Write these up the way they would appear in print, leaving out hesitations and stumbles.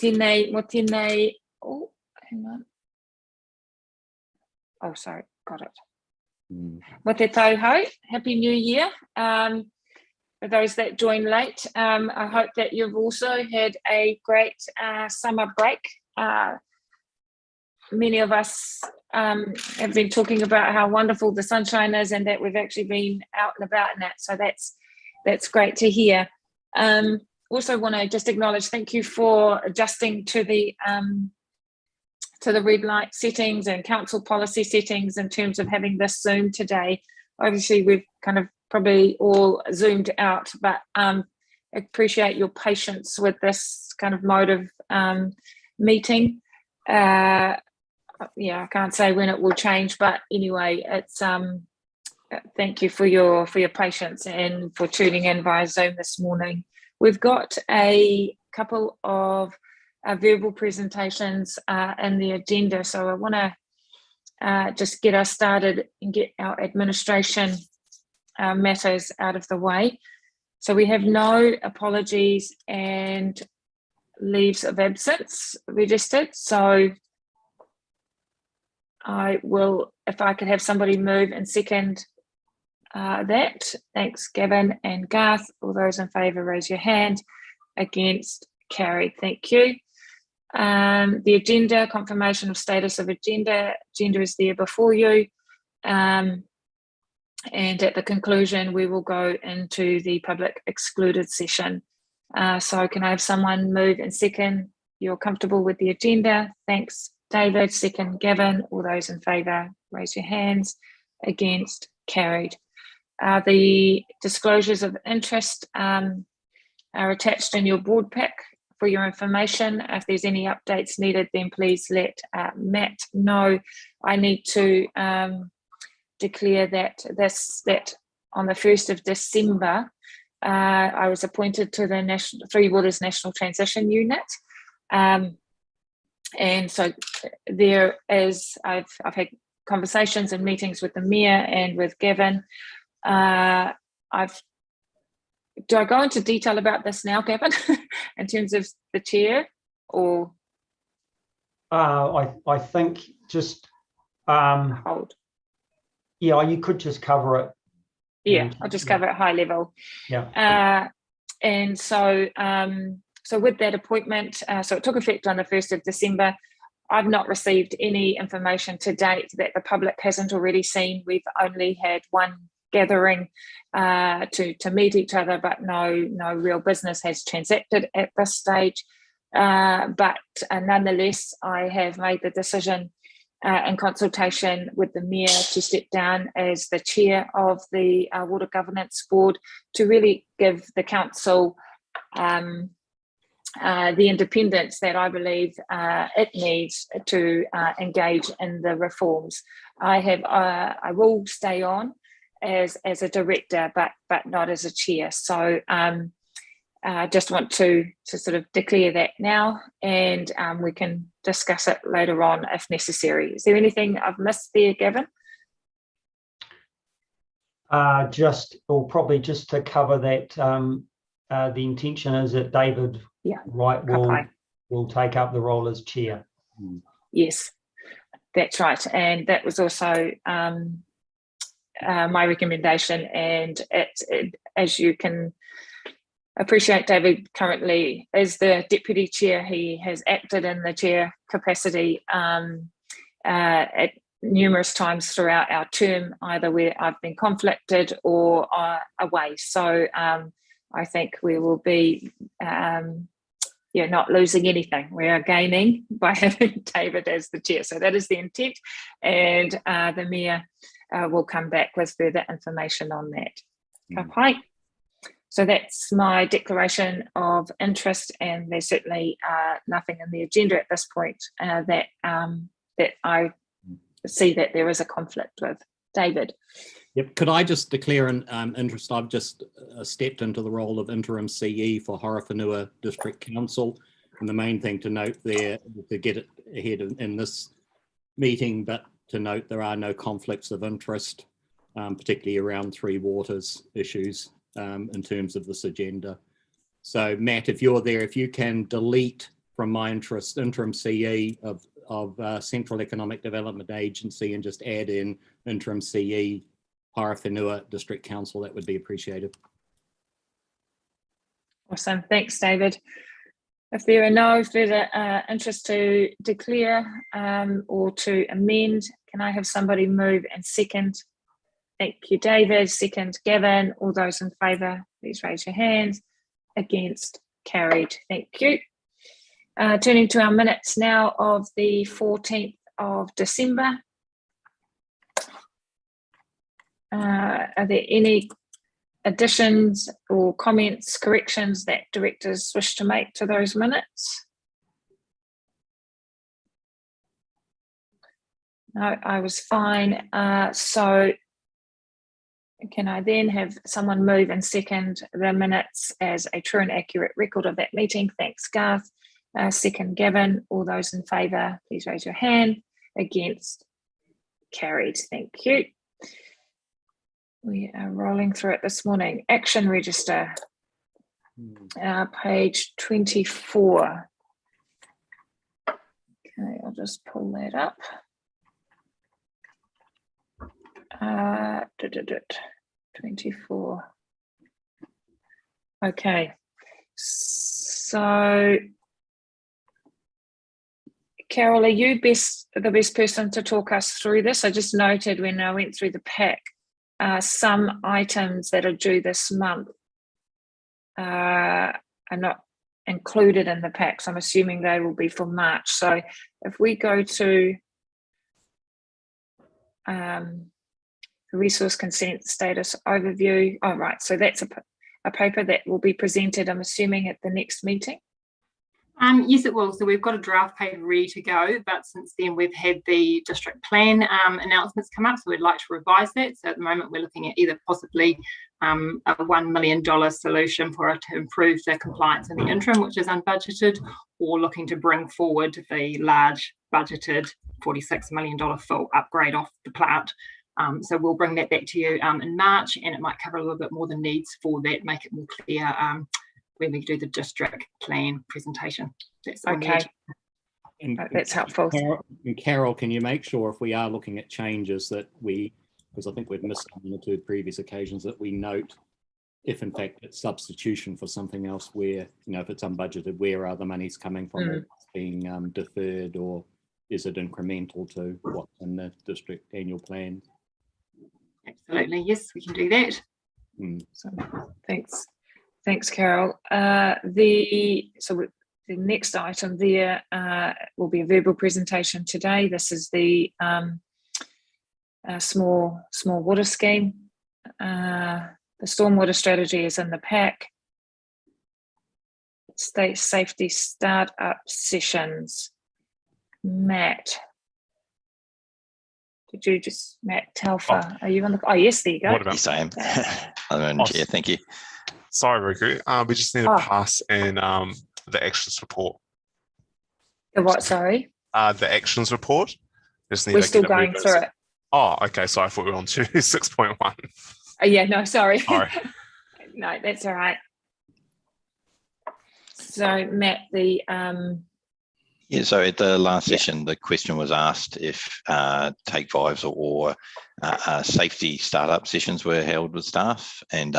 tēnei, oh, hang on. Oh, sorry, got it. Mo te tauhou, Happy New Year. For those that join late, I hope that you've also had a great summer break. Many of us have been talking about how wonderful the sunshine is and that we've actually been out and about in that. So that's great to hear. Also want to just acknowledge, thank you for adjusting to the red light settings and council policy settings in terms of having this Zoom today. Obviously, we've kind of probably all zoomed out, but appreciate your patience with this kind of mode of meeting. Yeah, I can't say when it will change, but anyway, it's thank you for your patience and for tuning in via Zoom this morning. We've got a couple of verbal presentations in the agenda, so I want to just get us started and get our administration matters out of the way. So we have no apologies and leaves of absence registered, so I will, if I could have somebody move and second that. Thanks, Gavin and Garth. All those in favour, raise your hand. Against, carried. Thank you. The agenda, confirmation of status of agenda. Agenda is there before you. And at the conclusion, we will go into the public excluded session. So can I have someone move and second? You're comfortable with the agenda? Thanks, David. Second, Gavin. All those in favour, raise your hands. Against, carried. The disclosures of interest are attached in your board pack for your information. If there's any updates needed, then please let Matt know. I need to declare that on the 1st of December, I was appointed to the Three Waters National Transition Unit. And so there is, I've had conversations and meetings with the Mayor and with Gavin. Do I go into detail about this now, Gavin, in terms of the chair, or? I think just hold. Yeah, you could just cover it. Yeah, I'll just cover it high level. Yeah. And so, so with that appointment, so it took effect on the 1st of December. I've not received any information to date that the public hasn't already seen. We've only had one gathering to meet each other, but no real business has transacted at this stage. But nonetheless, I have made the decision in consultation with the Mayor to step down as the chair of the Water Governance Board to really give the council the independence that I believe it needs to engage in the reforms. I will stay on as a director, but not as a chair. So I just want to sort of declare that now, and we can discuss it later on if necessary. Is there anything I've missed there, Gavin? Probably just to cover that, the intention is that David will take up the role as chair. Yes, that's right, and that was also my recommendation. And it, as you can appreciate, David currently is the deputy chair. He has acted in the chair capacity at numerous times throughout our term, either where I've been conflicted or away. So I think we will be not losing anything. We are gaining by having David as the chair. So that is the intent, and the Mayor will come back with further information on that. Okay. So that's my declaration of interest, and there's certainly nothing in the agenda at this point that I see that there is a conflict with. David. Yep. Could I just declare an interest? I've just stepped into the role of interim CE for Horowhenua District Council, and the main thing to note there, to get it ahead in this meeting, but to note there are no conflicts of interest, particularly around Three Waters issues in terms of this agenda. So Matt, if you're there, if you can delete from my interest, interim CE of Central Economic Development Agency, and just add in interim CE Horowhenua District Council. That would be appreciated. Awesome, thanks, David. If there are no further interest to declare or to amend, can I have somebody move and second? Thank you, David. Second, Gavin. All those in favour, please raise your hands. Against, carried. Thank you. Turning to our minutes now of the 14th of December. Are there any additions or comments, corrections that directors wish to make to those minutes? No, I was fine. So can I then have someone move and second the minutes as a true and accurate record of that meeting? Thanks, Garth. Second, Gavin. All those in favour, please raise your hand. Against, carried. Thank you. We are rolling through it this morning. Action register, page 24. Okay, I'll just pull that up. 24. Okay, so Carol, are you the best person to talk us through this? I just noted when I went through the pack, some items that are due this month are not included in the pack, so I'm assuming they will be for March. So if we go to the resource consent status overview, oh right, so that's a paper that will be presented, I'm assuming, at the next meeting. Yes, it will. So we've got a draft paper ready to go, but since then we've had the district plan announcements come up, so we'd like to revise that. So at the moment we're looking at either possibly a $1 million solution to improve the compliance in the interim, which is unbudgeted, or looking to bring forward the large budgeted $46 million full upgrade off the plant. So we'll bring that back to you in March, and it might cover a little bit more the needs for that, make it more clear when we do the district plan presentation. That's okay. That's helpful. Carol, can you make sure if we are looking at changes that we, because I think we've missed one or two previous occasions, that we note if in fact it's substitution for something else, where, you know, if it's unbudgeted, where are the monies coming from? Or it's being deferred, or is it incremental to what's in the district annual plan? Absolutely, yes, we can do that. So, thanks, Carol. The next item there will be a verbal presentation today. This is the small water scheme. The stormwater strategy is in the pack. State safety startup sessions. Matt. Did you just, Matt Telfer, are you on the, oh yes, there you go. What about? Yes, I am. I'm Chair, thank you. Sorry, Riku. We just need to pass in the actions report. The what, sorry? The actions report. Just need We're to still get it going through it. Oh, okay. So I thought we were on to 6.1. Yeah, no, sorry. Sorry. No, that's all right. So Matt, the Yeah, so at the last session, the question was asked if take fives or safety startup sessions were held with staff, and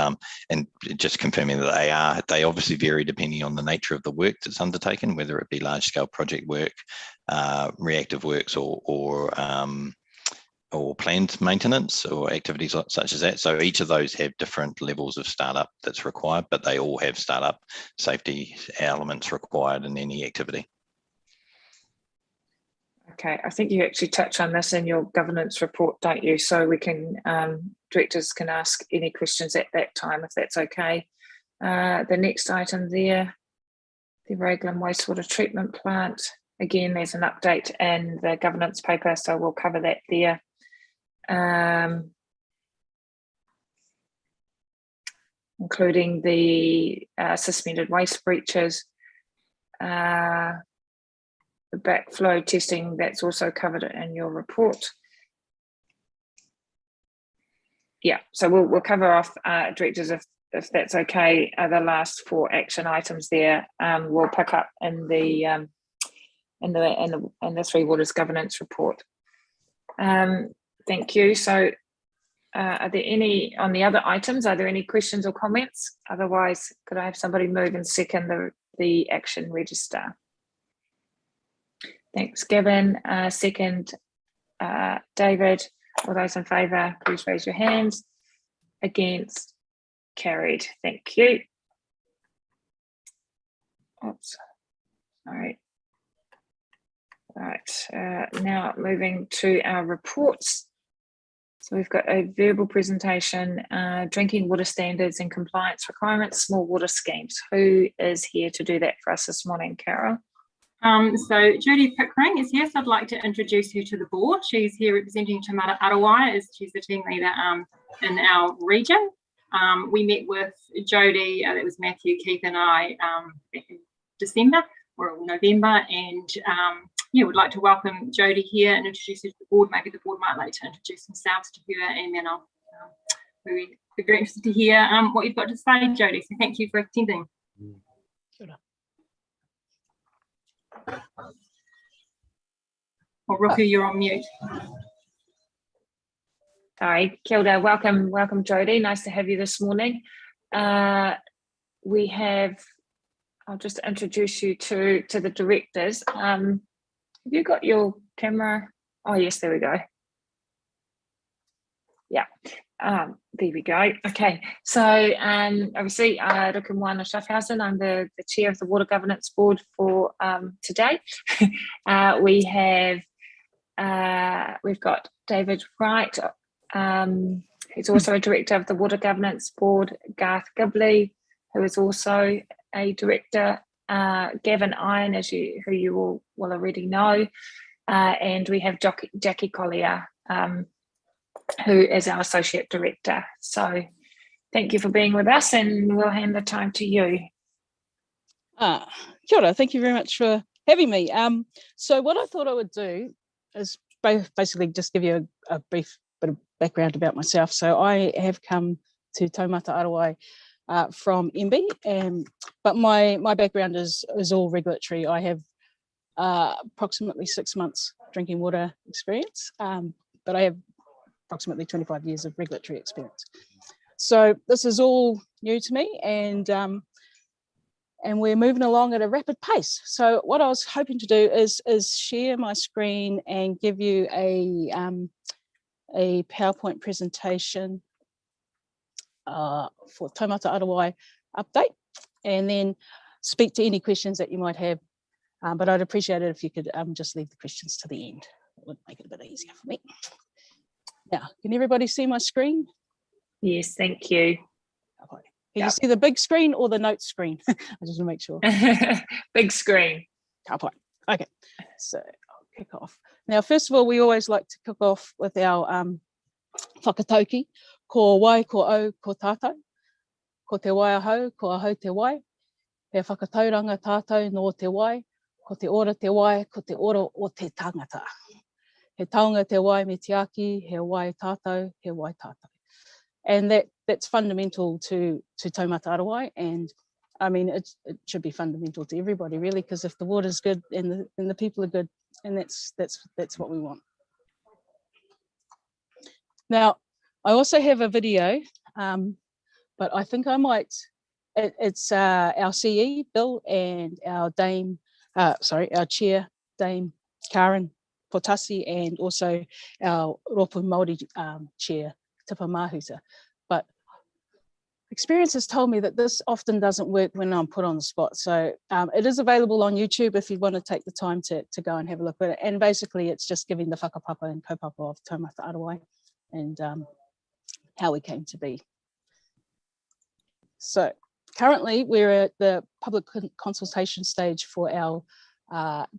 just confirming that they obviously vary depending on the nature of the work that's undertaken, whether it be large scale project work, reactive works, or planned maintenance or activities such as that. So each of those have different levels of startup that's required, but they all have startup safety elements required in any activity. okay, I think you actually touch on this in your governance report, don't you? So we can, directors can ask any questions at that time, if that's okay. The next item there, the Raglan wastewater treatment plant. Again, there's an update in the governance paper, so we'll cover that there. Including the suspended waste breaches. The backflow testing, that's also covered in your report. Yeah, so we'll cover off, directors, if if that's okay, the last 4 action items there we'll pick up in the 3 Waters governance report. Thank you. So are there any, on the other items, are there any questions or comments? Otherwise, could I have somebody move and second the action register? Thanks, Gavin. Second, David. All those in favour, please raise your hands. Against? Carried. Thank you. Oops. All right. Now moving to our reports. So we've got a verbal presentation, drinking water standards and compliance requirements, small water schemes. Who is here to do that for us this morning, Carol? So Judy Pickering is here, so I'd like to introduce you to the board. She's here representing Te Mata Arawai, as she's the team leader in our region. We met with Jody, that was Matthew, Keith and I back in December or November, and yeah, we'd like to welcome Jody here and introduce her to the board. Maybe the board might like to introduce themselves to her, and then I'll be very interested to hear what you've got to say, Jody. So thank you for attending. Well, Roku, you're on mute. Sorry, kia ora. Welcome, Jody. Nice to have you this morning. We have, I'll just introduce you to the directors. Have you got your camera? Oh, yes, there we go. Yeah, there we go. Okay, so obviously, Rukumwana Schaffhausen, I'm the chair of the Water Governance Board for today. We've got David Wright, who's also a director of the Water Governance Board, Garth Gibley, who is also a director, Gavin Iron, who you all will already know, and we have Jackie Collier, who is our associate director. So thank you for being with us, and we'll hand the time to you. Kia ora, thank you very much for having me. So what I thought I would do is basically just give you a brief bit of background about myself. So I have come to Taumata Arawai from MB, but my background is all regulatory. I have approximately 6 months drinking water experience, but I have approximately 25 years of regulatory experience. So this is all new to me, and we're moving along at a rapid pace. So what I was hoping to do is share my screen and give you a PowerPoint presentation for Taumata Arawai update, and then speak to any questions that you might have. But I'd appreciate it if you could just leave the questions to the end. It would make it a bit easier for me. Now, can everybody see my screen? Yes, thank you. Okay. Can you see the big screen or the note screen? I just want to make sure. Big screen. Okay, so I'll kick off. Now, first of all, we always like to kick off with our whakatauki. Ko wai, ko au, ko tātou. Ko te wai ahau, ko ahau te wai. He whakatauranga tātou no te wai. Ko te ora ko te ora o te tangata. He taonga te wai me te aki, he wai tātou, he wai tātou. And that's fundamental to Taumata Arawai, and I mean it should be fundamental to everybody really, because if the water's good and the people are good, and that's what we want. Now, I also have a video, but I think I might. It's our CE Bill and our our chair Dame Karen Potasi, and also our Ropu Māori chair Tipa Mahuta. But experience has told me that this often doesn't work when I'm put on the spot. So it is available on YouTube if you want to take the time to go and have a look at it. And basically it's just giving the whakapapa and kaupapa of Taumata Arawai and how we came to be. So currently we're at the public consultation stage for our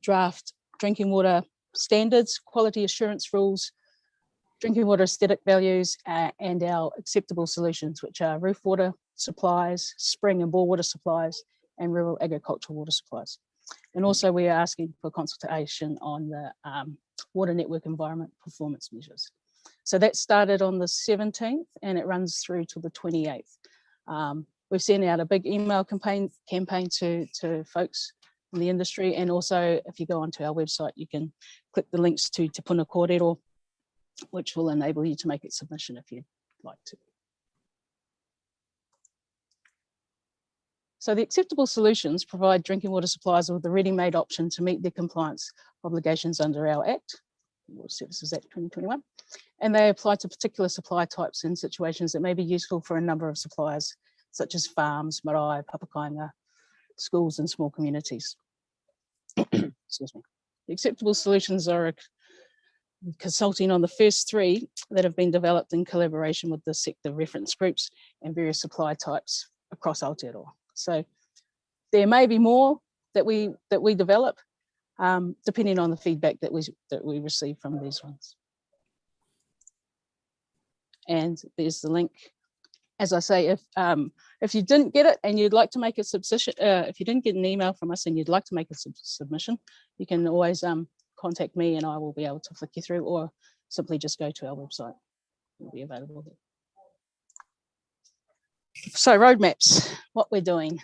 draft drinking water standards, quality assurance rules, drinking water aesthetic values, and our acceptable solutions, which are roof water supplies, spring and bore water supplies, and rural agricultural water supplies. And also we are asking for consultation on the water network environment performance measures. So that started on the 17th and it runs through to the 28th. We've sent out a big email campaign to folks in the industry, and also if you go onto our website, you can click the links to Te Puna Kōrero, which will enable you to make a submission if you'd like to. So the acceptable solutions provide drinking water suppliers with a ready-made option to meet their compliance obligations under our Act, Water Services Act 2021, and they apply to particular supply types in situations that may be useful for a number of suppliers, such as farms, marae, papakainga, schools and small communities. Excuse me. The acceptable solutions are consulting on the first three that have been developed in collaboration with the sector reference groups and various supply types across Aotearoa. So there may be more that we develop, depending on the feedback that we receive from these ones. And there's the link. As I say, if you didn't get it and you'd like to make a submission, if you didn't get an email from us and you'd like to make a submission, you can always contact me and I will be able to flick you through, or simply just go to our website. It'll be available there. So roadmaps, what we're doing.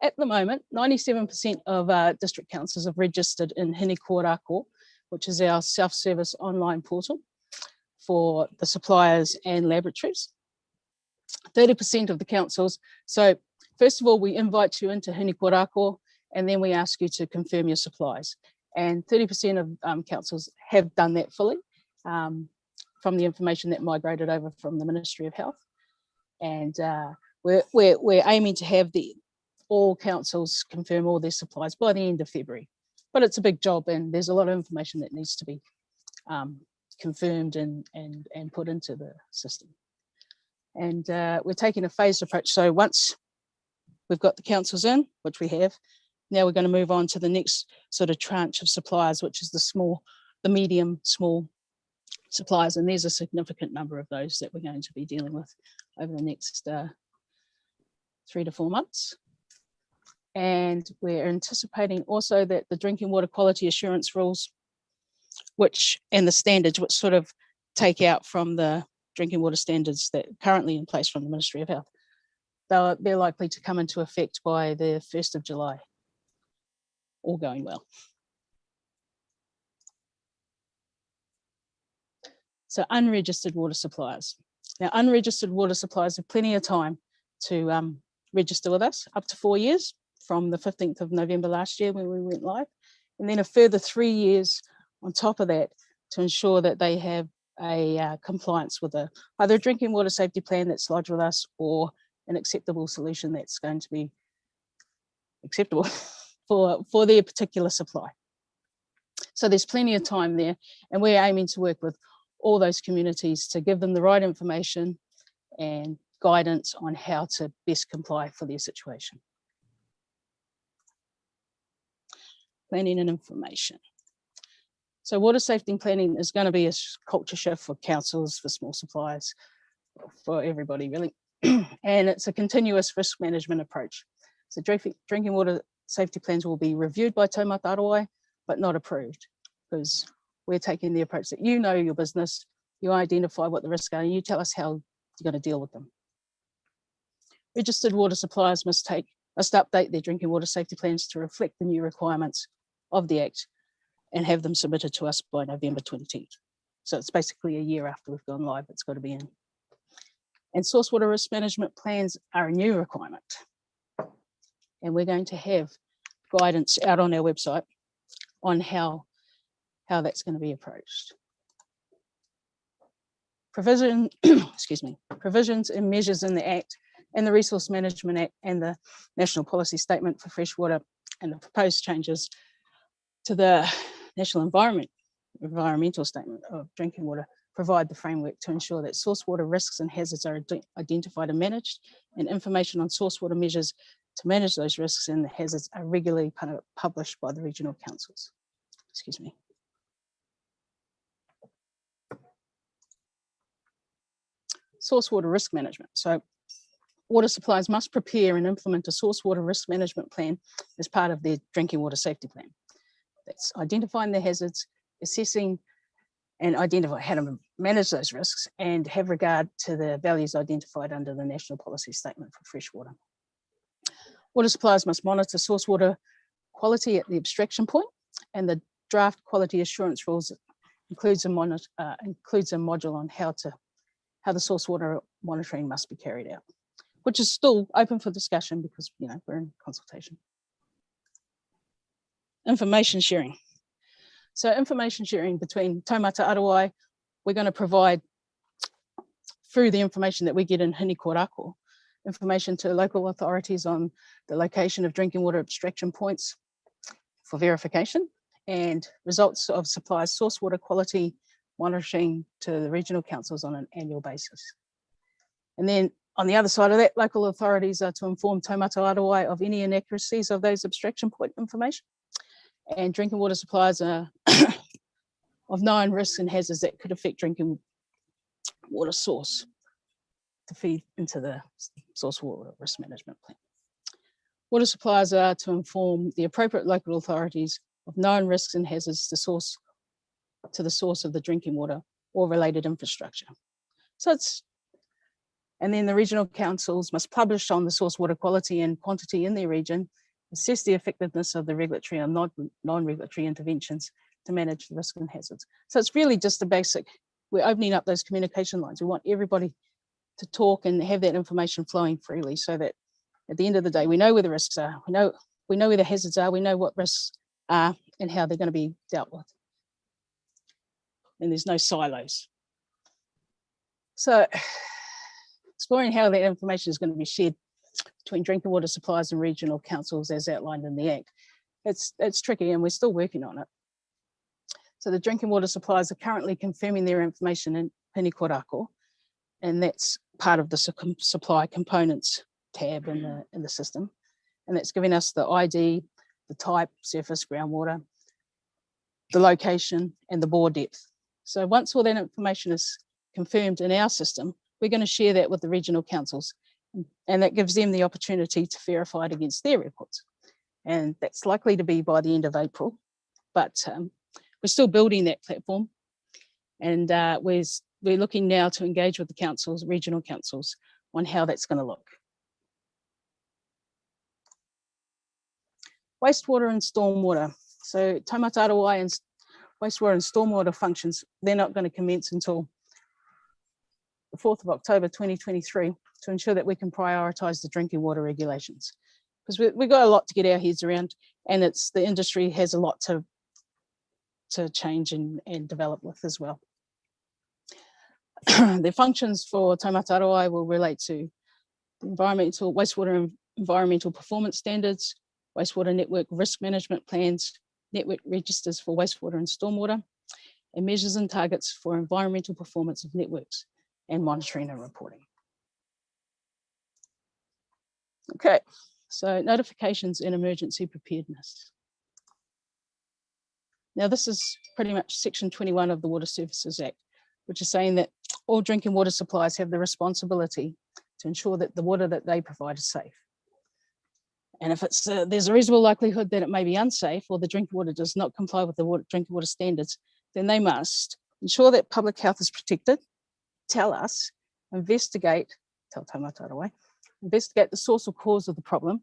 At the moment, 97% of district councils have registered in Hini Kōrako, which is our self-service online portal for the suppliers and laboratories. 30% of the councils. So first of all, we invite you into Hini Kōrako, and then we ask you to confirm your supplies. And 30% of councils have done that fully from the information that migrated over from the Ministry of Health. And we're aiming to have all councils confirm all their supplies by the end of February. But it's a big job, and there's a lot of information that needs to be confirmed and put into the system. And we're taking a phased approach. So once we've got the councils in, which we have, now we're going to move on to the next sort of tranche of suppliers, which is the medium, small suppliers. And there's a significant number of those that we're going to be dealing with over the next 3 to 4 months. And we're anticipating also that the drinking water quality assurance rules, and the standards, which sort of take out from the drinking water standards that are currently in place from the Ministry of Health, they're likely to come into effect by the 1st of July, all going well. So unregistered water suppliers. Now, unregistered water suppliers have plenty of time to register with us, up to 4 years from the 15th of November last year when we went live, and then a further 3 years on top of that to ensure that they have a compliance with either a drinking water safety plan that's lodged with us or an acceptable solution that's going to be acceptable for their particular supply. So there's plenty of time there, and we're aiming to work with all those communities to give them the right information and guidance on how to best comply for their situation. Planning and information. So water safety and planning is going to be a culture shift for councils, for small suppliers, for everybody really. And it's a continuous risk management approach. So drinking water safety plans will be reviewed by Taumata Aroai, but not approved, because we're taking the approach that you know your business, you identify what the risks are, and you tell us how you're going to deal with them. Registered water suppliers must update their drinking water safety plans to reflect the new requirements of the Act and have them submitted to us by November 2010. So it's basically a year after we've gone live, it's got to be in. And source water risk management plans are a new requirement. And we're going to have guidance out on our website on how that's going to be approached. Provisions and measures in the Act and the Resource Management Act and the National Policy Statement for Freshwater and the proposed changes to the National Environmental Statement of Drinking Water provide the framework to ensure that source water risks and hazards are identified and managed, and information on source water measures to manage those risks and hazards are regularly published by the regional councils. Excuse me. Source water risk management. So water suppliers must prepare and implement a source water risk management plan as part of their drinking water safety plan. That's identifying the hazards, assessing and identify how to manage those risks and have regard to the values identified under the National Policy Statement for Freshwater. Water suppliers must monitor source water quality at the abstraction point, and the draft quality assurance rules includes a module on how the source water monitoring must be carried out, which is still open for discussion because we're in consultation. Information sharing. So information sharing between Taumata Arawai, we're going to provide, through the information that we get in Hinikorako, information to local authorities on the location of drinking water abstraction points for verification, and results of suppliers' source water quality monitoring to the regional councils on an annual basis. And then on the other side of that, local authorities are to inform Taumata Arawai of any inaccuracies of those abstraction point information, and drinking water suppliers are of known risks and hazards that could affect drinking water source to feed into the source water risk management plan. Water suppliers are to inform the appropriate local authorities of known risks and hazards to the source of the drinking water or related infrastructure. And then the regional councils must publish on the source water quality and quantity in their region, assess the effectiveness of the regulatory and non-regulatory interventions to manage the risk and hazards. So it's really just a basic, we're opening up those communication lines. We want everybody to talk and have that information flowing freely so that at the end of the day, we know where the risks are, we know where the hazards are, we know what risks are and how they're going to be dealt with. And there's no silos. So exploring how that information is going to be shared between drinking water suppliers and regional councils as outlined in the Act. It's tricky and we're still working on it. So the drinking water suppliers are currently confirming their information in Hinikorako, and that's part of the supply components tab in the system. And that's giving us the ID, the type, surface, groundwater, the location, and the bore depth. So once all that information is confirmed in our system, we're going to share that with the regional councils, and that gives them the opportunity to verify it against their reports. And that's likely to be by the end of April, but we're still building that platform, and we're looking now to engage with the councils, regional councils, on how that's going to look. Wastewater and stormwater. So Taumata Arawai and wastewater and stormwater functions, they're not going to commence until the 4th of October 2023 to ensure that we can prioritise the drinking water regulations. Because we've got a lot to get our heads around, and the industry has a lot to change and develop with as well. The functions for Taumata Arawai will relate to wastewater and environmental performance standards, wastewater network risk management plans, network registers for wastewater and stormwater, and measures and targets for environmental performance of networks, and monitoring and reporting. Okay, so notifications and emergency preparedness. Now this is pretty much section 21 of the Water Services Act, which is saying that all drinking water suppliers have the responsibility to ensure that the water that they provide is safe. And if there's a reasonable likelihood that it may be unsafe or the drinking water does not comply with the drinking water standards, then they must ensure that public health is protected, tell us, tell Taumata Arawai, investigate the source or cause of the problem,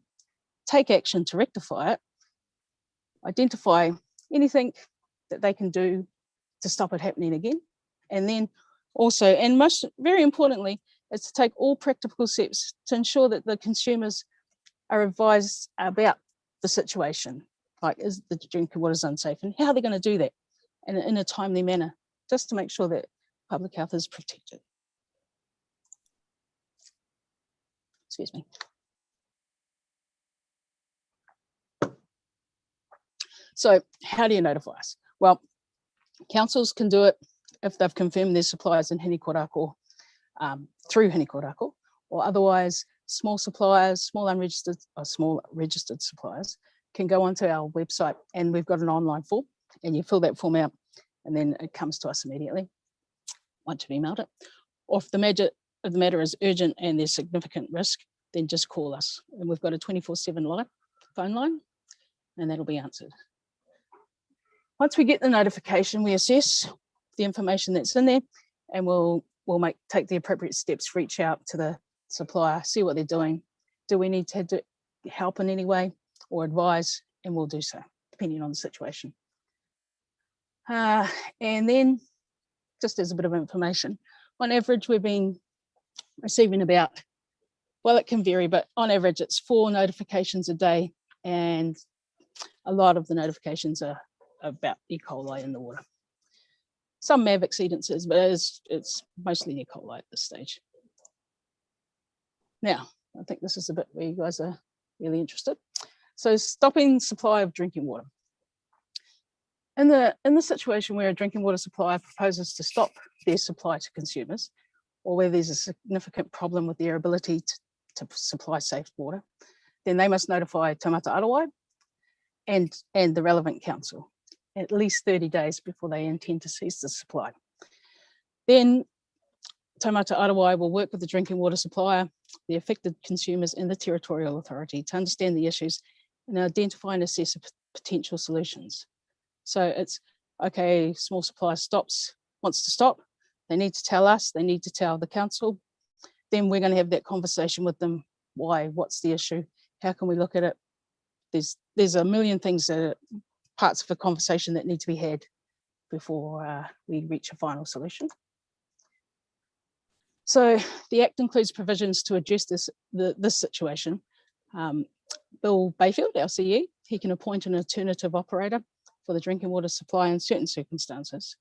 take action to rectify it, identify anything that they can do to stop it happening again, and then also, and very importantly, is to take all practical steps to ensure that the consumers are advised about the situation, like is the drinking water unsafe, and how they're going to do that in a timely manner, just to make sure that public health is protected. Excuse me. So how do you notify us? Well, councils can do it if they've confirmed their suppliers in Hinikorako, through Hinikorako, or otherwise small suppliers, small registered suppliers can go onto our website, and we've got an online form, and you fill that form out and then it comes to us immediately once you've emailed it. Or if the matter is urgent and there's significant risk, then just call us, and we've got a 24/7 phone line, and that'll be answered. Once we get the notification, we assess the information that's in there, and we'll take the appropriate steps, reach out to the supplier, see what they're doing. Do we need to help in any way or advise? And we'll do so, depending on the situation. And then, just as a bit of information, on average, we've been receiving about, well, it can vary, but on average, it's 4 notifications a day, and a lot of the notifications are about E. coli in the water. Some may have exceedances, but it's mostly E. coli at this stage. Now, I think this is a bit where you guys are really interested. So, stopping supply of drinking water. In the situation where a drinking water supplier proposes to stop their supply to consumers, or where there's a significant problem with their ability to supply safe water, then they must notify Taumata Arawai and the relevant council at least 30 days before they intend to cease the supply. Then Taumata Arawai will work with the drinking water supplier, the affected consumers, and the territorial authority to understand the issues and identify and assess potential solutions. So it's, okay, small supplier wants to stop. They need to tell us, they need to tell the council. Then we're going to have that conversation with them. Why? What's the issue? How can we look at it? There's a million things that are parts of a conversation that need to be had before we reach a final solution. So the Act includes provisions to address this situation. Bill Bayfield, our CE, he can appoint an alternative operator for the drinking water supply in certain circumstances.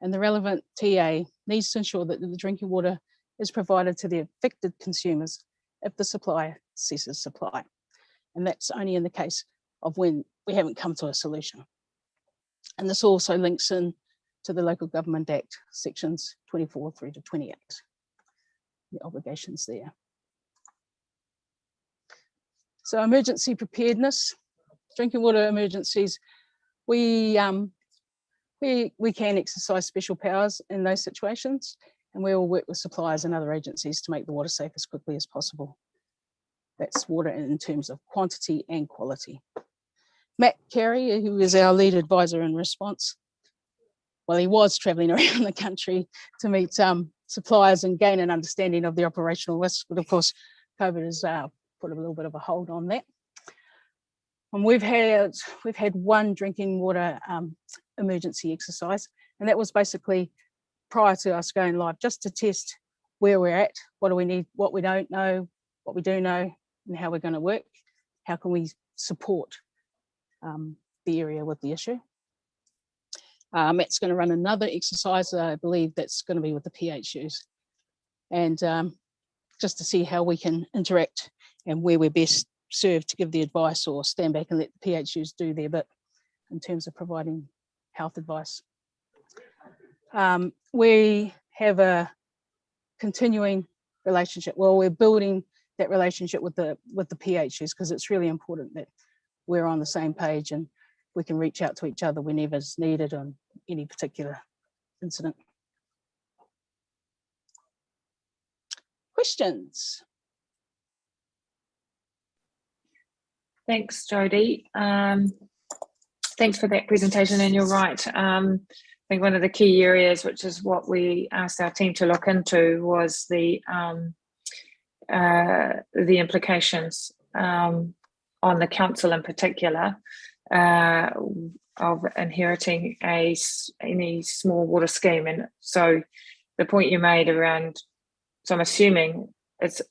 And the relevant TA needs to ensure that the drinking water is provided to the affected consumers if the supplier ceases supply. And that's only in the case of when we haven't come to a solution. And this also links in to the Local Government Act, sections 24 through to 28, the obligations there. So emergency preparedness, drinking water emergencies, we can exercise special powers in those situations, and we will work with suppliers and other agencies to make the water safe as quickly as possible. That's water in terms of quantity and quality. Matt Carey, who is our lead advisor in response, well, he was travelling around the country to meet suppliers and gain an understanding of the operational risks, but of course, COVID has put a little bit of a hold on that. And we've had one drinking water emergency exercise, and that was basically prior to us going live, just to test where we're at, what do we need, what we don't know, what we do know, and how we're going to work. How can we support the area with the issue? Matt's going to run another exercise, I believe that's going to be with the PHUs, and just to see how we can interact and where we're best served to give the advice, or stand back and let the PHUs do their bit in terms of providing health advice. We have a continuing relationship. Well, we're building that relationship with the PHUs, because it's really important that we're on the same page and we can reach out to each other whenever it's needed on any particular incident. Questions? Thanks, Jodie. Thanks for that presentation, and you're right. I think one of the key areas, which is what we asked our team to look into, was the implications on the council in particular of inheriting any small water scheme. And so the point you made around, so I'm assuming it's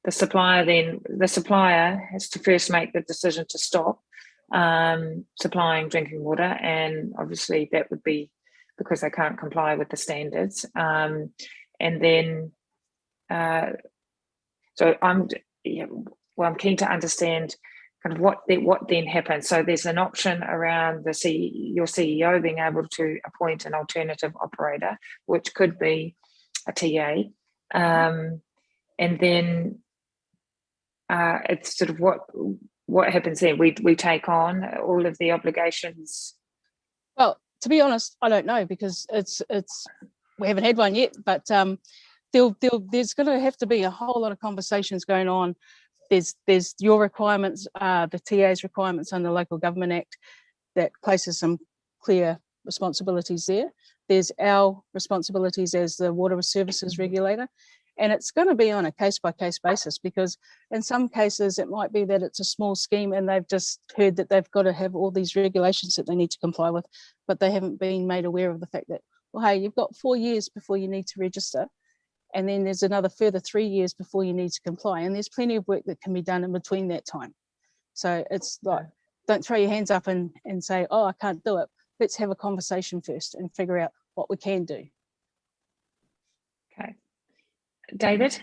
the supplier has to first make the decision to stop supplying drinking water, and obviously that would be because they can't comply with the standards. And then, so I'm keen to understand kind of what then happens. So there's an option around your CEO being able to appoint an alternative operator, which could be a TA, and then it's sort of what happens then. We take on all of the obligations. Well, to be honest, I don't know, because it's we haven't had one yet, but there's going to have to be a whole lot of conversations going on. There's your requirements, the TA's requirements under the Local Government Act that places some clear responsibilities there. there's our responsibilities as the water services regulator, and it's going to be on a case-by-case basis, because in some cases it might be that it's a small scheme and they've just heard that they've got to have all these regulations that they need to comply with, but they haven't been made aware of the fact that, well, hey, you've got 4 years before you need to register, and then there's another further 3 years before you need to comply, and there's plenty of work that can be done in between that time. So it's like, don't throw your hands up and say, oh, I can't do it. Let's have a conversation first and figure out what we can do. Okay. David?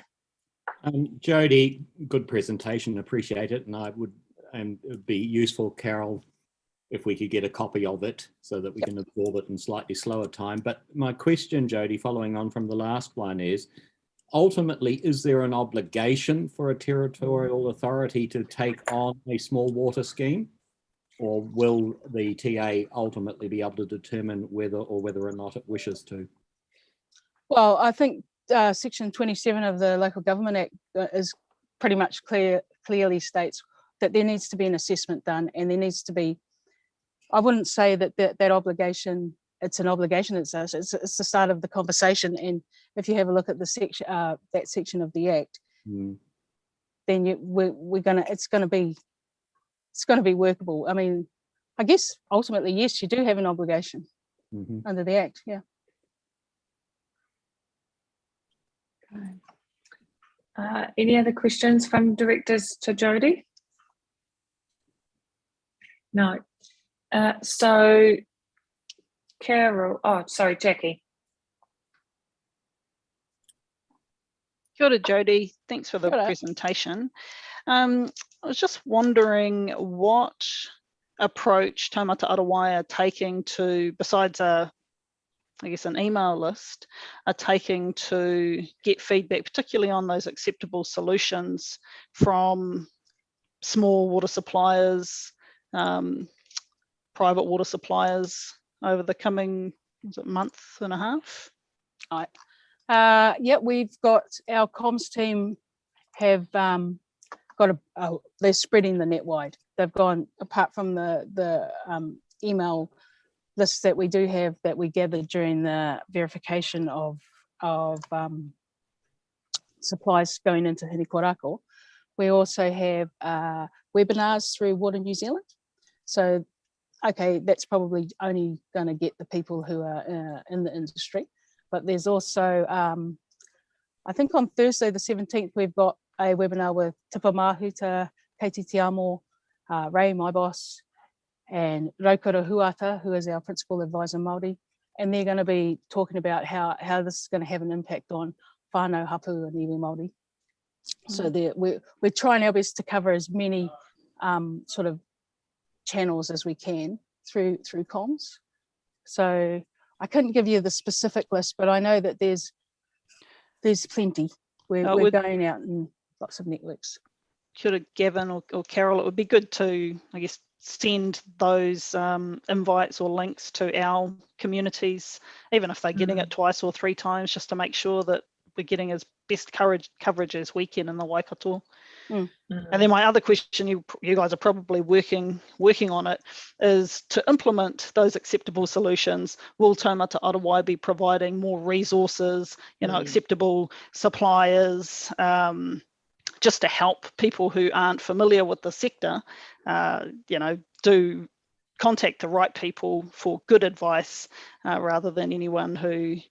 Jody, good presentation, appreciate it. And it would be useful, Carol, if we could get a copy of it so that we can absorb it in slightly slower time. But my question, Jody, following on from the last one is, ultimately, is there an obligation for a territorial authority to take on a small water scheme? Or will the TA ultimately be able to determine whether or not it wishes to? Well, I think Section 27 of the Local Government Act is pretty much clearly states that there needs to be an assessment done, and there needs to be, I wouldn't say that obligation, it's an obligation, it's the start of the conversation. And if you have a look at the section, that section of the Act, then it's going to be workable. I mean, I guess ultimately, yes, you do have an obligation under the Act, yeah. Okay. Any other questions from directors to Jody? No. So, Carol, Jackie. Kia ora, Jody. Thanks for the presentation. I was just wondering what approach Taumata Arawai are taking to, besides an email list, are taking to get feedback, particularly on those acceptable solutions from small water suppliers, private water suppliers over the coming month and a half? Yeah, we've got our comms team have they're spreading the net wide. They've gone, apart from the email lists that we do have that we gathered during the verification of supplies going into Hinikorako, we also have webinars through Water New Zealand. So, okay, that's probably only going to get the people who are in the industry. But there's also, I think on Thursday the 17th, we've got a webinar with Tipa Mahuta, Kaiti Te Amo, Ray, my boss, and Raukura Huata, who is our principal advisor Māori. And they're going to be talking about how this is going to have an impact on whānau, hapu and iwi Māori. So we're trying our best to cover as many sort of channels as we can through comms. So I couldn't give you the specific list, but I know that there's plenty. We're going out in lots of networks. Kia ora, Gavin or Carol, it would be good to, I guess, send those invites or links to our communities, even if they're getting it twice or 3 times, just to make sure that we're getting as best coverage as we can in the Waikato. And then my other question, you guys are probably working on it, is to implement those acceptable solutions. Will Taumata Arawai be providing more resources, acceptable suppliers, just to help people who aren't familiar with the sector, do contact the right people for good advice, rather than anyone who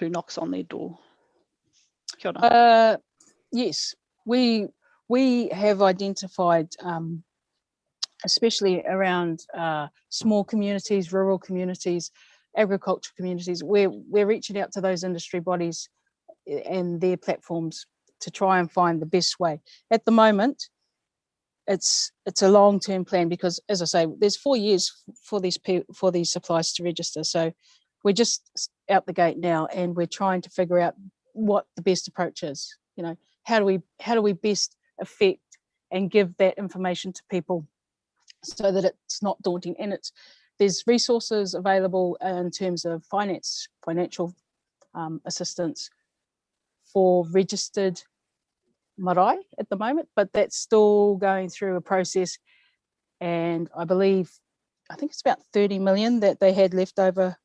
knocks on their door? Kia ora. Yes, we have identified, especially around small communities, rural communities, agriculture communities, we're reaching out to those industry bodies and their platforms to try and find the best way. At the moment, it's a long-term plan, because, as I say, there's 4 years for these supplies to register. So we're just out the gate now, and we're trying to figure out what the best approach is. How do we best affect and give that information to people so that it's not daunting, and there's resources available in terms of financial assistance for registered marae at the moment, but that's still going through a process. And I think it's about 30 million that they had left over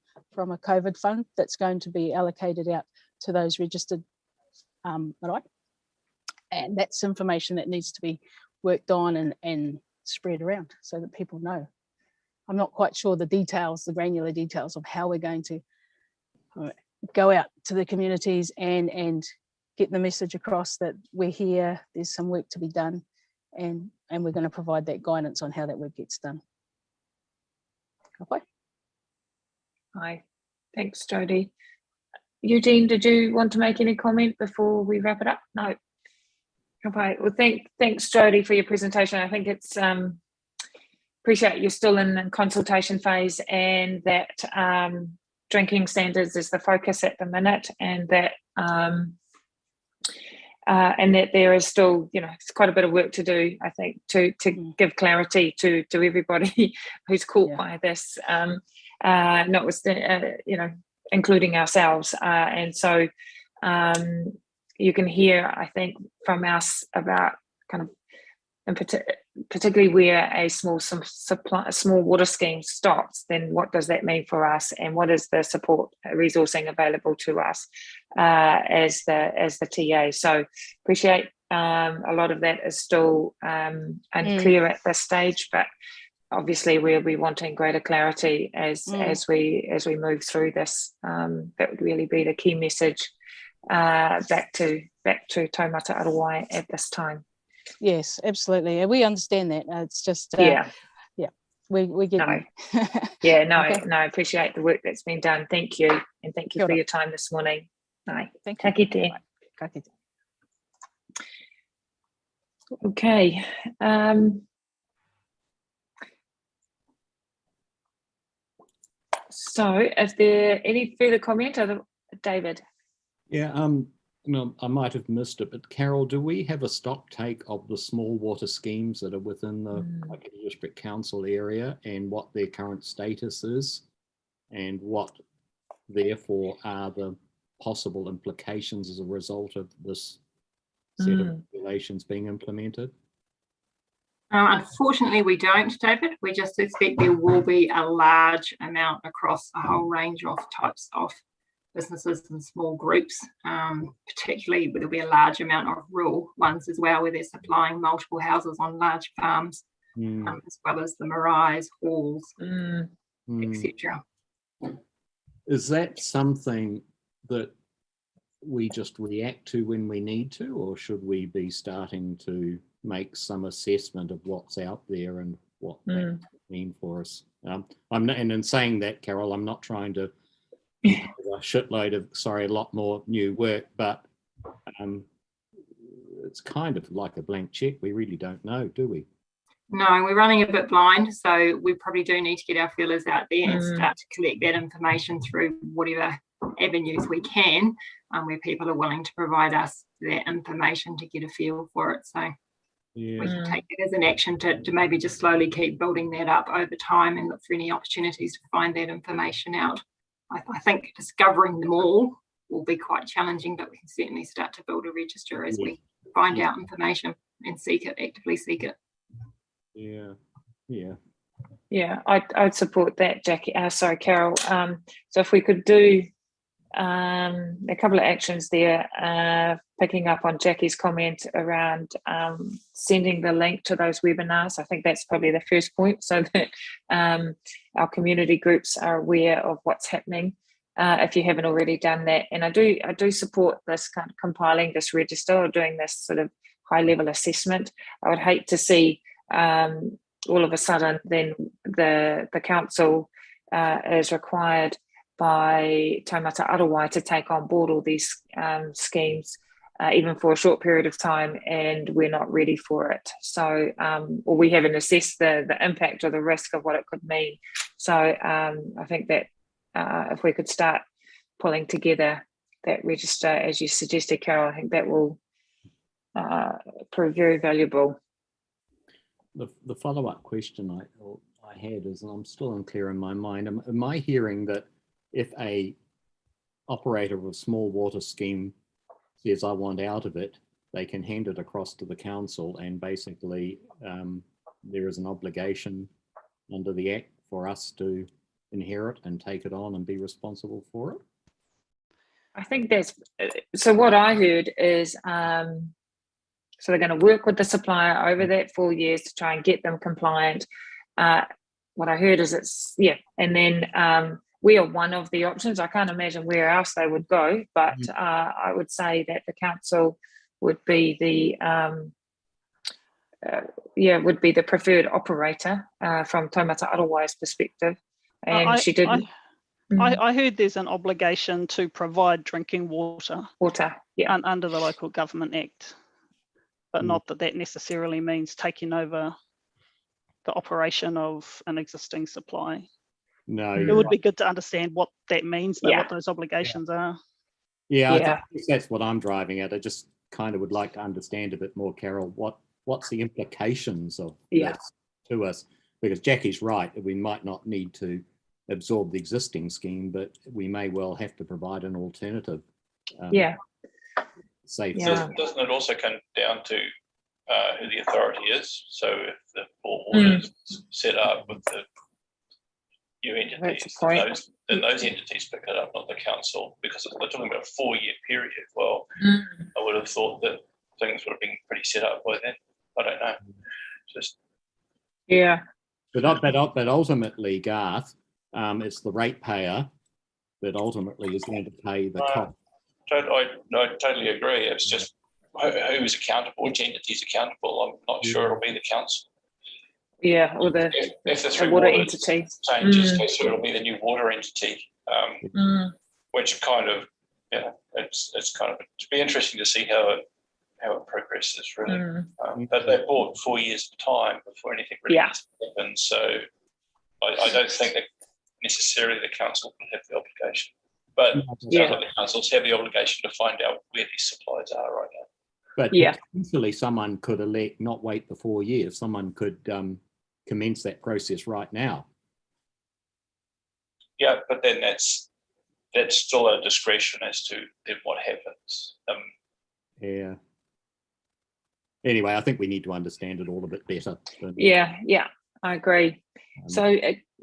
from a COVID fund that's going to be allocated out to those registered marae. And that's information that needs to be worked on and spread around so that people know. I'm not quite sure the details, the granular details of how we're going to go out to the communities and get the message across that we're here, there's some work to be done, and we're going to provide that guidance on how that work gets done. Okay. Hi, thanks, Jodie. Eugene, did you want to make any comment before we wrap it up? No. Okay. Well, thanks, Jodie, for your presentation. I think it's appreciate you're still in the consultation phase, and that drinking standards is the focus at the minute, and that there is still, it's quite a bit of work to do, I think, to give clarity to everybody who's caught by this, including ourselves. And so you can hear, I think, from us about kind of, particularly where a small water scheme stops, then what does that mean for us, and what is the support resourcing available to us as the TA? So appreciate a lot of that is still unclear at this stage, but obviously we'll be wanting greater clarity as we move through this. That would really be the key message back to Taumata Arawai at this time. Yes, absolutely. We understand that. It's just we get no. Okay. No, I appreciate the work that's been done. Thank you, and thank you for your time this morning. Thank you. Ka kite. Okay. So, is there any further comment, David? Yeah. I might have missed it, but Carol, do we have a stock take of the small water schemes that are within the District Council area, and what their current status is, and what therefore are the possible implications as a result of this set of regulations being implemented? Unfortunately, we don't, David. We just expect there will be a large amount across a whole range of types of businesses and small groups, particularly there'll be a large amount of rural ones as well, where they're supplying multiple houses on large farms, as well as the maraes, halls, etc. Is that something that we just react to when we need to, or should we be starting to make some assessment of what's out there and what that mean for us? And in saying that, Carol, I'm not trying to a lot more new work, but it's kind of like a blank check. We really don't know, do we? No, we're running a bit blind, so we probably do need to get our feelers out there and start to collect that information through whatever avenues we can, where people are willing to provide us that information to get a feel for it. So we can take it as an action to maybe just slowly keep building that up over time and look for any opportunities to find that information out. I think discovering them all will be quite challenging, but we can certainly start to build a register as we find out information and actively seek it. Yeah, I'd support that, Jackie. Carol. So if we could do a couple of actions there, picking up on Jackie's comment around sending the link to those webinars. I think that's probably the first point, so that our community groups are aware of what's happening, if you haven't already done that. And I do support this kind of compiling this register or doing this sort of high level assessment. I would hate to see all of a sudden then the council is required by Taumata Arawai to take on board all these schemes, even for a short period of time, and we're not ready for it. So, or we haven't assessed the impact or the risk of what it could mean. So I think that if we could start pulling together that register, as you suggested, Carol, I think that will prove very valuable. The follow-up question I had is, and I'm still unclear in my mind, am I hearing that if a operator of a small water scheme says, I want out of it, they can hand it across to the council, and basically there is an obligation under the Act for us to inherit and take it on and be responsible for it? I think that's, so what I heard is, so they're going to work with the supplier over that 4 years to try and get them compliant. What I heard is and then we are one of the options. I can't imagine where else they would go, but I would say that the council would be the preferred operator from Taumata Arawai's perspective. And she didn't. I heard there's an obligation to provide drinking water. Under the Local Government Act, but not that necessarily means taking over the operation of an existing supply. No, it would be good to understand what that means, though, what those obligations are. I think that's what I'm driving at. I just kind of would like to understand a bit more, Carol, what's the implications of this to us? Because Jackie's right, we might not need to absorb the existing scheme, but we may well have to provide an alternative. Safe. Doesn't it also come down to who the authority is? So if the board is set up with the new entities, then those entities pick it up, not the council, because they're talking about a 4-year period. Well, I would have thought that things would have been pretty set up by then. I don't know. But ultimately, Garth, it's the ratepayer that ultimately is going to pay the cost. I totally agree. It's just who's accountable, which entity's accountable. I'm not sure it'll be the council. Or if the three water entity changes, so it'll be the new water entity, which kind of, it's kind of, it'd be interesting to see how it progresses, really. But they bought 4 years of time before anything really happened. So I don't think that necessarily the council will have the obligation. But the councils have the obligation to find out where these supplies are right now. But potentially someone could elect not wait the 4 years. Someone could commence that process right now. Yeah, but then that's still a discretion as to then what happens. Anyway, I think we need to understand it all a bit better. I agree. So,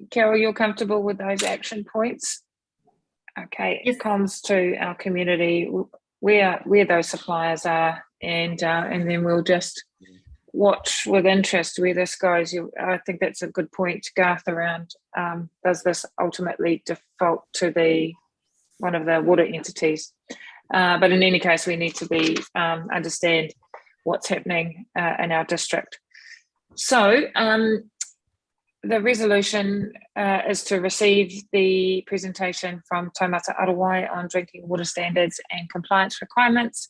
Carol, you're comfortable with those action points? Okay, it comes to our community where those suppliers are, and then we'll just watch with interest where this goes. I think that's a good point, Garth, around does this ultimately default to one of the water entities? But in any case, we need to understand what's happening in our district. So the resolution is to receive the presentation from Taumata Arawai on drinking water standards and compliance requirements.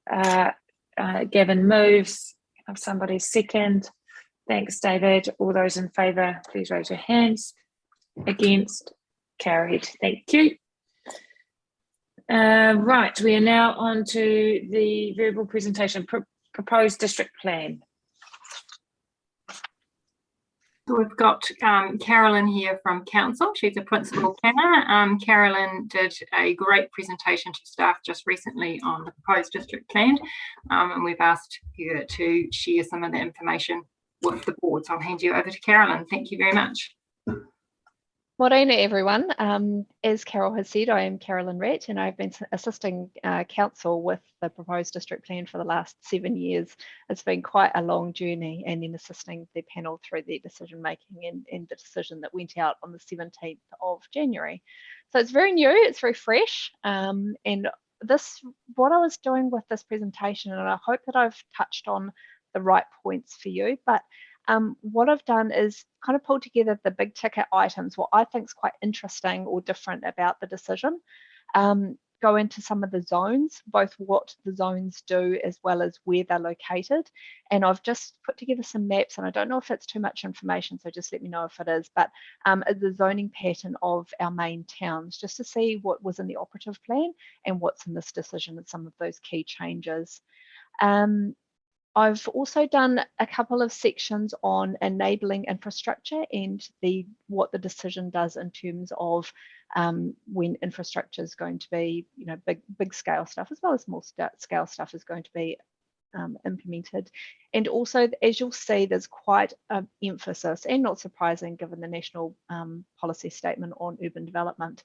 Gavin moves. Have somebody second. Thanks, David. All those in favour, please raise your hands. Against? Carried. Thank you. Right, we are now on to the verbal presentation, proposed district plan. So we've got Carolyn here from Council. She's a principal planner. Carolyn did a great presentation to staff just recently on the proposed district plan, and we've asked her to share some of the information with the board. So I'll hand you over to Carolyn. Thank you very much. Morena, everyone. As Carol has said, I am Carolyn Rett, and I've been assisting Council with the proposed district plan for the last 7 years. It's been quite a long journey, and then assisting the panel through their decision making and the decision that went out on the 17th of January. So it's very new, it's very fresh, and what I was doing with this presentation, and I hope that I've touched on the right points for you, but what I've done is kind of pulled together the big ticket items, what I think is quite interesting or different about the decision, go into some of the zones, both what the zones do as well as where they're located. And I've just put together some maps, and I don't know if it's too much information, so just let me know if it is, but the zoning pattern of our main towns, just to see what was in the operative plan and what's in this decision and some of those key changes. I've also done a couple of sections on enabling infrastructure and what the decision does in terms of when infrastructure is going to be, big scale stuff as well as small scale stuff is going to be implemented. And also, as you'll see, there's quite an emphasis, and not surprising given the national policy statement on urban development,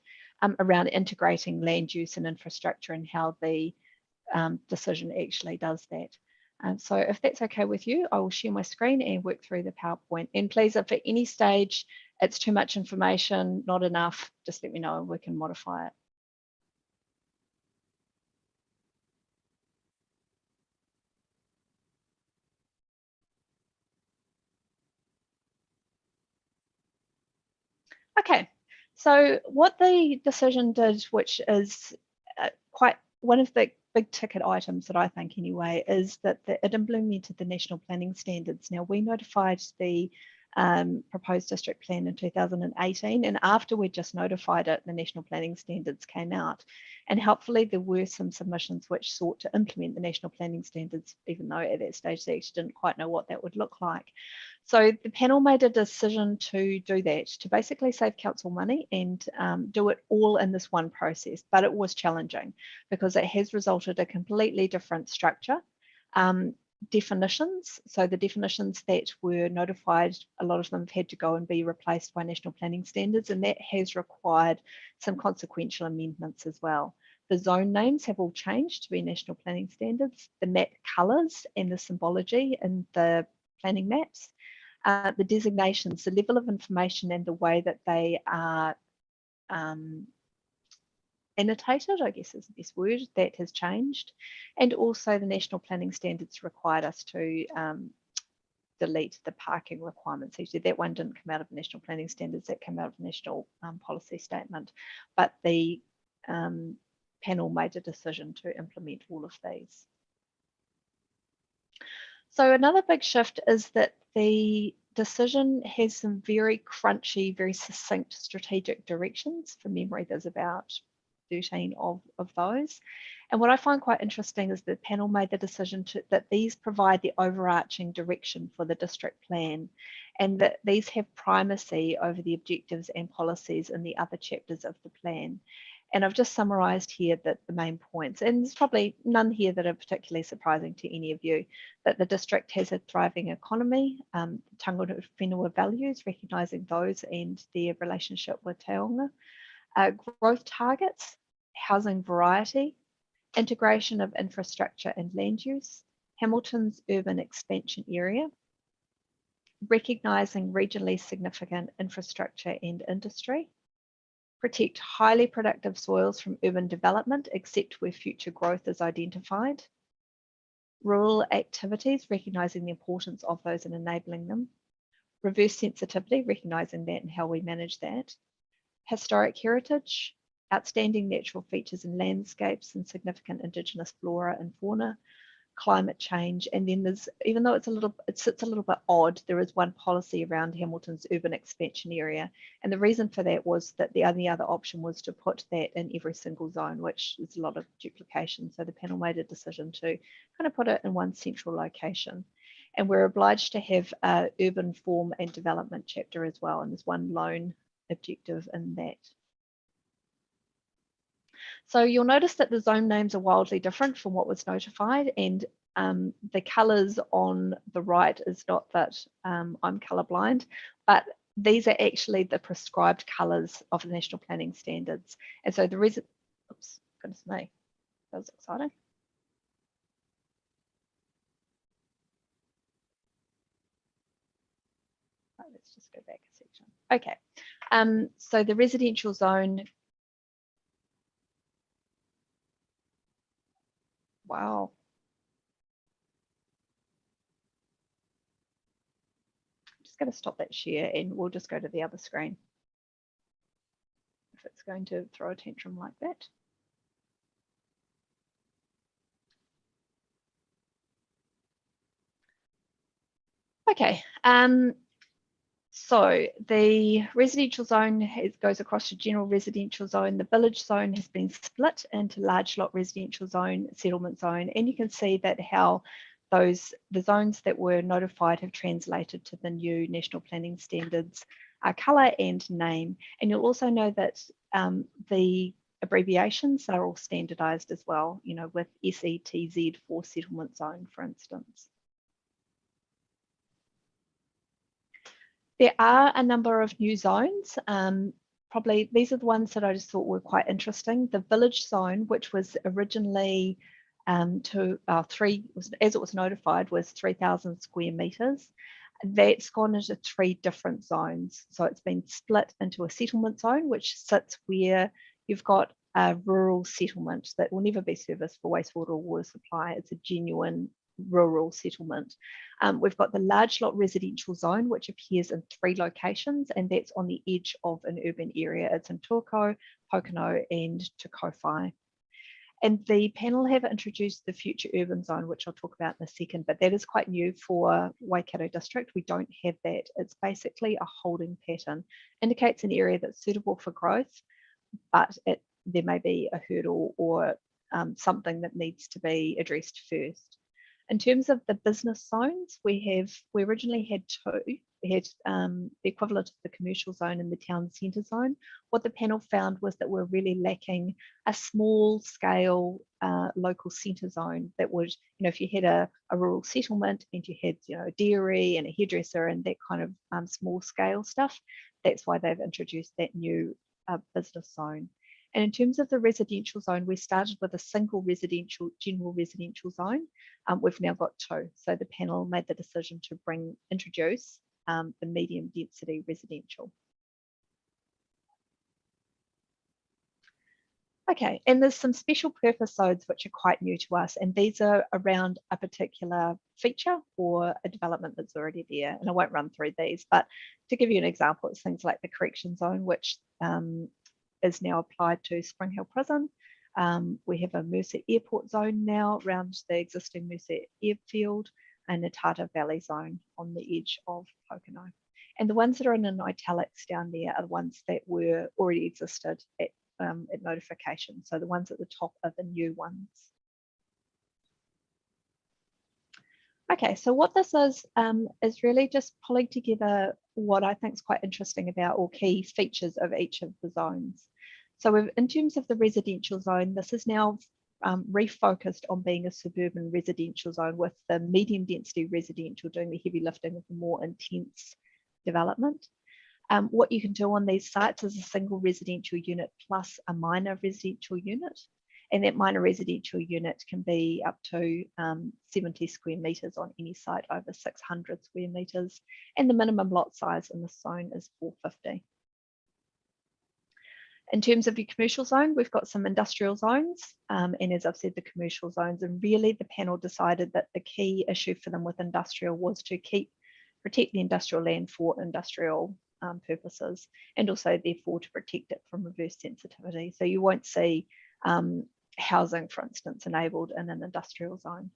around integrating land use and infrastructure and how the decision actually does that. So if that's okay with you, I will share my screen and work through the PowerPoint. And please, if at any stage it's too much information, not enough, just let me know and we can modify it. Okay, so what the decision did, which is quite one of the big ticket items that I think anyway, is that it implemented the national planning standards. Now, we notified the proposed district plan in 2018, and after we just notified it, the national planning standards came out. And helpfully there were some submissions which sought to implement the national planning standards, even though at that stage they actually didn't quite know what that would look like. So the panel made a decision to do that, to basically save council money and do it all in this one process. But it was challenging because it has resulted in a completely different structure. Definitions, so the definitions that were notified, a lot of them have had to go and be replaced by national planning standards, and that has required some consequential amendments as well. The zone names have all changed to be national planning standards. The map colours and the symbology in the planning maps, the designations, the level of information and the way that they are annotated, I guess is the best word, that has changed. And also the national planning standards required us to delete the parking requirements. Actually, that one didn't come out of the national planning standards, that came out of the national policy statement. But the panel made a decision to implement all of these. So another big shift is that the decision has some very crunchy, very succinct strategic directions. From memory, there's about 13 of those. And what I find quite interesting is the panel made the decision that these provide the overarching direction for the district plan, and that these have primacy over the objectives and policies in the other chapters of the plan. And I've just summarised here that the main points, and there's probably none here that are particularly surprising to any of you, that the district has a thriving economy, tangata whenua values, recognising those and their relationship with taonga, growth targets, housing variety, integration of infrastructure and land use, Hamilton's urban expansion area, recognising regionally significant infrastructure and industry, protect highly productive soils from urban development except where future growth is identified, rural activities, recognising the importance of those and enabling them, reverse sensitivity, recognising that and how we manage that, historic heritage, outstanding natural features and landscapes and significant Indigenous flora and fauna, climate change, and then there's, even though it sits a little bit odd, there is one policy around Hamilton's urban expansion area, and the reason for that was that the only other option was to put that in every single zone, which is a lot of duplication. So the panel made a decision to kind of put it in one central location, and we're obliged to have an urban form and development chapter as well, and there's one lone objective in that. So you'll notice that the zone names are wildly different from what was notified, and the colours on the right is not that I'm colourblind, but these are actually the prescribed colours of the national planning standards. And so the reason, oops, goodness me, that was exciting. Right, let's just go back a section. Okay, so the residential zone, wow. I'm just going to stop that share and we'll just go to the other screen if it's going to throw a tantrum like that. Okay, so the residential zone goes across to general residential zone. The village zone has been split into large lot residential zone, settlement zone, and you can see that how the zones that were notified have translated to the new national planning standards colour and name. And you'll also know that the abbreviations are all standardized as well, you know, with SETZ for settlement zone, for instance. There are a number of new zones. Probably these are the ones that I just thought were quite interesting. The village zone, which was originally as it was notified, was 3,000 square meters. That's gone into 3 different zones. So it's been split into a settlement zone, which sits where you've got a rural settlement that will never be serviced for wastewater or water supply. It's a genuine rural settlement. We've got the large lot residential zone, which appears in 3 locations, and that's on the edge of an urban area. It's in Tuakau, Pokeno, and Te Kowhai. And the panel have introduced the future urban zone, which I'll talk about in a second, but that is quite new for Waikato district. We don't have that. It's basically a holding pattern, indicates an area that's suitable for growth, but there may be a hurdle or something that needs to be addressed first. In terms of the business zones, we originally had 2. We had the equivalent of the commercial zone and the town centre zone. What the panel found was that we're really lacking a small scale local centre zone that would, you know, if you had a rural settlement and you had, you know, a dairy and a hairdresser and that kind of small scale stuff, that's why they've introduced that new business zone. And in terms of the residential zone, we started with a single general residential zone. We've now got 2. So the panel made the decision to introduce the medium density residential. Okay, and there's some special purpose zones which are quite new to us, and these are around a particular feature or a development that's already there. And I won't run through these, but to give you an example, it's things like the correction zone, which is now applied to Spring Hill Prison. We have a Mercer Airport zone now around the existing Mercer Airfield, and the Tata Valley zone on the edge of Pokeno. And the ones that are in italics down there are the ones that were already existed at notification. So the ones at the top are the new ones. Okay, so what this is really just pulling together what I think is quite interesting about or key features of each of the zones. So in terms of the residential zone, this is now refocused on being a suburban residential zone, with the medium density residential doing the heavy lifting of the more intense development. What you can do on these sites is a single residential unit plus a minor residential unit. And that minor residential unit can be up to 70 square meters on any site over 600 square meters. And the minimum lot size in this zone is 450. In terms of your commercial zone, we've got some industrial zones. And as I've said, the commercial zones, and really the panel decided that the key issue for them with industrial was to protect the industrial land for industrial purposes, and also therefore to protect it from reverse sensitivity. So you won't see housing, for instance, enabled in an industrial zone.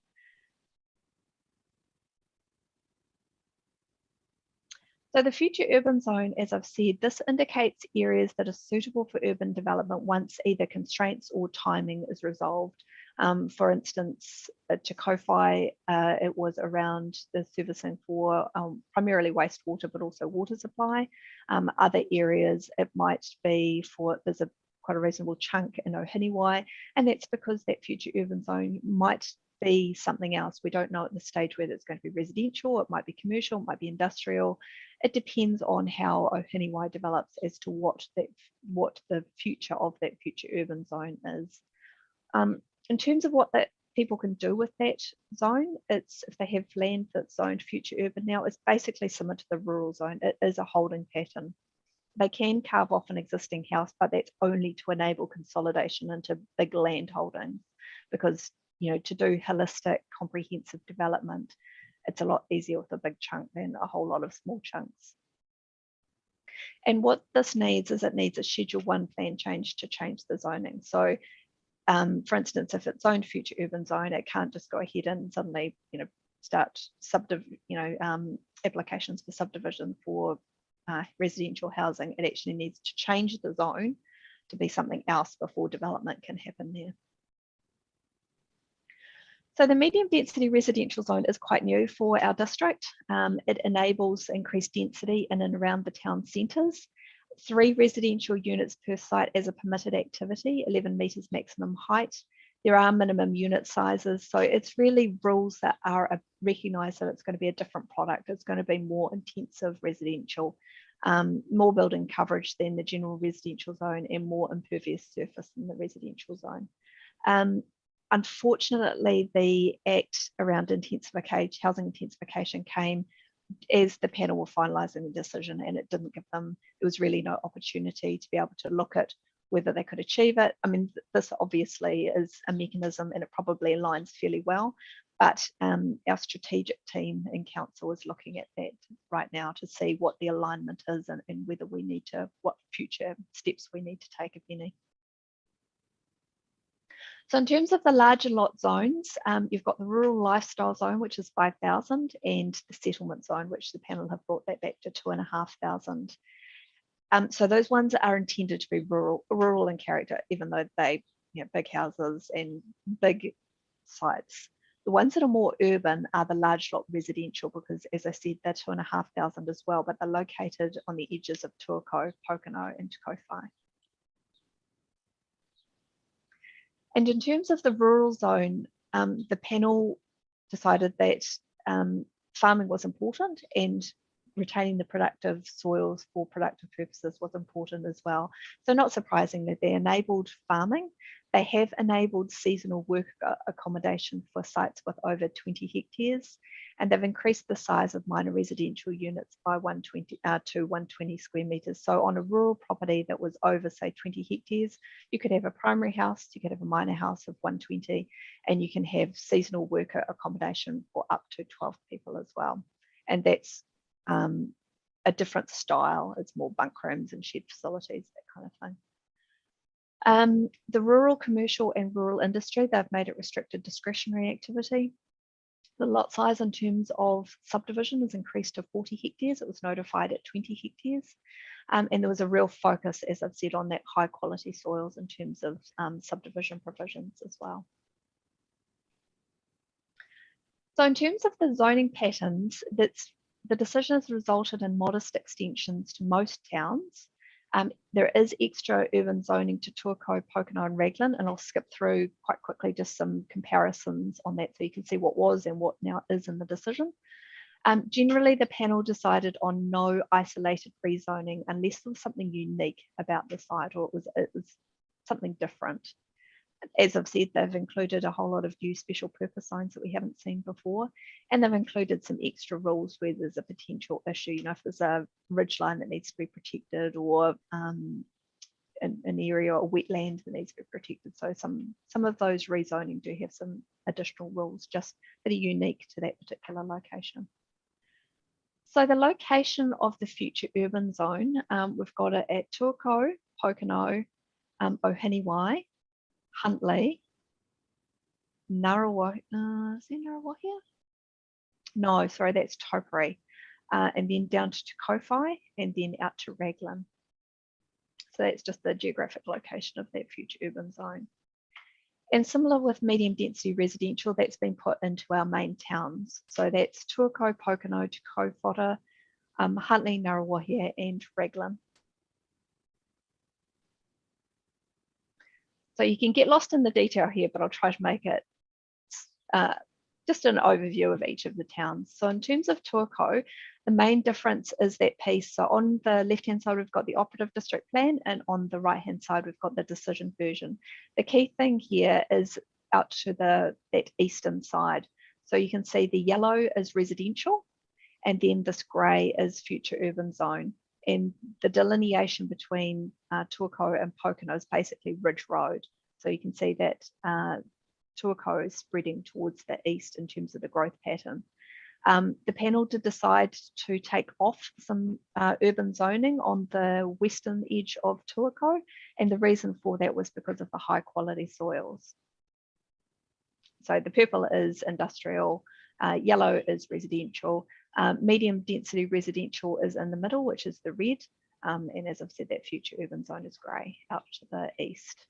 So the future urban zone, as I've said, this indicates areas that are suitable for urban development once either constraints or timing is resolved. For instance, at Te Kowhai, it was around the servicing for primarily wastewater, but also water supply. Other areas, it might be for, there's quite a reasonable chunk in Ohiniwai, and that's because that future urban zone might be something else. We don't know at this stage whether it's going to be residential, it might be commercial, it might be industrial. It depends on how Ohiniwai develops as to what the future of that future urban zone is. In terms of what that people can do with that zone, it's if they have land that's zoned future urban now, it's basically similar to the rural zone. It is a holding pattern. They can carve off an existing house, but that's only to enable consolidation into big land holdings, because to do holistic, comprehensive development, it's a lot easier with a big chunk than a whole lot of small chunks. And what this needs is it needs a Schedule 1 plan change to change the zoning. So, for instance, if it's zoned future urban zone, it can't just go ahead and suddenly, start applications for subdivision for residential housing. It actually needs to change the zone to be something else before development can happen there. So the medium density residential zone is quite new for our district. It enables increased density in and around the town centres. 3 residential units per site as a permitted activity, 11 metres maximum height. There are minimum unit sizes, so it's really rules that are recognise that it's going to be a different product. It's going to be more intensive residential, more building coverage than the general residential zone, and more impervious surface than the residential zone. Unfortunately, the Act around housing intensification came as the panel were finalising the decision, and it didn't give them, there was really no opportunity to be able to look at whether they could achieve it. I mean, this obviously is a mechanism and it probably aligns fairly well, but our strategic team in council is looking at that right now to see what the alignment is and whether we need to, what future steps we need to take, if any. So in terms of the larger lot zones, you've got the rural lifestyle zone, which is 5,000, and the settlement zone, which the panel have brought that back to 2,500. So those ones are intended to be rural in character, even though they, big houses and big sites. The ones that are more urban are the large lot residential, because as I said, they're 2,500 as well, but they're located on the edges of Tuakau, Pokeno and Te Kowhai. And in terms of the rural zone, the panel decided that farming was important, and retaining the productive soils for productive purposes was important as well. So not surprisingly, they enabled farming. They have enabled seasonal work accommodation for sites with over 20 hectares, and they've increased the size of minor residential units by 120 to 120 square metres. So on a rural property that was over, say, 20 hectares, you could have a primary house, you could have a minor house of 120, and you can have seasonal worker accommodation for up to 12 people as well. And that's a different style. It's more bunk rooms and shed facilities, that kind of thing. The rural commercial and rural industry, they've made it restricted discretionary activity. The lot size in terms of subdivision is increased to 40 hectares. It was notified at 20 hectares. And there was a real focus, as I've said, on that high quality soils in terms of subdivision provisions as well. So in terms of the zoning patterns, the decision has resulted in modest extensions to most towns. There is extra urban zoning to Tuakau, Pokeno and Raglan, and I'll skip through quite quickly just some comparisons on that so you can see what was and what now is in the decision. Generally, the panel decided on no isolated rezoning unless there was something unique about the site or it was something different. As I've said, they've included a whole lot of new special purpose zones that we haven't seen before, and they've included some extra rules where there's a potential issue, if there's a ridgeline that needs to be protected, or an area or wetland that needs to be protected. So some of those rezoning do have some additional rules just that are unique to that particular location. So the location of the future urban zone, we've got it at Tuakau, Pokeno, Ohiniwai, Huntly, Ngaruawahia, is there Ngaruawahia? No, sorry, that's Topori. And then down to Te Kowhai and then out to Raglan. So that's just the geographic location of that future urban zone. And similar with medium density residential, that's been put into our main towns. So that's Tuakau, Pokeno, Te Kowhai, Huntly, Ngaruawahia and Raglan. So you can get lost in the detail here, but I'll try to make it just an overview of each of the towns. So in terms of Tuakau, the main difference is that piece. So on the left-hand side, we've got the operative district plan, and on the right-hand side, we've got the decision version. The key thing here is out to that eastern side. So you can see the yellow is residential, and then this grey is future urban zone. And the delineation between Tuakau and Pokeno is basically Ridge Road. So you can see that Tuakau is spreading towards the east in terms of the growth pattern. The panel did decide to take off some urban zoning on the western edge of Tuakau, and the reason for that was because of the high quality soils. So the purple is industrial, yellow is residential, medium density residential is in the middle, which is the red, and as I've said, that future urban zone is grey out to the east.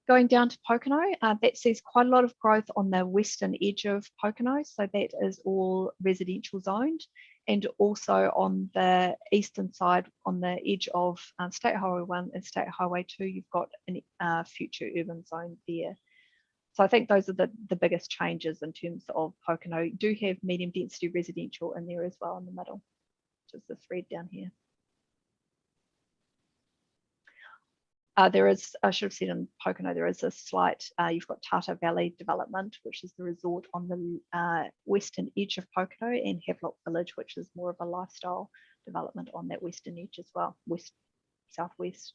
Going down to Pokeno, that sees quite a lot of growth on the western edge of Pokeno, so that is all residential zoned, and also on the eastern side, on the edge of State Highway 1 and State Highway 2, you've got a future urban zone there. So I think those are the biggest changes in terms of Pokeno. You do have medium density residential in there as well in the middle, which is this red down here. There is, I should have said in Pokeno, there is a slight, you've got Tata Valley development, which is the resort on the western edge of Pokeno, and Havelock Village, which is more of a lifestyle development on that western edge as well, southwest.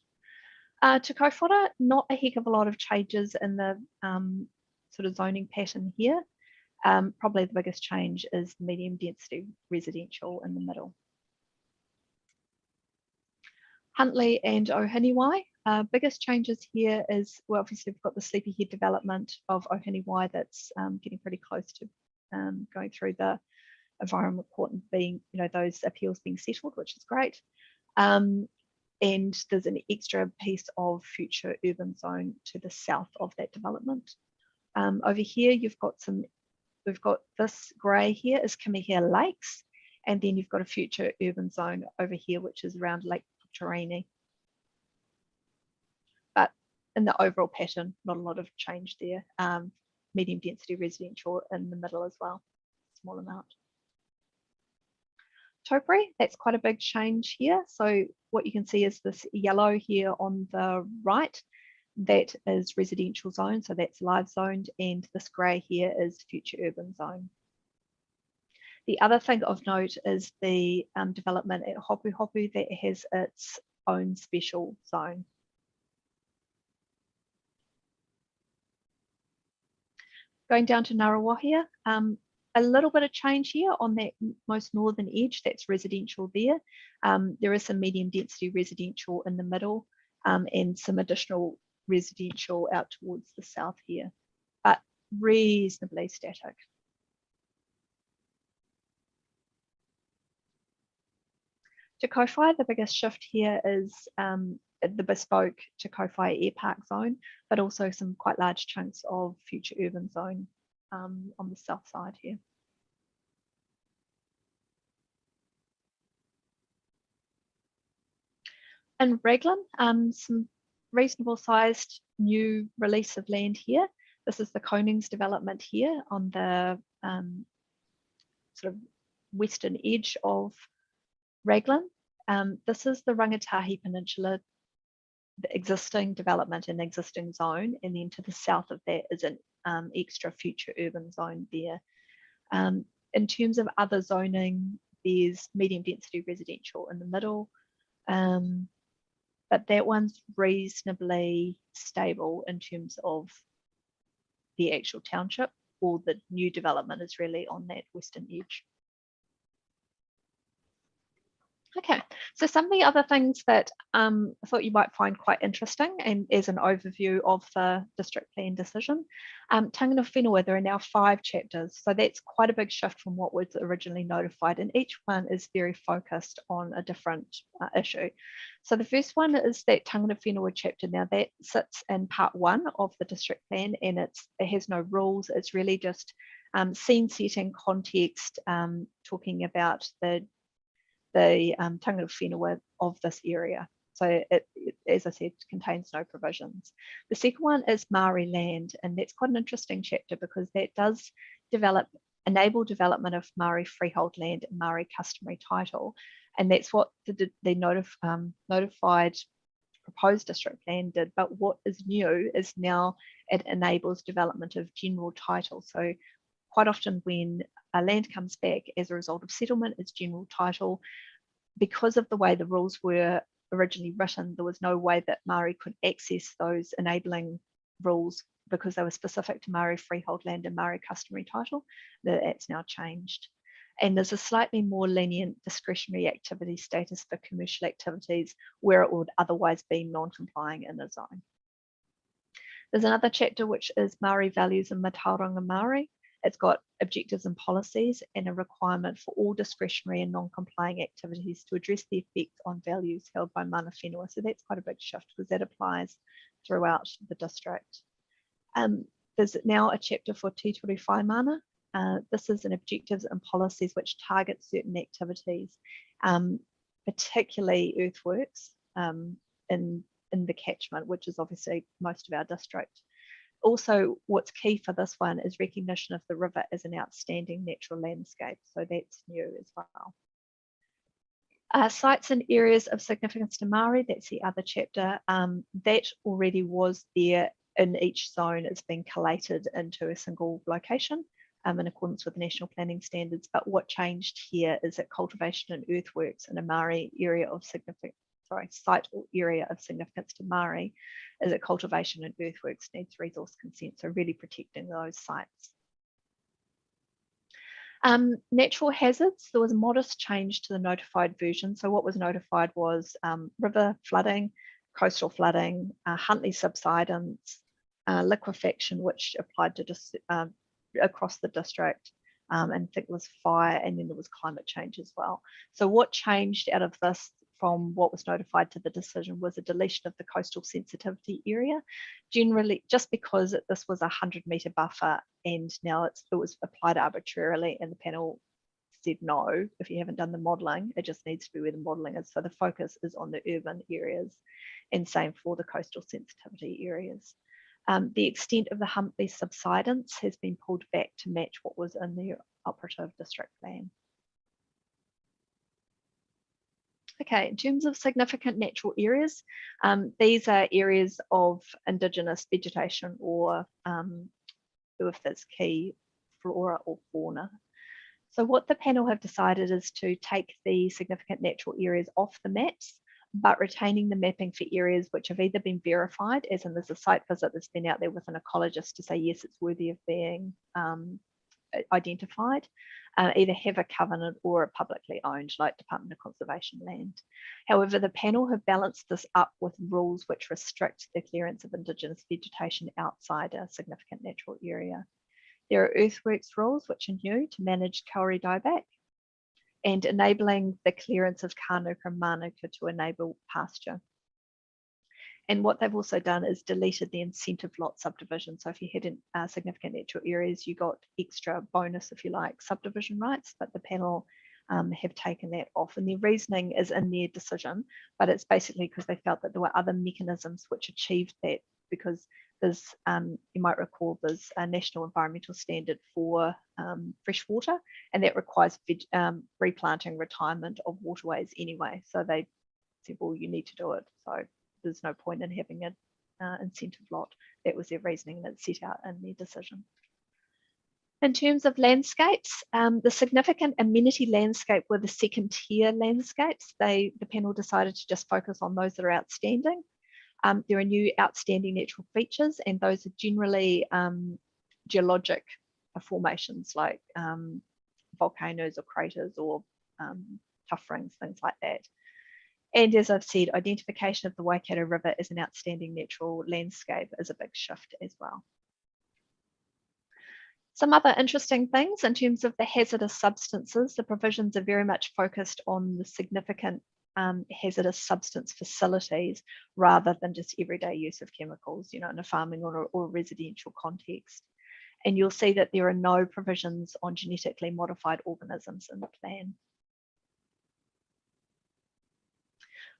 To Kōwhara, not a heck of a lot of changes in the sort of zoning pattern here. Probably the biggest change is medium density residential in the middle. Huntley and Ohiniwai. Biggest changes here is, well, obviously we've got the Sleepyhead development of Ohiniwai that's getting pretty close to going through the environment report and being, those appeals being settled, which is great. And there's an extra piece of future urban zone to the south of that development. Over here, we've got this grey here is Kamihia Lakes, and then you've got a future urban zone over here, which is around Lake Putarini. But in the overall pattern, not a lot of change there. Medium density residential in the middle as well, small amount. Topri, that's quite a big change here. So what you can see is this yellow here on the right, that is residential zone, so that's live zoned, and this grey here is future urban zone. The other thing of note is the development at Hopu Hopu that has its own special zone. Going down to Ngaruawahia, a little bit of change here on that most northern edge, that's residential there. There is some medium density residential in the middle and some additional residential out towards the south here, but reasonably static. To Kōwhai, the biggest shift here is the bespoke Te Kōwhai Air Park zone, but also some quite large chunks of future urban zone on the south side here. In Raglan, some reasonable sized new release of land here. This is the Konings development here on the sort of western edge of Raglan. This is the Rangatahi Peninsula, the existing development and existing zone, and then to the south of that is an extra future urban zone there. In terms of other zoning, there's medium density residential in the middle, but that one's reasonably stable in terms of the actual township, or the new development is really on that western edge. Okay, so some of the other things that I thought you might find quite interesting, and as an overview of the district plan decision, Tangata Whenua, there are now 5 chapters, so that's quite a big shift from what was originally notified, and each one is very focused on a different issue. So the first one is that Tangata Whenua chapter. Now that sits in part 1 of the district plan, and it has no rules, it's really just scene setting, context, talking about the tangata whenua of this area. So it, as I said, contains no provisions. The second one is Māori land, and that's quite an interesting chapter because that does enable development of Māori freehold land and Māori customary title, and that's what the notified proposed district plan did. But what is new is now it enables development of general title. So quite often when a land comes back as a result of settlement, it's general title. Because of the way the rules were originally written, there was no way that Māori could access those enabling rules because they were specific to Māori freehold land and Māori customary title. That's now changed. And there's a slightly more lenient discretionary activity status for commercial activities where it would otherwise be non-complying in a zone. There's another chapter which is Māori values and Matauranga Māori. It's got objectives and policies and a requirement for all discretionary and non-complying activities to address the effect on values held by mana whenua. So that's quite a big shift because that applies throughout the district. There's now a chapter for Tītori Whaimana, This is an objectives and policies which target certain activities, particularly earthworks in the catchment, which is obviously most of our district. Also, what's key for this one is recognition of the river as an outstanding natural landscape. So that's new as well. Sites and areas of significance to Māori, that's the other chapter. That already was there in each zone. It's been collated into a single location in accordance with national planning standards. But what changed here is that cultivation and earthworks in a Māori area of significance, site or area of significance to Māori, is that cultivation and earthworks needs resource consent. So really protecting those sites. Natural hazards, there was a modest change to the notified version. So what was notified was river flooding, coastal flooding, Huntley subsidence, liquefaction, which applied to just across the district, and I think it was fire, and then there was climate change as well. So what changed out of this from what was notified to the decision was a deletion of the coastal sensitivity area, generally just because this was a 100-metre buffer, and now it was applied arbitrarily, and the panel said no, if you haven't done the modelling, it just needs to be where the modelling is. So the focus is on the urban areas, and same for the coastal sensitivity areas. The extent of the Huntley subsidence has been pulled back to match what was in the operative district plan. Okay, in terms of significant natural areas, these are areas of Indigenous vegetation or if that's key flora or fauna. So what the panel have decided is to take the significant natural areas off the maps, but retaining the mapping for areas which have either been verified, as in there's a site visit that's been out there with an ecologist to say, yes, it's worthy of being identified, either have a covenant or are publicly owned, like Department of Conservation land. However, the panel have balanced this up with rules which restrict the clearance of Indigenous vegetation outside a significant natural area. There are earthworks rules which are new to manage kauri dieback, and enabling the clearance of kānuka and mānuka to enable pasture. And what they've also done is deleted the incentive lot subdivision. So if you had in significant natural areas, you got extra bonus, if you like, subdivision rights, but the panel have taken that off. And their reasoning is in their decision, but it's basically because they felt that there were other mechanisms which achieved that, because there's, you might recall, there's a national environmental standard for fresh water, and that requires replanting, retirement of waterways anyway. So they said, well, you need to do it. So there's no point in having an incentive lot. That was their reasoning, and it's set out in their decision. In terms of landscapes, the significant amenity landscape were the second tier landscapes. The panel decided to just focus on those that are outstanding. There are new outstanding natural features, and those are generally geologic formations like volcanoes or craters or tuff rings, things like that. And as I've said, identification of the Waikato River as an outstanding natural landscape is a big shift as well. Some other interesting things in terms of the hazardous substances, the provisions are very much focused on the significant hazardous substance facilities rather than just everyday use of chemicals, you know, in a farming or residential context. And you'll see that there are no provisions on genetically modified organisms in the plan.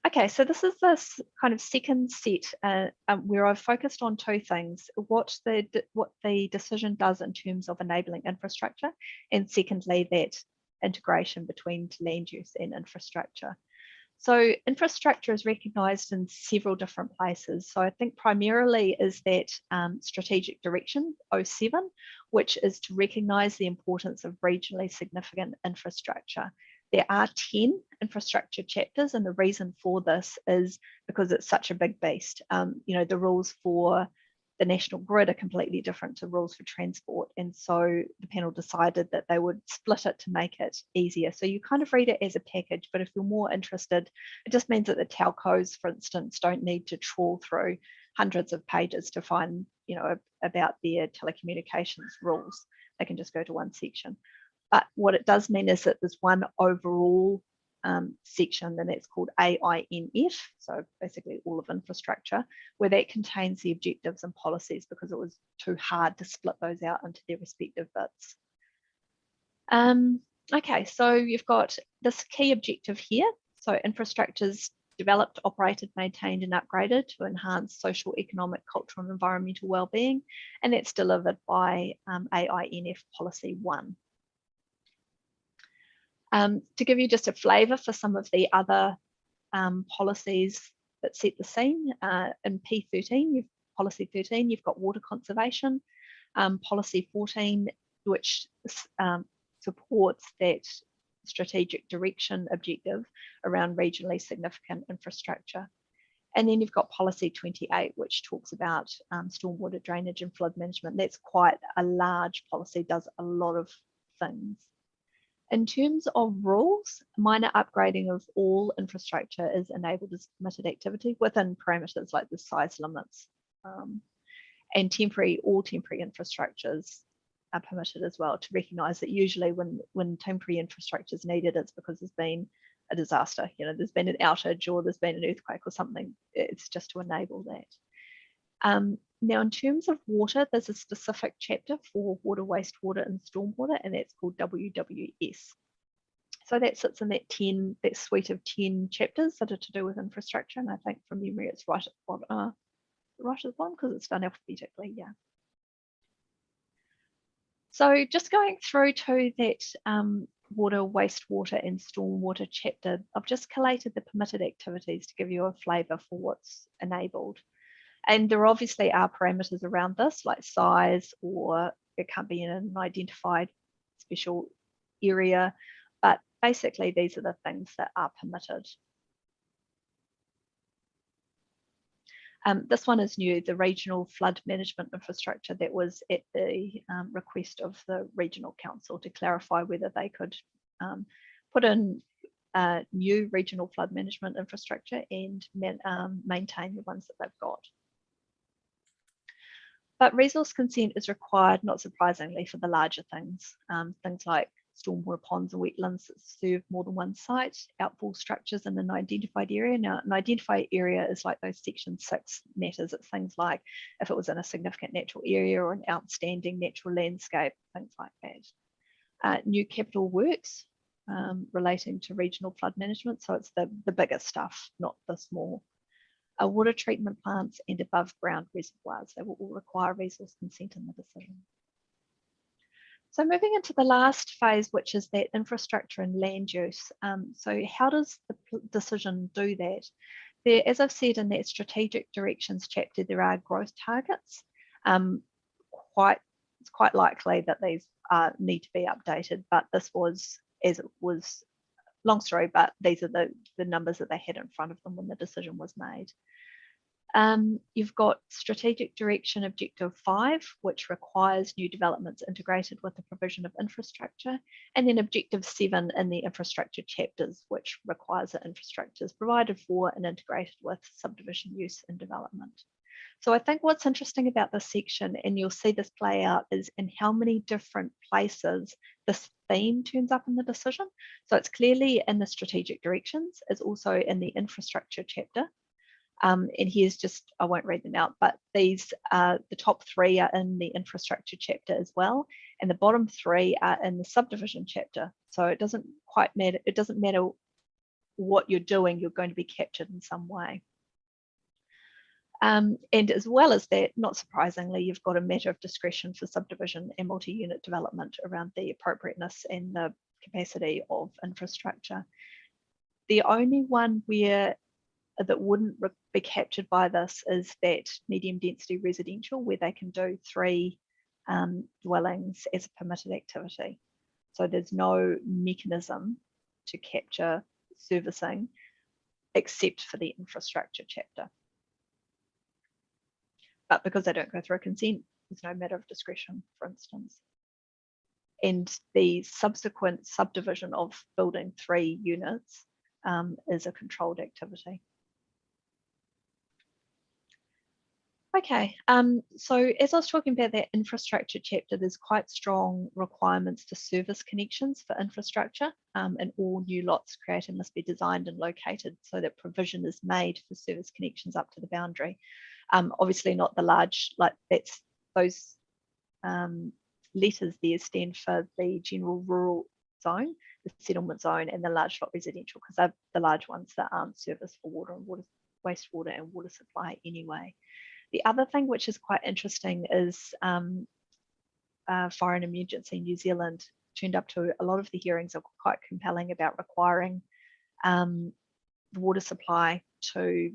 Okay, so this is this kind of second set where I've focused on two things: what the decision does in terms of enabling infrastructure, and secondly, that integration between land use and infrastructure. So infrastructure is recognised in several different places. So I think primarily is that strategic direction 07, which is to recognise the importance of regionally significant infrastructure. There are 10 infrastructure chapters, and the reason for this is because it's such a big beast. You know, the rules for the national grid are completely different to rules for transport, and so the panel decided that they would split it to make it easier. So you kind of read it as a package, but if you're more interested, it just means that the telcos, for instance, don't need to trawl through hundreds of pages to find, you know, about their telecommunications rules. They can just go to one section. But what it does mean is that there's one overall section, and that's called AINF, so basically all of infrastructure, where that contains the objectives and policies, because it was too hard to split those out into their respective bits. Okay, so you've got this key objective here. So infrastructures developed, operated, maintained and upgraded to enhance social, economic, cultural and environmental well-being, and that's delivered by AINF Policy 1. To give you just a flavour for some of the other policies that set the scene, in P13, Policy 13, you've got water conservation, Policy 14, which supports that strategic direction objective around regionally significant infrastructure. And then you've got Policy 28, which talks about stormwater drainage and flood management. That's quite a large policy, does a lot of things. In terms of rules, minor upgrading of all infrastructure is enabled as permitted activity within parameters like the size limits. And all temporary infrastructures are permitted as well, to recognise that usually when temporary infrastructure is needed, it's because there's been a disaster, there's been an outage or there's been an earthquake or something. It's just to enable that. Now, in terms of water, there's a specific chapter for water, wastewater and stormwater, and that's called WWS. So that sits in that suite of 10 chapters that are to do with infrastructure, and I think from memory it's right at the bottom because it's done alphabetically, yeah. So just going through to that water, wastewater and stormwater chapter, I've just collated the permitted activities to give you a flavour for what's enabled. And there obviously are parameters around this, like size, or it can't be in an identified special area, but basically these are the things that are permitted. This one is new, the regional flood management infrastructure that was at the request of the regional council to clarify whether they could put in new regional flood management infrastructure and maintain the ones that they've got. But resource consent is required, not surprisingly, for the larger things, things like stormwater ponds and wetlands that serve more than one site, outfall structures in an identified area. Now, an identified area is like those Section 6 matters. It's things like if it was in a significant natural area or an outstanding natural landscape, things like that. New capital works relating to regional flood management. So it's the bigger stuff, not the small. Water treatment plants and above ground reservoirs. They will all require resource consent in the decision. So moving into the last phase, which is that infrastructure and land use. So how does the decision do that? There, as I've said in that strategic directions chapter, there are growth targets. It's quite likely that these need to be updated, but this was as it was. Long story, but these are the numbers that they had in front of them when the decision was made. You've got strategic direction objective 5, which requires new developments integrated with the provision of infrastructure, and then objective 7 in the infrastructure chapters, which requires that infrastructure is provided for and integrated with subdivision use and development. So I think what's interesting about this section, and you'll see this play out, is in how many different places this theme turns up in the decision. So it's clearly in the strategic directions, it's also in the infrastructure chapter. And here's just, I won't read them out, but these, the top 3 are in the infrastructure chapter as well, and the bottom 3 are in the subdivision chapter. So it doesn't quite matter, it doesn't matter what you're doing, you're going to be captured in some way. And as well as that, not surprisingly, you've got a matter of discretion for subdivision and multi-unit development around the appropriateness and the capacity of infrastructure. The only one where that wouldn't be captured by this is that medium density residential, where they can do 3 dwellings as a permitted activity. So there's no mechanism to capture servicing except for the infrastructure chapter. But because they don't go through consent, there's no matter of discretion, for instance. And the subsequent subdivision of building 3 units is a controlled activity. Okay, so as I was talking about that infrastructure chapter, there's quite strong requirements to service connections for infrastructure, and all new lots created must be designed and located so that provision is made for service connections up to the boundary. Obviously not the large, like that's those letters there stand for the general rural zone, the settlement zone, and the large lot residential, because they're the large ones that aren't serviced for water and wastewater and water supply anyway. The other thing which is quite interesting is Fire and Emergency New Zealand turned up to a lot of the hearings are quite compelling about requiring the water supply to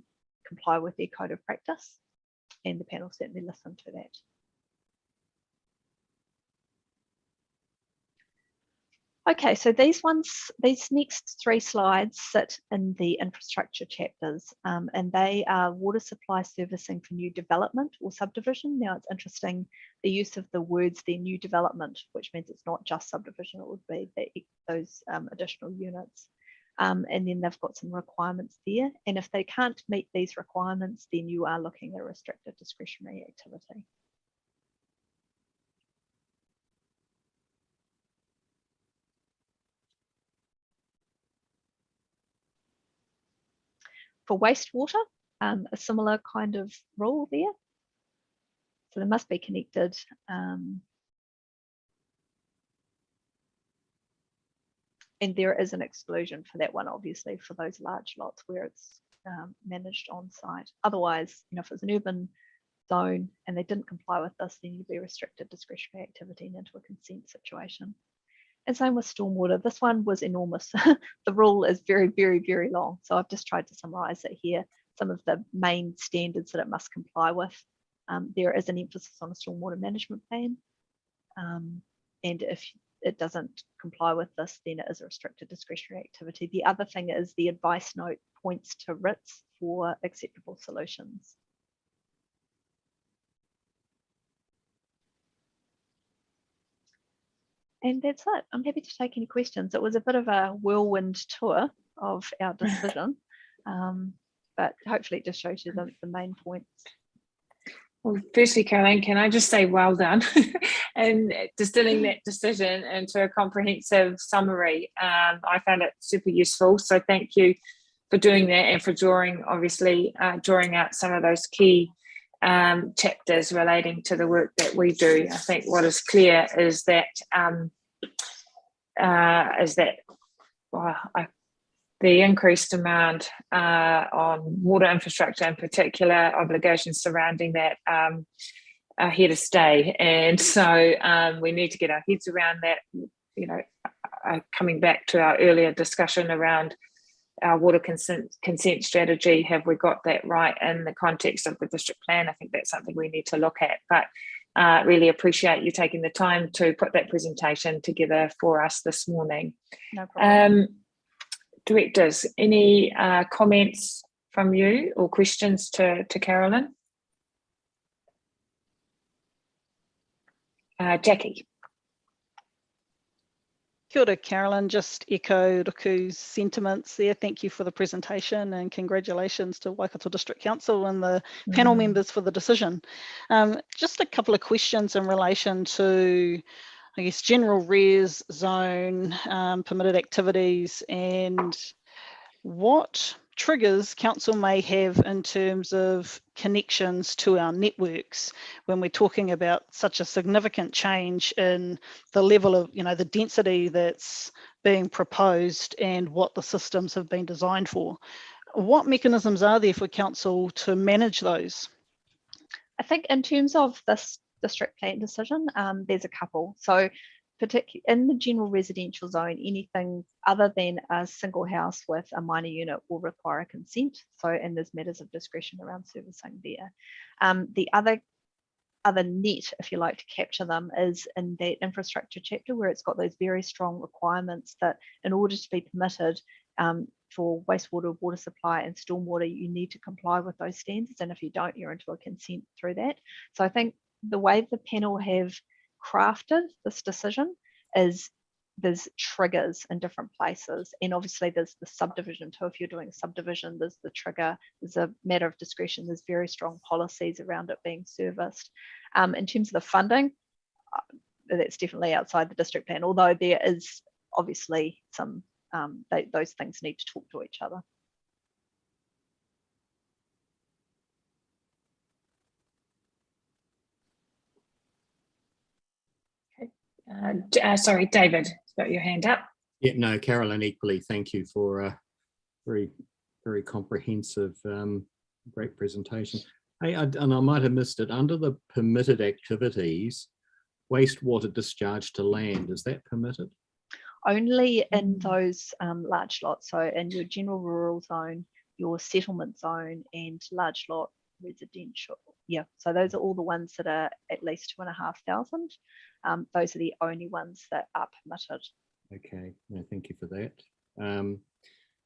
comply with their code of practice, and the panel certainly listened to that. Okay, so these next 3 slides sit in the infrastructure chapters, and they are water supply servicing for new development or subdivision. Now it's interesting, the use of the words there, new development, which means it's not just subdivision, it would be those additional units. And then they've got some requirements there. And if they can't meet these requirements, then you are looking at a restricted discretionary activity. For wastewater, a similar kind of rule there. So they must be connected. And there is an exclusion for that one, obviously, for those large lots where it's managed on site. Otherwise, if it's an urban zone and they didn't comply with this, then you'd be restricted discretionary activity and into a consent situation. And same with stormwater. This one was enormous. The rule is very, very, very long. So I've just tried to summarize it here. Some of the main standards that it must comply with. There is an emphasis on a stormwater management plan. And if it doesn't comply with this, then it is a restricted discretionary activity. The other thing is the advice note points to RITs for acceptable solutions. And that's it. I'm happy to take any questions. It was a bit of a whirlwind tour of our decision, but hopefully it just shows you the main points. Well, firstly, Caroline, can I just say well done and distilling that decision into a comprehensive summary. I found it super useful. So thank you for doing that and for drawing out some of those key chapters relating to the work that we do. I think what is clear is that the increased demand on water infrastructure, in particular, obligations surrounding that are here to stay, and so we need to get our heads around that. Coming back to our earlier discussion around our water consent strategy, have we got that right in the context of the district plan? I think that's something we need to look at, but really appreciate you taking the time to put that presentation together for us this morning. No problem. Directors, any comments from you or questions to Carolyn? Jackie. Kia ora, Carolyn. Just echo Ruku's sentiments there. Thank you for the presentation and congratulations to Waikato District Council and the panel members for the decision. Just a couple of questions in relation to, I guess, general res zone, permitted activities, and what triggers council may have in terms of connections to our networks when we're talking about such a significant change in the level of, the density that's being proposed and what the systems have been designed for. What mechanisms are there for council to manage those? I think in terms of this district plan decision, there's a couple. So particularly in the general residential zone, anything other than a single house with a minor unit will require a consent. So, and there's matters of discretion around servicing there. The other net, if you like, to capture them is in that infrastructure chapter where it's got those very strong requirements that in order to be permitted for wastewater, water supply and stormwater, you need to comply with those standards. And if you don't, you're into a consent through that. So I think the way the panel have crafted this decision is there's triggers in different places, and obviously there's the subdivision too. If you're doing a subdivision, there's the trigger, there's a matter of discretion, there's very strong policies around it being serviced. In terms of the funding, that's definitely outside the district plan, although there is obviously some those things need to talk to each other. Okay. Sorry, David, got your hand up. Yeah, no, Carolyn, equally, thank you for a very, very comprehensive, great presentation. Hey, and I might have missed it, under the permitted activities, wastewater discharge to land, is that permitted? Only in those large lots, so in your general rural zone, your settlement zone, and large lot residential. Yeah, so those are all the ones that are at least 2,500. Those are the only ones that are permitted. Okay, no, thank you for that.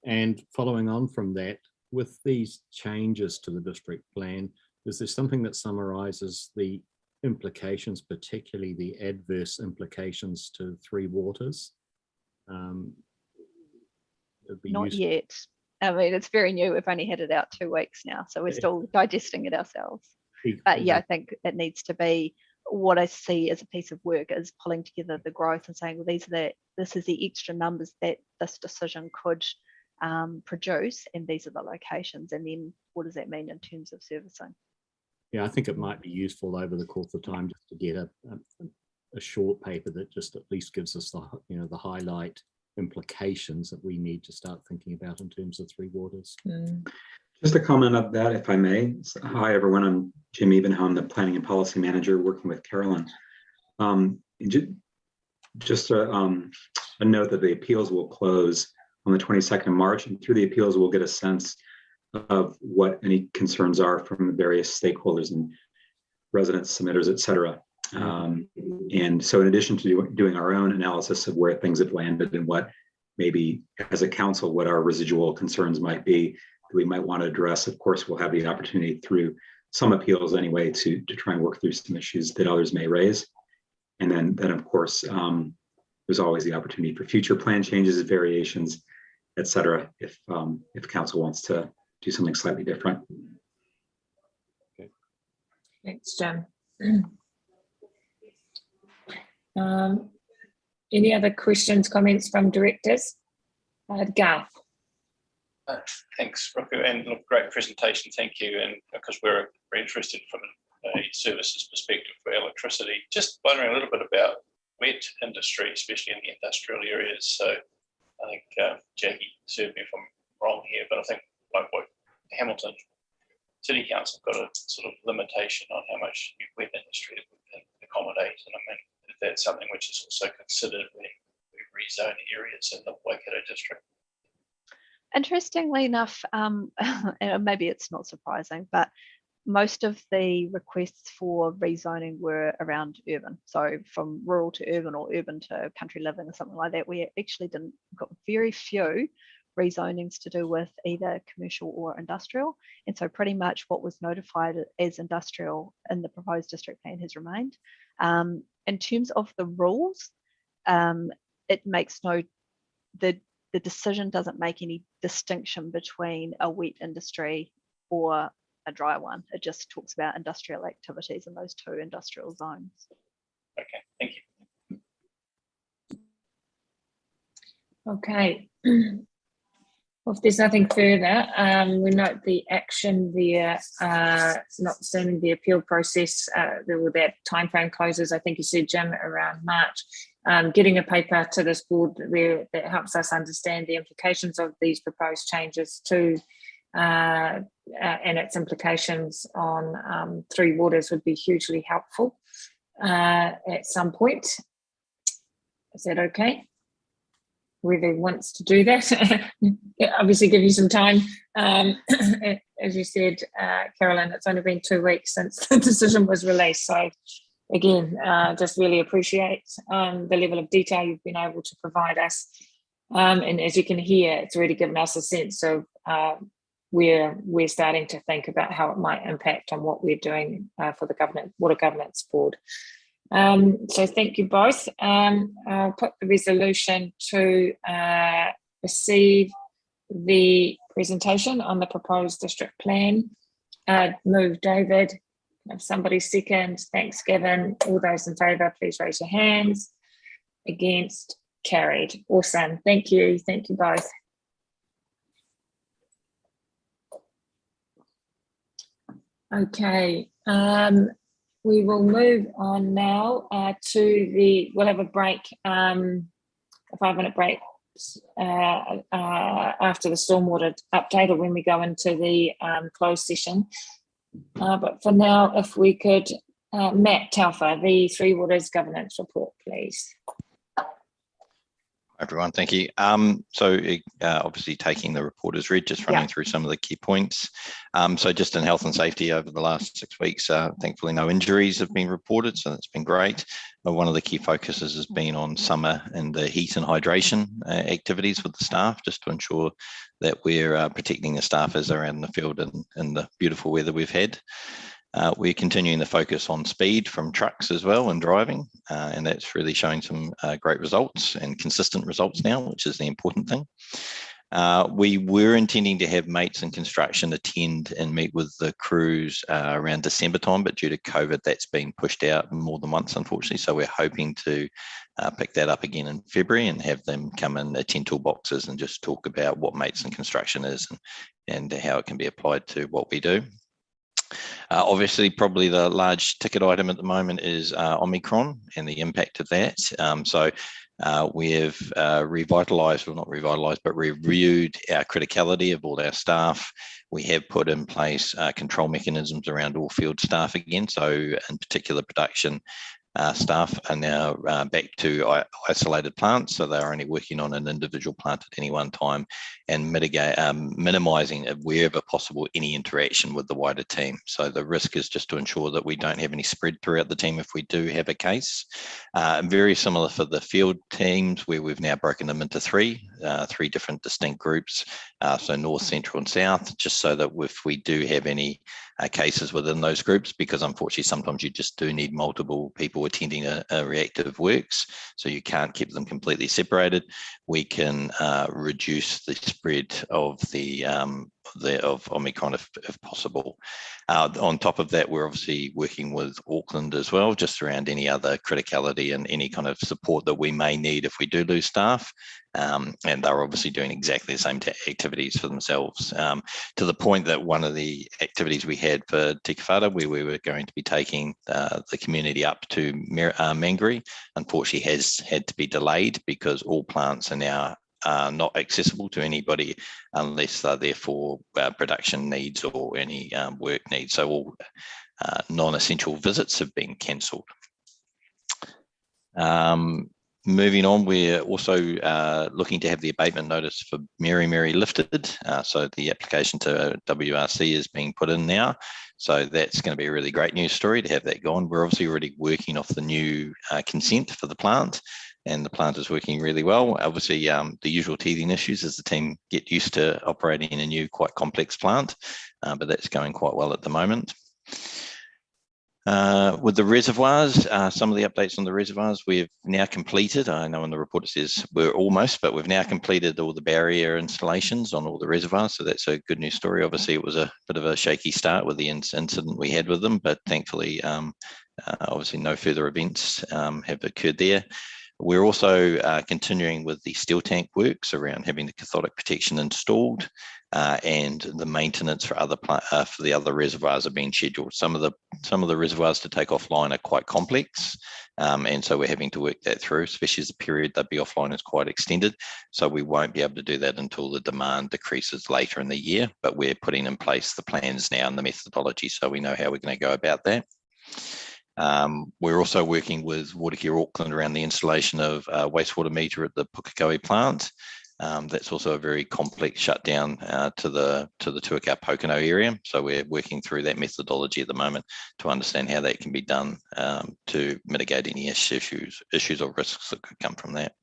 And following on from that, with these changes to the district plan, is there something that summarises the implications, particularly the adverse implications to Three Waters? Not yet. I mean, it's very new. We've only had it out 2 weeks now, so we're still digesting it ourselves. But yeah, I think it needs to be, what I see as a piece of work is pulling together the growth and saying, well, this is the extra numbers that this decision could produce, and these are the locations, and then what does that mean in terms of servicing? Yeah, I think it might be useful over the course of time just to get a short paper that just at least gives us the highlight implications that we need to start thinking about in terms of Three Waters. Just a comment of that, if I may. Hi, everyone. I'm Jim Ebenholm, the Planning and Policy Manager working with Carolyn. Just a note that the appeals will close on the 22nd of March, and through the appeals, we'll get a sense of what any concerns are from the various stakeholders and residents, submitters, et cetera. And so in addition to doing our own analysis of where things have landed and what maybe as a council, what our residual concerns might be that we might want to address, of course, we'll have the opportunity through some appeals anyway to try and work through some issues that others may raise. And then of course, there's always the opportunity for future plan changes, variations, et cetera, if council wants to do something slightly different. Okay. Thanks, Jim. Any other questions, comments from directors? Garth. Thanks, Roku, and look, great presentation, thank you. And because we're very interested from a services perspective for electricity, just wondering a little bit about wet industry, especially in the industrial areas. So I think Jackie, serve me if I'm wrong here, but I think like what Hamilton City Council got a sort of limitation on how much wet industry it would accommodate. And I mean, that's something which is also considered when we rezone areas in the Waikato district. Interestingly enough, and maybe it's not surprising, but most of the requests for rezoning were around urban. So from rural to urban or urban to country living or something like that. We actually got very few rezonings to do with either commercial or industrial. And so pretty much what was notified as industrial in the proposed district plan has remained. In terms of the rules, it makes the decision doesn't make any distinction between a wet industry or a dry one. It just talks about industrial activities in those 2 industrial zones. Okay, thank you. Okay. Well, if there's nothing further, we note the action there, notwithstanding the appeal process, that timeframe closes, I think you said, Jim, around March. Getting a paper to this board that helps us understand the implications of these proposed changes to and its implications on Three Waters would be hugely helpful at some point. Is that okay? Whoever wants to do that. Obviously give you some time. As you said, Carolyn, it's only been 2 weeks since the decision was released. So again, just really appreciate the level of detail you've been able to provide us. And as you can hear, it's really given us a sense of where we're starting to think about how it might impact on what we're doing for the Water Governance Board. So thank you both. I'll put the resolution to receive the presentation on the proposed district plan. Move David. If somebody second, thanks Gavin. All those in favour, please raise your hands. Against, carried. Awesome. Thank you. Thank you both. we will move on now we'll have a break, a 5-minute break after the stormwater update, or when we go into the closed session. But for now, if we could, Matt Telfer, the Three Waters Governance Report, please. Everyone, thank you. Obviously taking the report as read, just running through some of the key points. So just in health and safety over the last 6 weeks, thankfully no injuries have been reported, so that's been great. But one of the key focuses has been on summer and the heat and hydration activities with the staff, just to ensure that we're protecting the staff as they're out in the field and in the beautiful weather we've had. We're continuing the focus on speed from trucks as well and driving, and that's really showing some great results and consistent results now, which is the important thing. We were intending to have mates in construction attend and meet with the crews around December time, but due to COVID, that's been pushed out more than once, unfortunately. So we're hoping to pick that up again in February and have them come and attend toolboxes and just talk about what mates in construction is and how it can be applied to what we do. Obviously, probably the large ticket item at the moment is Omicron and the impact of that. We have revitalised, or not revitalised, but reviewed our criticality of all our staff. We have put in place control mechanisms around all field staff again. So in particular, production staff are now back to isolated plants, so they're only working on an individual plant at any one time, and minimising wherever possible any interaction with the wider team. So the risk is just to ensure that we don't have any spread throughout the team if we do have a case. Very similar for the field teams, where we've now broken them into three different distinct groups, so north, central and south, just so that if we do have any cases within those groups, because unfortunately sometimes you just do need multiple people attending a reactive works, so you can't keep them completely separated. We can reduce the spread of of Omicron if possible. On top of that, we're obviously working with Auckland as well, just around any other criticality and any kind of support that we may need if we do lose staff. And they're obviously doing exactly the same activities for themselves, to the point that one of the activities we had for Tika Whara, where we were going to be taking the community up to Mangere, unfortunately has had to be delayed because all plants are now not accessible to anybody unless they're there for production needs or any work needs. So all non-essential visits have been cancelled. Moving on, we're also looking to have the abatement notice for Mary Mary lifted. So the application to WRC is being put in now. So that's going to be a really great news story to have that gone. We're obviously already working off the new consent for the plant, and the plant is working really well. Obviously, the usual teething issues as the team get used to operating in a new, quite complex plant, but that's going quite well at the moment. With the reservoirs, some of the updates on the reservoirs we've now completed. I know in the report it says we're almost, but we've now completed all the barrier installations on all the reservoirs, so that's a good news story. Obviously, it was a bit of a shaky start with the incident we had with them, but thankfully, obviously no further events have occurred there. We're also continuing with the steel tank works around having the cathodic protection installed, and the maintenance for the other reservoirs are being scheduled. Some of the reservoirs to take offline are quite complex, and so we're having to work that through, especially as the period they'll be offline is quite extended. So we won't be able to do that until the demand decreases later in the year, but we're putting in place the plans now and the methodology, so we know how we're going to go about that. We're also working with Watercare Auckland around the installation of a wastewater meter at the Pukekohe plant. That's also a very complex shutdown to the Tuakau Pocono area. So we're working through that methodology at the moment to understand how that can be done to mitigate any issues or risks that could come from that.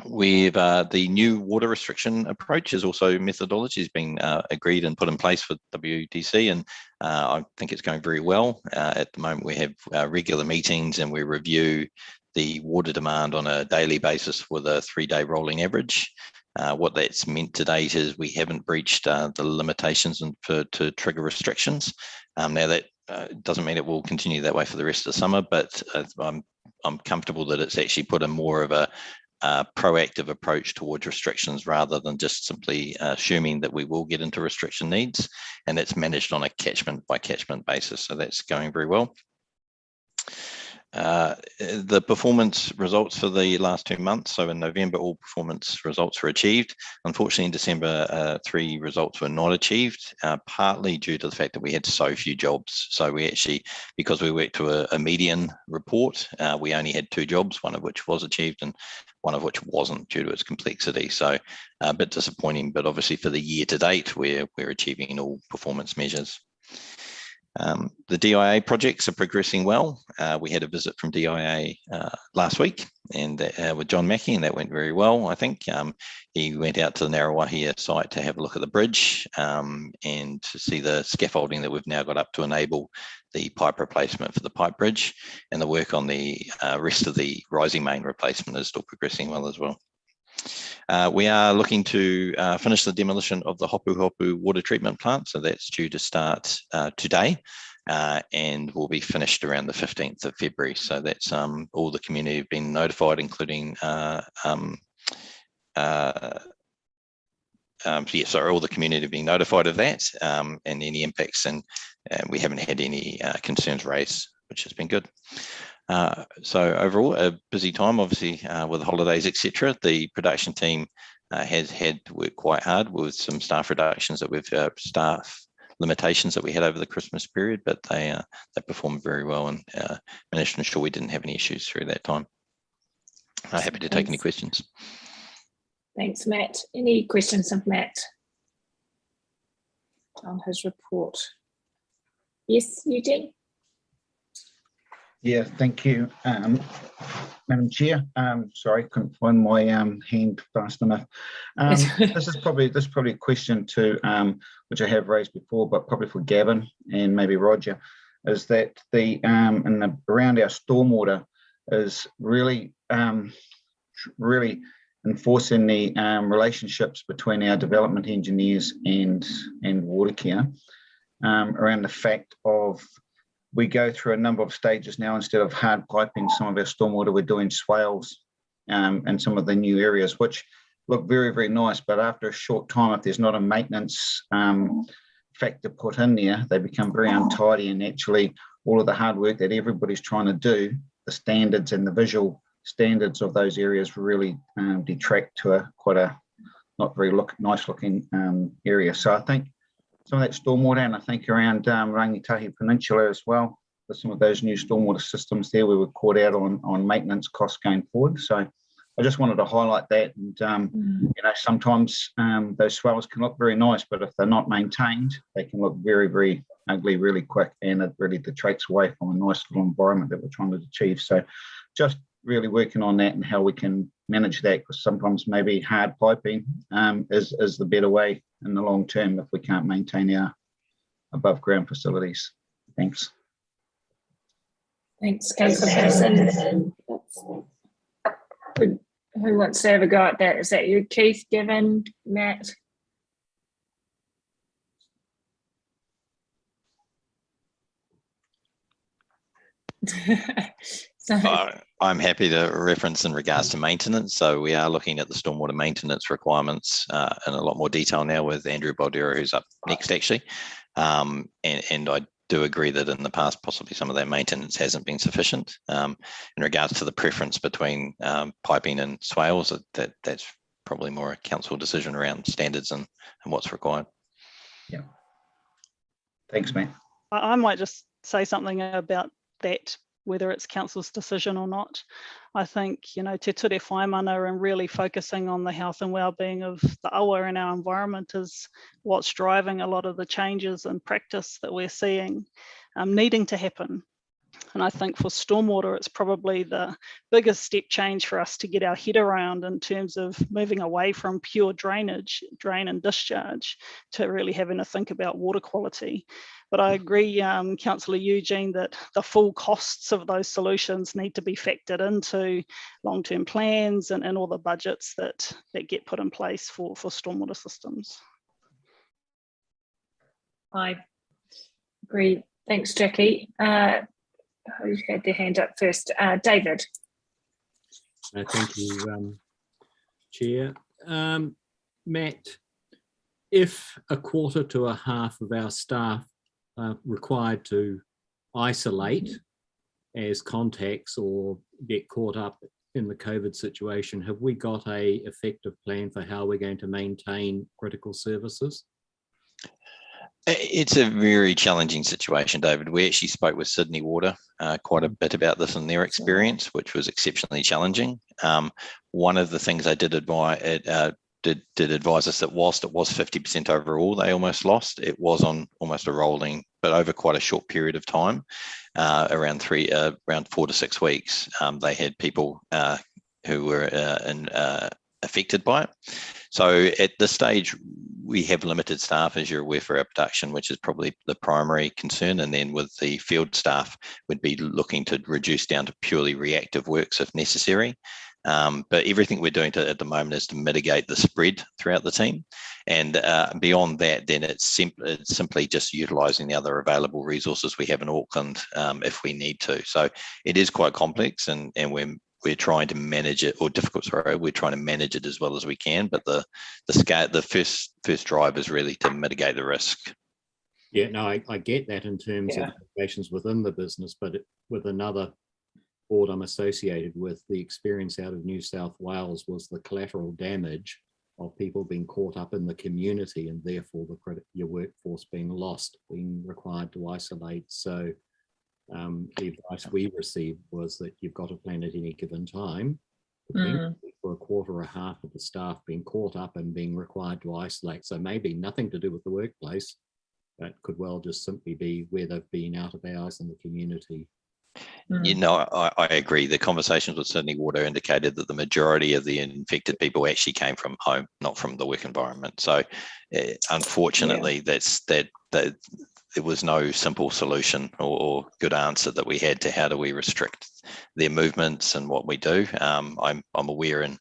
We've the new water restriction approach is also methodology has been agreed and put in place for WDC, and I think it's going very well. At the moment, we have regular meetings and we review the water demand on a daily basis with a 3-day rolling average. What that's meant to date is we haven't breached the limitations to trigger restrictions. Now that doesn't mean it will continue that way for the rest of the summer, but I'm comfortable that it's actually put in more of a proactive approach towards restrictions rather than just simply assuming that we will get into restriction needs, and that's managed on a catchment by catchment basis. So that's going very well. The performance results for the last 2 months. So in November, all performance results were achieved. Unfortunately, in December, 3 results were not achieved, partly due to the fact that we had so few jobs. So we actually, because we worked to a median report, we only had 2 jobs, one of which was achieved and one of which wasn't due to its complexity. So a bit disappointing, but obviously for the year to date, we're achieving all performance measures. The DIA projects are progressing well. We had a visit from DIA last week and with John Mackey, and that went very well, I think. He went out to the Ngaruawahia site to have a look at the bridge and to see the scaffolding that we've now got up to enable the pipe replacement for the pipe bridge, and the work on the rest of the rising main replacement is still progressing well as well. We are looking to finish the demolition of the Hopu Hopu water treatment plant. So that's due to start today and will be finished around the 15th of February. So that's all the community have been notified, including all the community have been notified of that and any impacts, and we haven't had any concerns raised, which has been good. So overall, a busy time, obviously, with the holidays, etc. The production team has had to work quite hard with some staff reductions that we've staff limitations that we had over the Christmas period, but they performed very well and managed to ensure we didn't have any issues through that time. Happy to take any questions. Thanks, Matt. Any questions of Matt on his report? Yes, Eugene? Yeah, thank you, Madam Chair. Sorry, couldn't find my hand fast enough. This is probably a question to which I have raised before, but probably for Gavin and maybe Roger, is that around our stormwater is really really enforcing the relationships between our development engineers and Watercare around the fact of we go through a number of stages now. Instead of hard piping some of our stormwater, we're doing swales in some of the new areas, which look very, very nice. But after a short time, if there's not a maintenance factor put in there, they become very untidy, and actually all of the hard work that everybody's trying to do, the standards and the visual standards of those areas really detract to quite a not very nice looking area. So I think some of that stormwater, and I think around Rangitahi Peninsula as well, with some of those new stormwater systems there, we were caught out on maintenance costs going forward. So I just wanted to highlight that. And sometimes those swales can look very nice, but if they're not maintained, they can look very, very ugly really quick, and it really detracts away from a nice little environment that we're trying to achieve. So just really working on that and how we can manage that, because sometimes maybe hard piping is the better way in the long term if we can't maintain our above ground facilities. Thanks. Thanks, Councillor Patterson. Who wants to have a go at that? Is that you, Keith, Gavin, Matt? I'm happy to reference in regards to maintenance. So we are looking at the stormwater maintenance requirements in a lot more detail now with Andrew Baldera, who's up next actually. And I do agree that in the past, possibly some of that maintenance hasn't been sufficient. In regards to the preference between piping and swales, that's probably more a council decision around standards and what's required. Yeah. Thanks, Matt. I might just say something about that, whether it's council's decision or not. I think, te ture whaimana and really focusing on the health and well-being of the awa and our environment is what's driving a lot of the changes in practice that we're seeing needing to happen. And I think for stormwater, it's probably the biggest step change for us to get our head around in terms of moving away from pure drainage, drain and discharge, to really having to think about water quality. But I agree, Councillor Eugene, that the full costs of those solutions need to be factored into long-term plans and all the budgets that get put in place for stormwater systems. I agree. Thanks, Jackie. Who had their hand up first? David. Thank you, Chair. Matt, if a quarter to a half of our staff are required to isolate as contacts or get caught up in the COVID situation, have we got a effective plan for how we're going to maintain critical services? It's a very challenging situation, David. We actually spoke with Sydney Water quite a bit about this in their experience, which was exceptionally challenging. One of the things they did advise us that whilst it was 50% overall, they almost lost. It was on almost a rolling, but over quite a short period of time, around 4 to 6 weeks. They had people who were affected by it. So at this stage, we have limited staff, as you're aware, for our production, which is probably the primary concern. And then with the field staff, we'd be looking to reduce down to purely reactive works if necessary. But everything we're doing at the moment is to mitigate the spread throughout the team. And beyond that, then it's simply just utilising the other available resources we have in Auckland if we need to. So it is quite complex, and we're trying to manage it, or difficult, sorry, we're trying to manage it as well as we can. But the first drive is really to mitigate the risk. Yeah, no, I get that in terms of implications within the business, but with another board I'm associated with, the experience out of New South Wales was the collateral damage of people being caught up in the community, and therefore your workforce being lost, being required to isolate. So the advice we received was that you've got a plan at any given time for a quarter or half of the staff being caught up and being required to isolate. So maybe nothing to do with the workplace, but could well just simply be where they've been out of hours in the community. You know, I agree. The conversations with Sydney Water indicated that the majority of the infected people actually came from home, not from the work environment. So unfortunately, there was no simple solution or good answer that we had to how do we restrict their movements and what we do. I'm aware in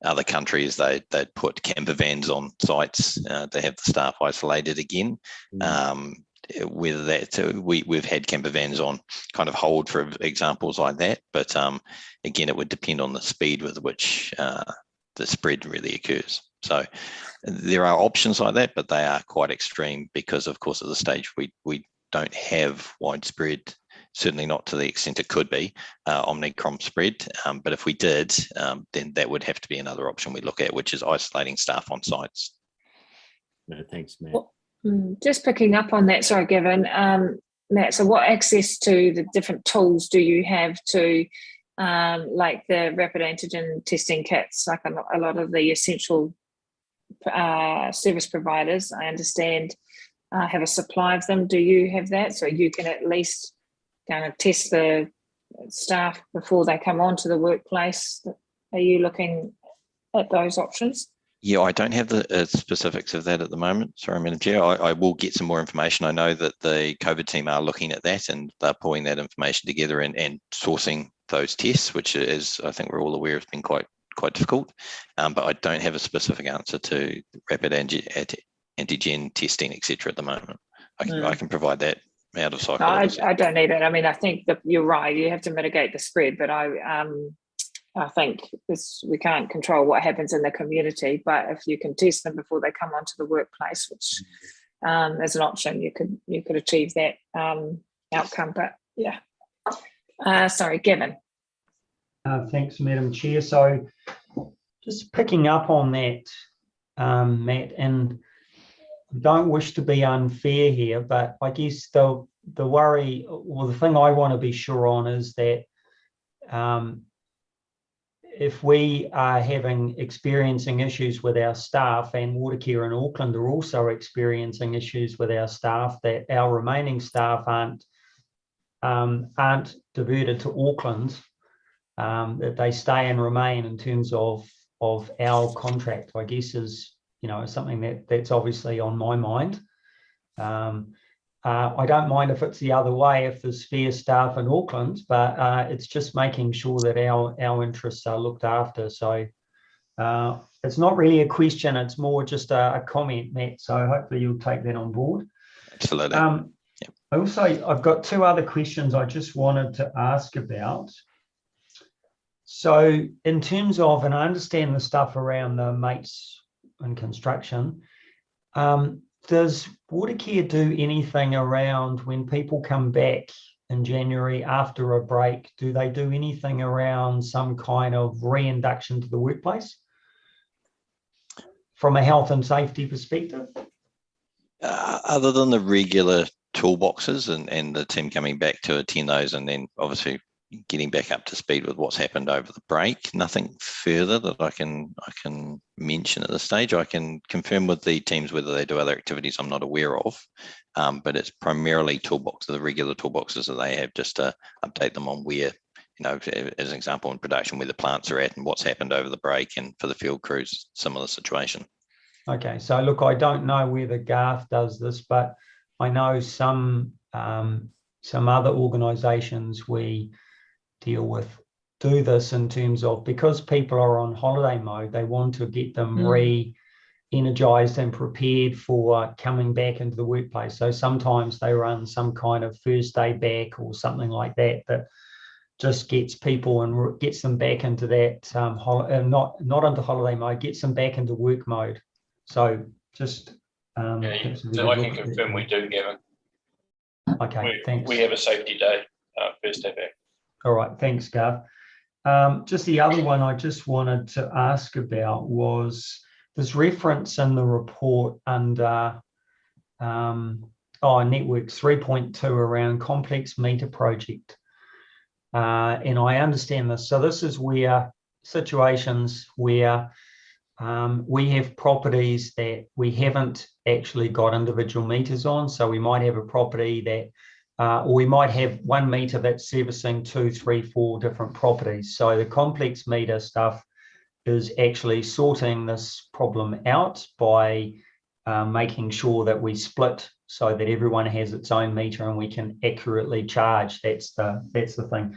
other countries they'd put camper vans on sites to have the staff isolated again. Whether that we've had camper vans on kind of hold for examples like that, but again, it would depend on the speed with which the spread really occurs. So there are options like that, but they are quite extreme because, of course, at this stage we don't have widespread, certainly not to the extent it could be, Omicron spread. But if we did, then that would have to be another option we look at, which is isolating staff on sites. No, thanks, Matt. Well, just picking up on that, sorry, Gavin. Matt, so what access to the different tools do you have to, like the rapid antigen testing kits, like a lot of the essential service providers, I understand, have a supply of them. Do you have that? So you can at least kind of test the staff before they come onto the workplace. Are you looking at those options? Yeah, I don't have the specifics of that at the moment. Sorry, Madam Chair. I will get some more information. I know that the COVID team are looking at that and they're pulling that information together and sourcing those tests, which is, I think we're all aware, has been quite difficult. But I don't have a specific answer to rapid antigen testing, etc. at the moment. I can provide that out of cycle. No, I don't need it. I mean, I think that you're right. You have to mitigate the spread, but I think we can't control what happens in the community, but if you can test them before they come onto the workplace, which as an option, you could achieve that outcome. But yeah, sorry, Gavin. Thanks, Madam Chair. So just picking up on that, Matt, and I don't wish to be unfair here, but I guess the worry, or the thing I want to be sure on is that if we are experiencing issues with our staff, and Watercare in Auckland are also experiencing issues with our staff, that our remaining staff aren't diverted to Auckland, that they stay and remain in terms of our contract, I guess is something that's obviously on my mind. I don't mind if it's the other way, if there's spare staff in Auckland, but it's just making sure that our interests are looked after. So it's not really a question, it's more just a comment, Matt. So hopefully you'll take that on board. Absolutely. I've got two other questions I just wanted to ask about. So in terms of, and I understand the stuff around the mates and construction, does Watercare do anything around when people come back in January after a break? Do they do anything around some kind of reinduction to the workplace from a health and safety perspective? Other than the regular toolboxes and the team coming back to attend those, and then obviously getting back up to speed with what's happened over the break, nothing further that I can mention at this stage. I can confirm with the teams whether they do other activities I'm not aware of, but it's primarily the regular toolboxes that they have, just to update them on where, as an example in production, where the plants are at and what's happened over the break, and for the field crews, similar situation. Okay, so look, I don't know whether Garth does this, but I know some other organisations we deal with do this in terms of, because people are on holiday mode, they want to get them re-energized and prepared for coming back into the workplace. So sometimes they run some kind of first day back or something like that just gets people and gets them back into that not into holiday mode, gets them back into work mode. So just so I can confirm we do, Gavin. Okay, thanks. We have a safety day, first day back. All right, thanks, Garth. Just the other one I just wanted to ask about was this reference in the report under Networks 3.2 around complex meter project. And I understand this. So this is where situations where we have properties that we haven't actually got individual meters on. So we might have a property that or we might have one meter that's servicing 2, 3, 4 different properties. So the complex meter stuff is actually sorting this problem out by making sure that we split so that everyone has its own meter and we can accurately charge. That's the thing.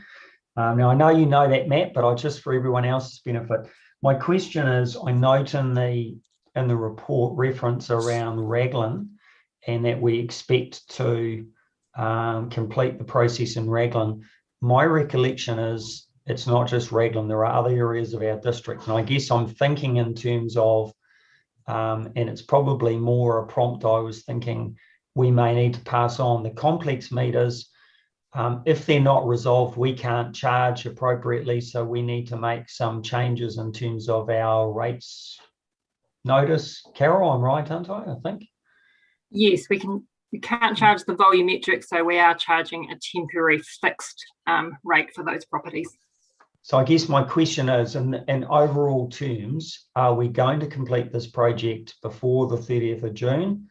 Now I know you know that, Matt, but just for everyone else's benefit, my question is, I note in the report reference around Raglan, and that we expect to complete the process in Raglan. My recollection is it's not just Raglan, there are other areas of our district. And I guess I'm thinking in terms of, and it's probably more a prompt I was thinking we may need to pass on the complex meters. If they're not resolved, we can't charge appropriately. So we need to make some changes in terms of our rates notice. Carol, I'm right, aren't I think? Yes, we can't charge the volumetric, so we are charging a temporary fixed rate for those properties. So I guess my question is, in overall terms, are we going to complete this project before the 30th of June,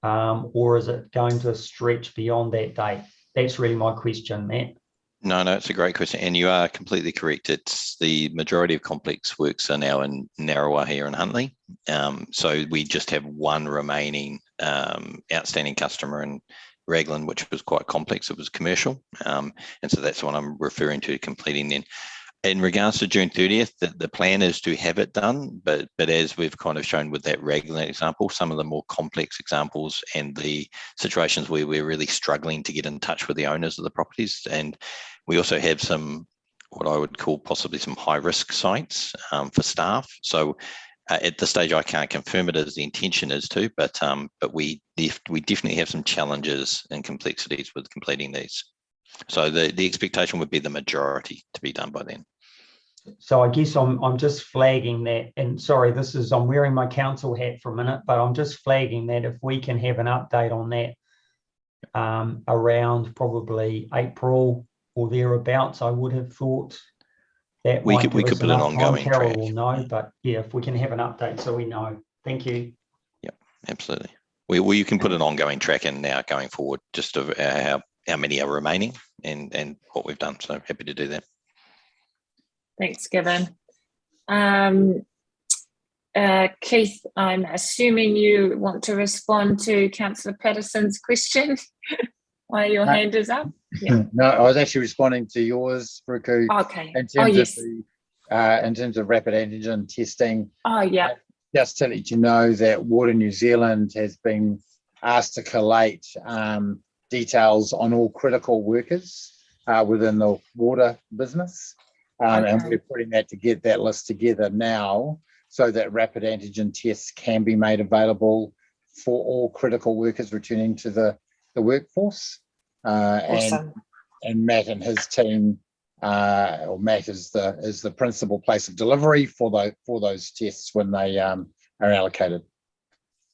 or is it going to stretch beyond that date? That's really my question, Matt. No, it's a great question. And you are completely correct. It's the majority of complex works are now in Narrawa here in Huntly. So we just have one remaining outstanding customer in Raglan, which was quite complex. It was commercial. And so that's what I'm referring to completing then. In regards to June 30th, the plan is to have it done, but as we've kind of shown with that Raglan example, some of the more complex examples and the situations where we're really struggling to get in touch with the owners of the properties. And we also have some, what I would call possibly some high risk sites for staff. So at this stage, I can't confirm it as the intention is to, but we definitely have some challenges and complexities with completing these. So the expectation would be the majority to be done by then. So I guess I'm just flagging that, and sorry, I'm wearing my council hat for a minute, but I'm just flagging that if we can have an update on that around probably April or thereabouts, I would have thought that we could put an ongoing track. Carol will know, but yeah, if we can have an update so we know. Thank you. Yep, absolutely. Well, you can put an ongoing track in now going forward, just of how many are remaining and what we've done. So happy to do that. Thanks, Gavin. Keith, I'm assuming you want to respond to Councillor Patterson's question while your hand is up. Yeah. No, I was actually responding to yours, Ruku. Okay. In terms of rapid antigen testing. Oh, yeah. Just to let you know that Water New Zealand has been asked to collate details on all critical workers within the water business. And we're putting that list together now so that rapid antigen tests can be made available for all critical workers returning to the workforce. Awesome. And Matt and his team, or Matt is the principal place of delivery for those tests when they are allocated.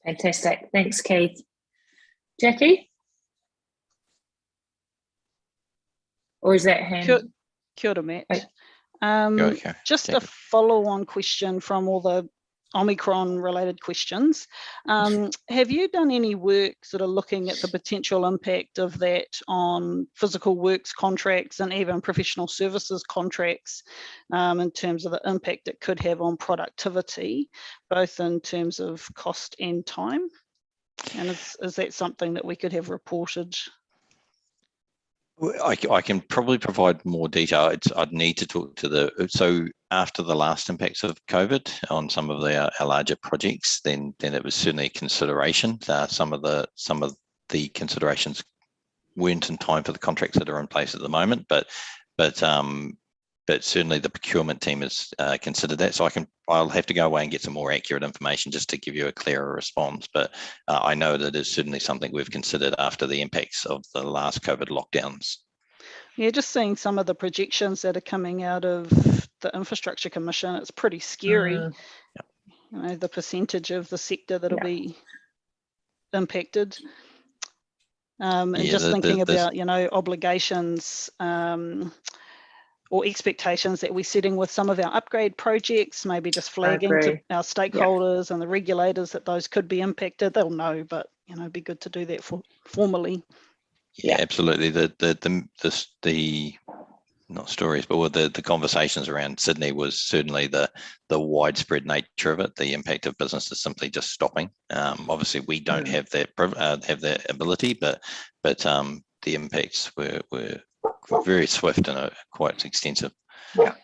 Fantastic. Thanks, Keith. Jackie? Or is that hand? Kia ora, Matt. Okay. Just a follow-on question from all the Omicron-related questions. Have you done any work sort of looking at the potential impact of that on physical works contracts and even professional services contracts, in terms of the impact it could have on productivity, both in terms of cost and time? And is that something that we could have reported? I can probably provide more detail. I'd need to talk to so after the last impacts of COVID on some of our larger projects, then it was certainly a consideration. Some of the considerations weren't in time for the contracts that are in place at the moment, but certainly the procurement team has considered that. So I'll have to go away and get some more accurate information just to give you a clearer response. But I know that it's certainly something we've considered after the impacts of the last COVID lockdowns. Yeah, just seeing some of the projections that are coming out of the Infrastructure Commission, it's pretty scary. You know, the percentage of the sector that'll be impacted. And just thinking about, you know, obligations or expectations that we're setting with some of our upgrade projects, maybe just flagging to our stakeholders and the regulators that those could be impacted. They'll know, but, you know, it'd be good to do that formally. Yeah, absolutely. The not stories, but the conversations around Sydney was certainly the widespread nature of it. The impact of businesses simply just stopping. Obviously, we don't have that ability, but the impacts were very swift and quite extensive. Yeah.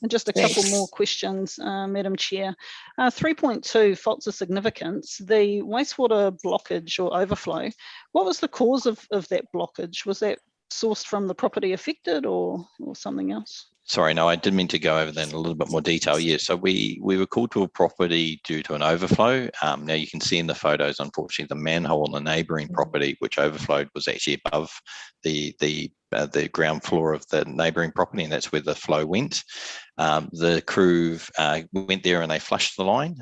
And just a couple more questions, Madam Chair. 3.2, faults of significance. The wastewater blockage or overflow, what was the cause of that blockage? Was that sourced from the property affected or something else? Sorry, no, I did mean to go over that in a little bit more detail. Yeah, so we were called to a property due to an overflow. Now you can see in the photos, unfortunately, the manhole on the neighbouring property, which overflowed, was actually above the ground floor of the neighbouring property, and that's where the flow went. The crew went there and they flushed the line,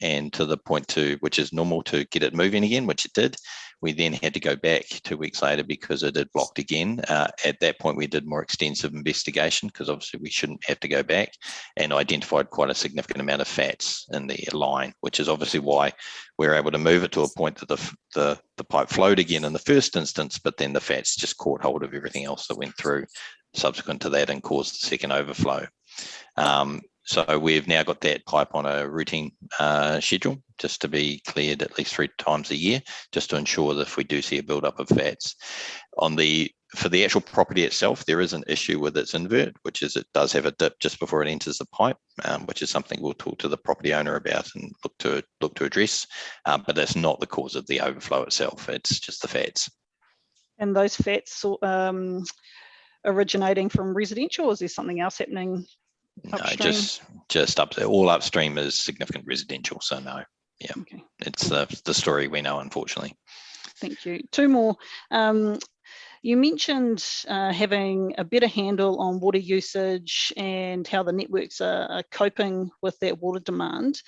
and to the point which is normal to get it moving again, which it did. We then had to go back 2 weeks later because it had blocked again. At that point, we did more extensive investigation because obviously we shouldn't have to go back, and identified quite a significant amount of fats in the line, which is obviously why we were able to move it to a point that the pipe flowed again in the first instance, but then the fats just caught hold of everything else that went through subsequent to that and caused the second overflow. So we've now got that pipe on a routine schedule, just to be cleared at least 3 times a year, just to ensure that if we do see a buildup of fats. For the actual property itself, there is an issue with its invert, which is it does have a dip just before it enters the pipe, which is something we'll talk to the property owner about and look to address. But that's not the cause of the overflow itself. It's just the fats. And those fats originating from residential, or is there something else happening upstream? No, just up there. All upstream is significant residential, so no. Yeah, okay. It's the story we know, unfortunately. Thank you. 2 more. You mentioned having a better handle on water usage and how the networks are coping with that water demand.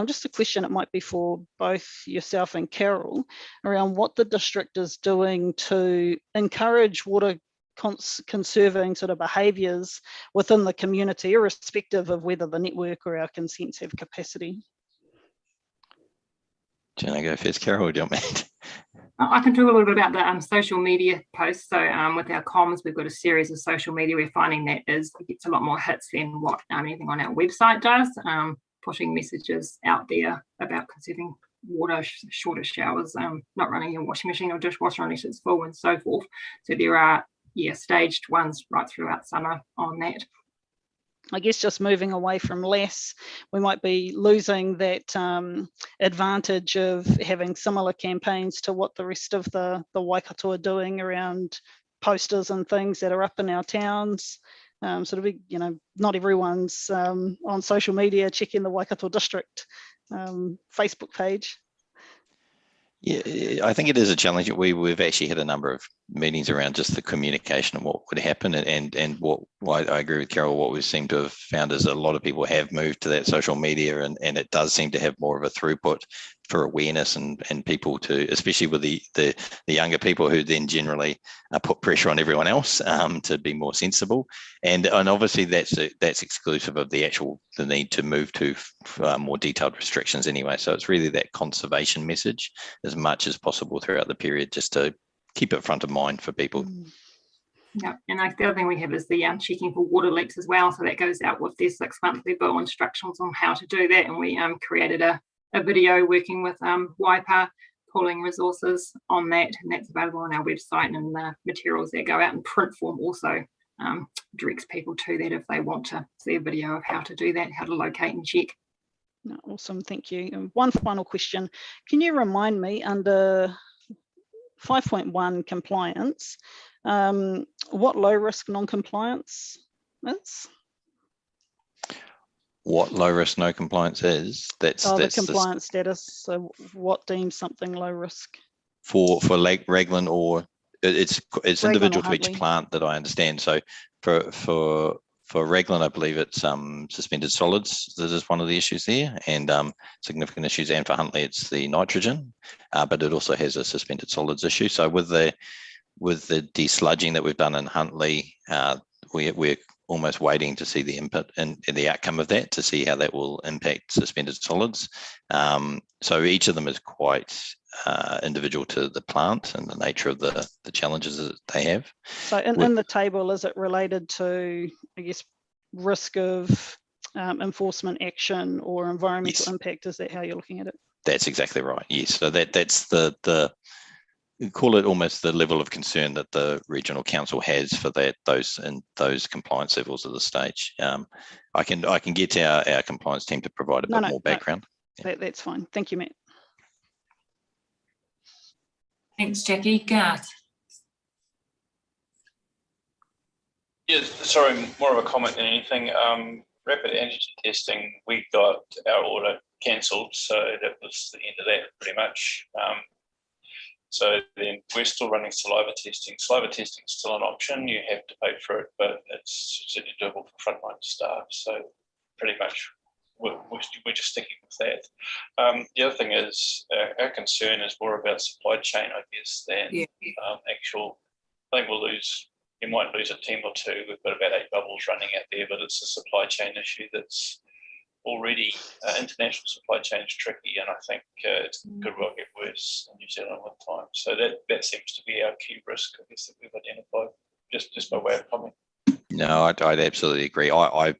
Just a question, it might be for both yourself and Carol, around what the district is doing to encourage water conserving sort of behaviours within the community, irrespective of whether the network or our consents have capacity. Do you want to go first, Carol, or do you want me to? I can talk a little bit about the social media posts. So with our comms, we've got a series of social media. We're finding that it gets a lot more hits than what anything on our website does, pushing messages out there about conserving water, shorter showers, not running your washing machine or dishwasher unless it's full, and so forth. So there are staged ones right throughout summer on that. I guess just moving away from less, we might be losing that advantage of having similar campaigns to what the rest of the Waikato are doing around posters and things that are up in our towns. So to be, not everyone's on social media checking the Waikato District Facebook page. Yeah, I think it is a challenge. We've actually had a number of meetings around just the communication and what would happen, and what I agree with Carol. What we seem to have found is a lot of people have moved to that social media, and it does seem to have more of a throughput for awareness and people to, especially with the younger people who then generally put pressure on everyone else to be more sensible, and obviously that's exclusive of the need to move to more detailed restrictions anyway. So it's really that conservation message as much as possible throughout the period, just to keep it front of mind for people. Yeah, and the other thing we have is the checking for water leaks as well. So that goes out with their 6-monthly bill instructions on how to do that. And we created a video working with Waipa, pulling resources on that, and that's available on our website, and the materials that go out in print form also directs people to that if they want to see a video of how to do that, how to locate and check. Awesome, thank you. And one final question. Can you remind me, under 5.1 compliance, what low risk non-compliance is? What low risk no compliance is? That's the compliance status. So what deems something low risk? For Raglan, or it's individual to each Huntly plant that I understand. So for Raglan, I believe it's suspended solids that is one of the issues there, and significant issues. And for Huntly, it's the nitrogen, but it also has a suspended solids issue. So with the desludging that we've done in Huntly, we're almost waiting to see the input and the outcome of that, to see how that will impact suspended solids. So each of them is quite individual to the plant and the nature of the challenges that they have. So in the table, is it related to, I guess, risk of enforcement action or environmental impact? Is that how you're looking at it? That's exactly right. Yes. So that's the call it almost the level of concern that the regional council has for those compliance levels at this stage. I can get our compliance team to provide a bit more background. That's fine. Thank you, Matt. Thanks, Jackie. Garth. Yeah, sorry, more of a comment than anything. Rapid antigen testing, we got our order cancelled, so that was the end of that pretty much. So then we're still running saliva testing. Saliva testing is still an option. You have to pay for it, but it's certainly doable for frontline staff. So pretty much we're just sticking with that. The other thing is our concern is more about supply chain, I guess, than actual. I think you might lose a team or two. We've got about 8 bubbles running out there, but it's a supply chain issue that's already international supply chain is tricky, and I think it could well get worse in New Zealand with time. So that seems to be our key risk, I guess, that we've identified, just by way of comment. No, I'd absolutely agree. I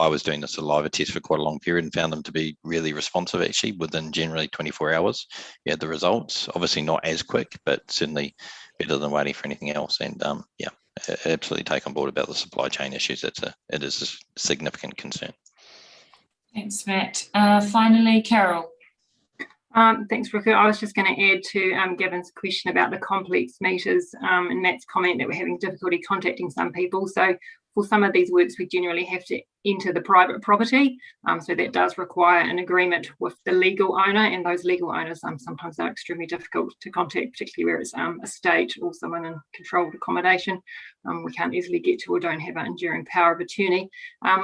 was doing the saliva test for quite a long period and found them to be really responsive. Actually, within generally 24 hours, you had the results. Obviously, not as quick, but certainly better than waiting for anything else. And absolutely take on board about the supply chain issues. It is a significant concern. Thanks, Matt. Finally, Carol. Thanks, Riku. I was just going to add to Gavin's question about the complex meters and Matt's comment that we're having difficulty contacting some people. So for some of these works, we generally have to enter the private property. So that does require an agreement with the legal owner, and those legal owners sometimes are extremely difficult to contact, particularly where it's a state or someone in controlled accommodation we can't easily get to or don't have an enduring power of attorney.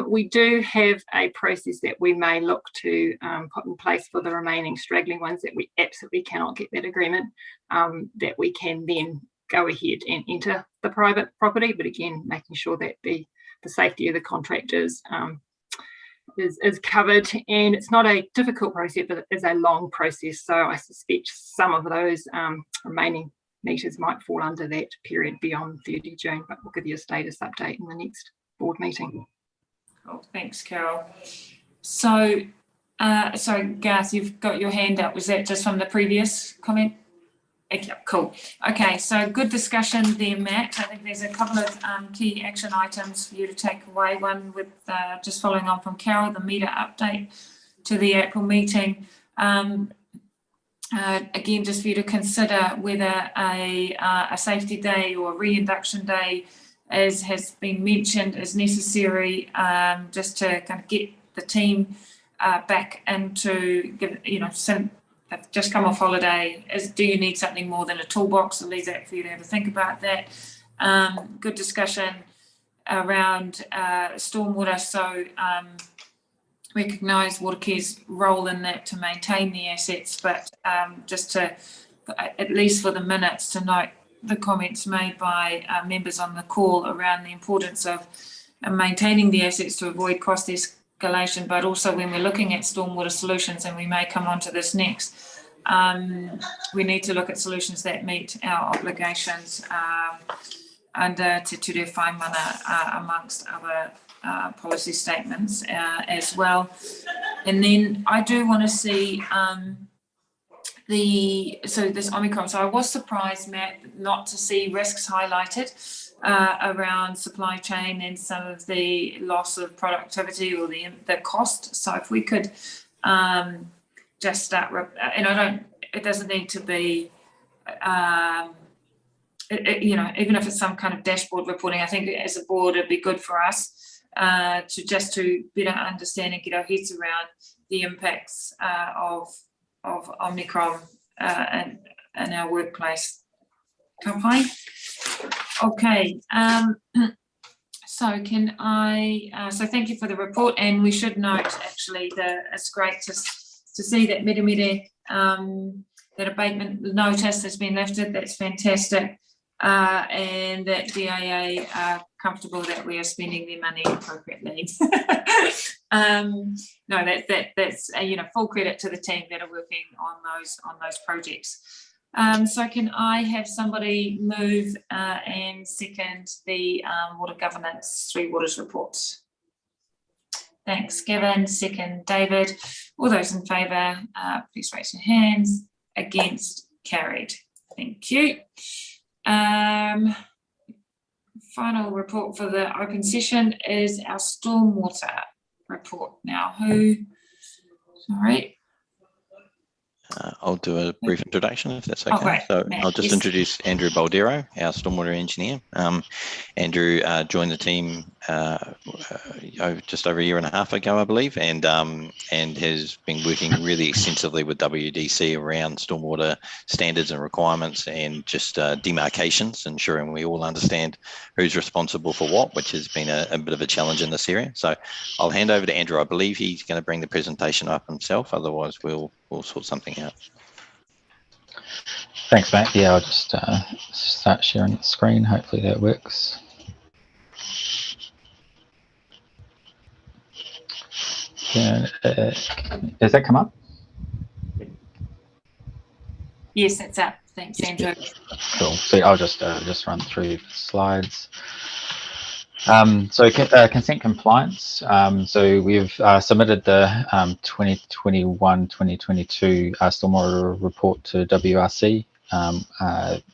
We do have a process that we may look to put in place for the remaining straggling ones that we absolutely cannot get that agreement, that we can then go ahead and enter the private property, but again, making sure that the safety of the contractors is covered. And it's not a difficult process, but it is a long process. So I suspect some of those remaining meters might fall under that period beyond 30 June, but we'll give you a status update in the next board meeting. Cool. Thanks, Carol. So, sorry, Garth, you've got your hand up. Was that just from the previous comment? Okay, cool. Okay, so good discussion there, Matt. I think there's a couple of key action items for you to take away. One with just following on from Carol, the meter update to the April meeting. Again, just for you to consider whether a safety day or reinduction day as has been mentioned, is necessary just to kind of get the team back into, they've just come off holiday. Do you need something more than a toolbox? I'll leave that for you to have a think about that. Good discussion around stormwater. So recognise Watercare's role in that to maintain the assets, but just to, at least for the minutes, to note the comments made by members on the call around the importance of maintaining the assets to avoid cost escalation, but also when we're looking at stormwater solutions, and we may come on to this next, we need to look at solutions that meet our obligations under Te Ture Whai Mana, amongst other policy statements as well. And then I do want to see this Omicron. So I was surprised, Matt, not to see risks highlighted around supply chain and some of the loss of productivity or the cost. So if we could just start, and it doesn't need to be, even if it's some kind of dashboard reporting, I think as a board it'd be good for us to better understand and get our heads around the impacts of Omicron and our workplace. Okay. So can I? So thank you for the report, and we should note actually that it's great to see that Meremere, that abatement notice has been lifted. That's fantastic. And that DIA are comfortable that we are spending their money appropriately. No, that's full credit to the team that are working on those projects. So can I have somebody move and second the water governance 3 waters reports? Thanks, Gavin. Second, David. All those in favour, please raise your hands. Against, carried. Thank you. Final report for the open session is our stormwater report. Now, sorry. I'll do a brief introduction if that's okay. So Matt, I'll just introduce Andrew Baldero, our stormwater engineer. Andrew joined the team just over a year and a half ago, I believe, and has been working really extensively with WDC around stormwater standards and requirements and just demarcations, ensuring we all understand who's responsible for what, which has been a bit of a challenge in this area. So I'll hand over to Andrew. I believe he's going to bring the presentation up himself. Otherwise, we'll sort something out. Thanks, Matt. Yeah, I'll just start sharing the screen. Hopefully that works. Does that come up? Yes, it's up. Thanks, Andrew. Cool. So I'll just run through the slides. Consent compliance. So we've submitted the 2021-2022 stormwater report to WRC.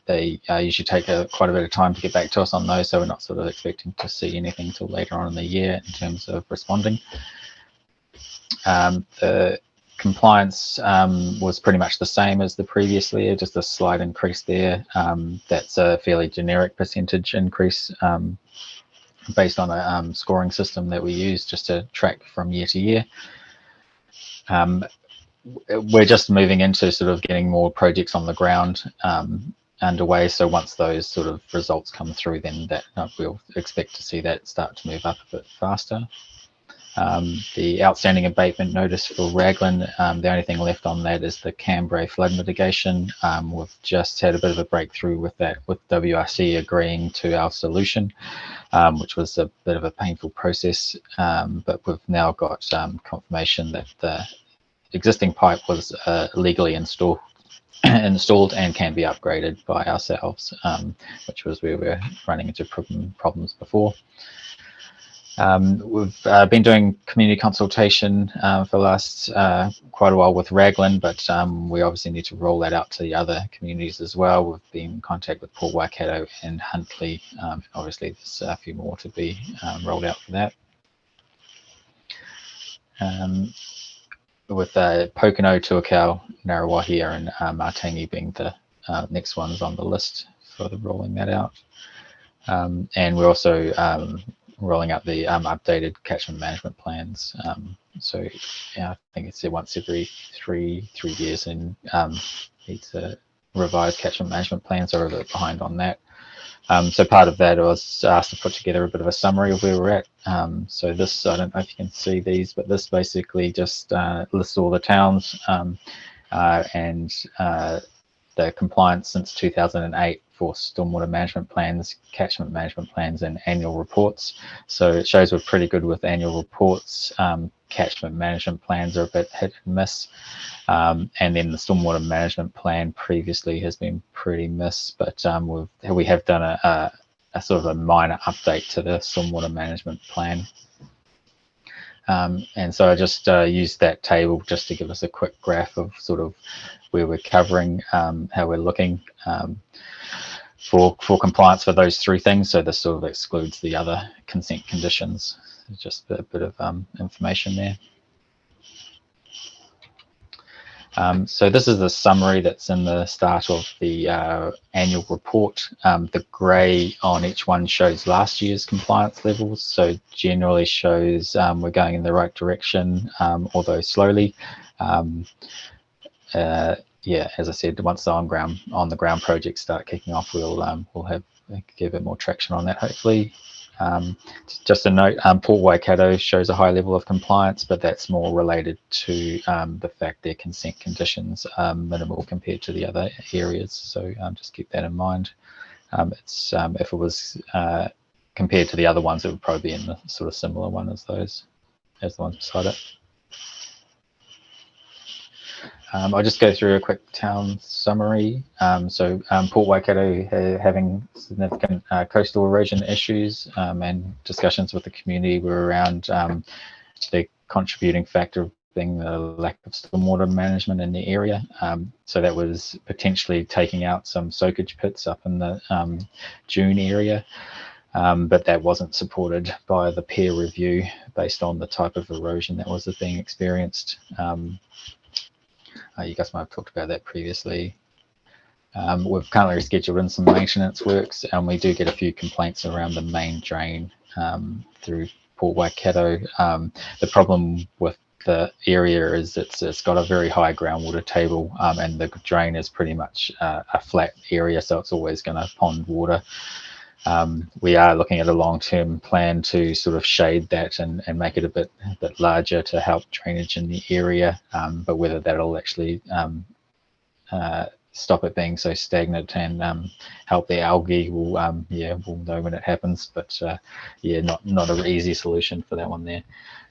They usually take quite a bit of time to get back to us on those, so we're not sort of expecting to see anything till later on in the year in terms of responding. The compliance was pretty much the same as the previous year, just a slight increase there. That's a fairly generic percentage increase based on a scoring system that we use just to track from year to year. We're just moving into sort of getting more projects on the ground underway. So once those sort of results come through, then that we'll expect to see that start to move up a bit faster. The outstanding abatement notice for Raglan, the only thing left on that is the Cambrai flood mitigation. We've just had a bit of a breakthrough with that, with WRC agreeing to our solution, which was a bit of a painful process, but we've now got confirmation that the existing pipe was legally installed and can be upgraded by ourselves, which was where we're running into problems before. We've been doing community consultation for the last quite a while with Raglan, but we obviously need to roll that out to the other communities as well. We've been in contact with Port Waikato and Huntly. Obviously, there's a few more to be rolled out for that. With Pokeno, Tuakau, Ngaruawahia and Matangi being the next ones on the list for the rolling that out. And we're also rolling out the updated catchment management plans. So yeah, I think it's once every three years, and need to revise catchment management plans, are a bit behind on that. So part of that, I was asked to put together a bit of a summary of where we're at. So this, I don't know if you can see these, but this basically just lists all the towns and the compliance since 2008 for stormwater management plans, catchment management plans, and annual reports. So it shows we're pretty good with annual reports. Catchment management plans are a bit hit and miss. And then the stormwater management plan previously has been pretty miss, but we have done a sort of a minor update to the stormwater management plan. And so I just used that table just to give us a quick graph of sort of where we're covering, how we're looking for compliance for those three things. So this sort of excludes the other consent conditions. Just a bit of information there. So this is the summary that's in the start of the annual report. The grey on each one shows last year's compliance levels, so generally shows we're going in the right direction, although slowly. Yeah, as I said, once the on the ground projects start kicking off, we'll give it more traction on that, hopefully. Just a note, Port Waikato shows a high level of compliance, but that's more related to the fact their consent conditions are minimal compared to the other areas. So just keep that in mind. It's if it was compared to the other ones, it would probably be in the sort of similar one as the ones beside it. I'll just go through a quick town summary. Port Waikato having significant coastal erosion issues, and discussions with the community were around the contributing factor being the lack of stormwater management in the area. So that was potentially taking out some soakage pits up in the June area. But that wasn't supported by the peer review based on the type of erosion that was being experienced. You guys might have talked about that previously. We've currently scheduled in some maintenance works, and we do get a few complaints around the main drain through Port Waikato. The problem with the area is it's got a very high groundwater table, and the drain is pretty much a flat area, so it's always going to pond water. We are looking at a long-term plan to sort of shade that and make it a bit larger to help drainage in the area, but whether that'll actually stop it being so stagnant and help the algae, we'll know when it happens. But yeah, not an easy solution for that one there.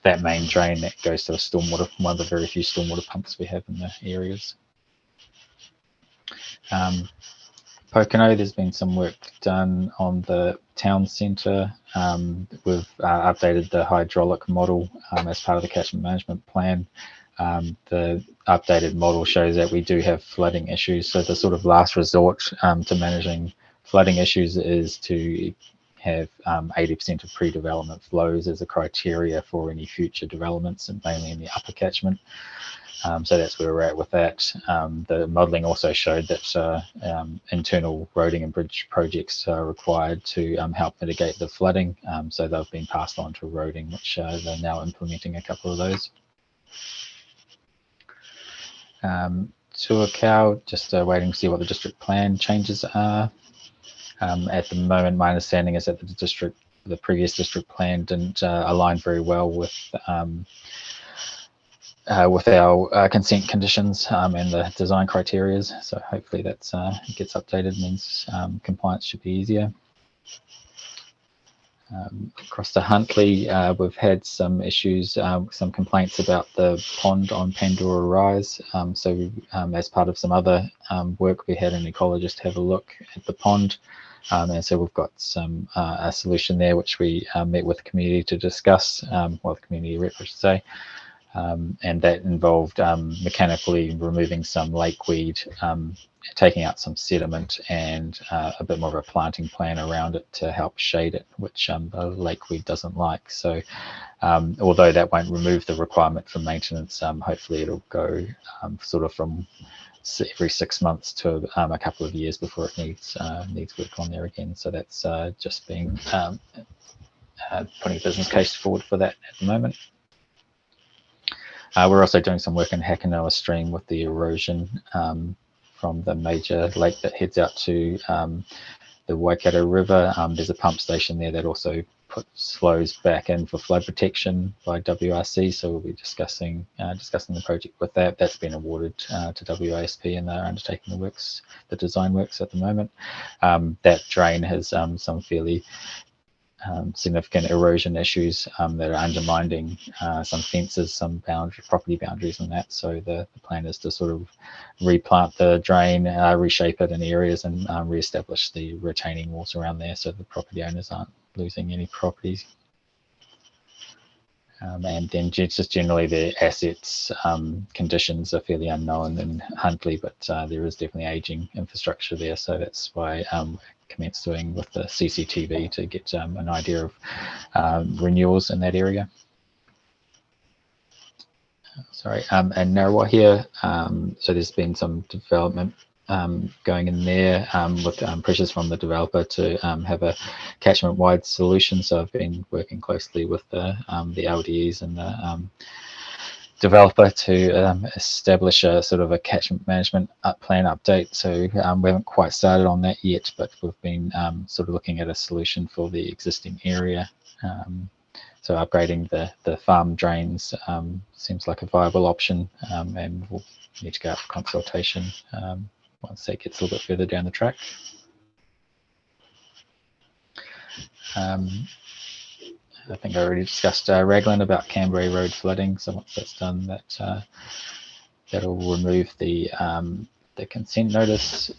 That main drain that goes to a stormwater, one of the very few stormwater pumps we have in the areas. Pocono, there's been some work done on the town centre. We've updated the hydraulic model as part of the catchment management plan. The updated model shows that we do have flooding issues. So the sort of last resort to managing flooding issues is to have 80% of pre-development flows as a criteria for any future developments, and mainly in the upper catchment. So that's where we're at with that. The modelling also showed that internal roading and bridge projects are required to help mitigate the flooding. So they've been passed on to roading, which they're now implementing a couple of those. Tuakau, just waiting to see what the district plan changes are. At the moment, my understanding is that the previous district plan didn't align very well with our consent conditions and the design criteria. So hopefully that gets updated, means compliance should be easier. Across to Huntly, we've had some issues, some complaints about the pond on Pandora Rise. So as part of some other work, we had an ecologist have a look at the pond. And so we've got some a solution there, which we met with the community to discuss, well, the community rep, I should say. And that involved mechanically removing some lakeweed, taking out some sediment, and a bit more of a planting plan around it to help shade it, which the lakeweed doesn't like. So although that won't remove the requirement for maintenance, hopefully it'll go sort of from every 6 months to a couple of years before it needs work on there again. So that's just being putting a business case forward for that at the moment. We're also doing some work in Hakanoa Stream with the erosion from the major lake that heads out to the Waikato River. There's a pump station there that also flows back in for flood protection by WRC. So we'll be discussing the project with that. That's been awarded to WASP, and they're undertaking the works, the design works at the moment. That drain has some fairly significant erosion issues that are undermining some fences, some property boundaries and that. So the plan is to sort of replant the drain, reshape it in areas, and re-establish the retaining walls around there so the property owners aren't losing any properties. And then just generally the assets conditions are fairly unknown in Huntly, but there is definitely aging infrastructure there. So that's why commence doing with the CCTV to get an idea of renewals in that area. Sorry, and Narrawa here. So there's been some development going in there with pressures from the developer to have a catchment-wide solution. So I've been working closely with the LDEs and the developer to establish a sort of a catchment management plan update. So we haven't quite started on that yet, but we've been sort of looking at a solution for the existing area. So upgrading the farm drains seems like a viable option, and we'll need to go out for consultation once that gets a little bit further down the track. I think I already discussed Raglan about Canberra Road flooding. So once that's done, that'll remove the consent notice,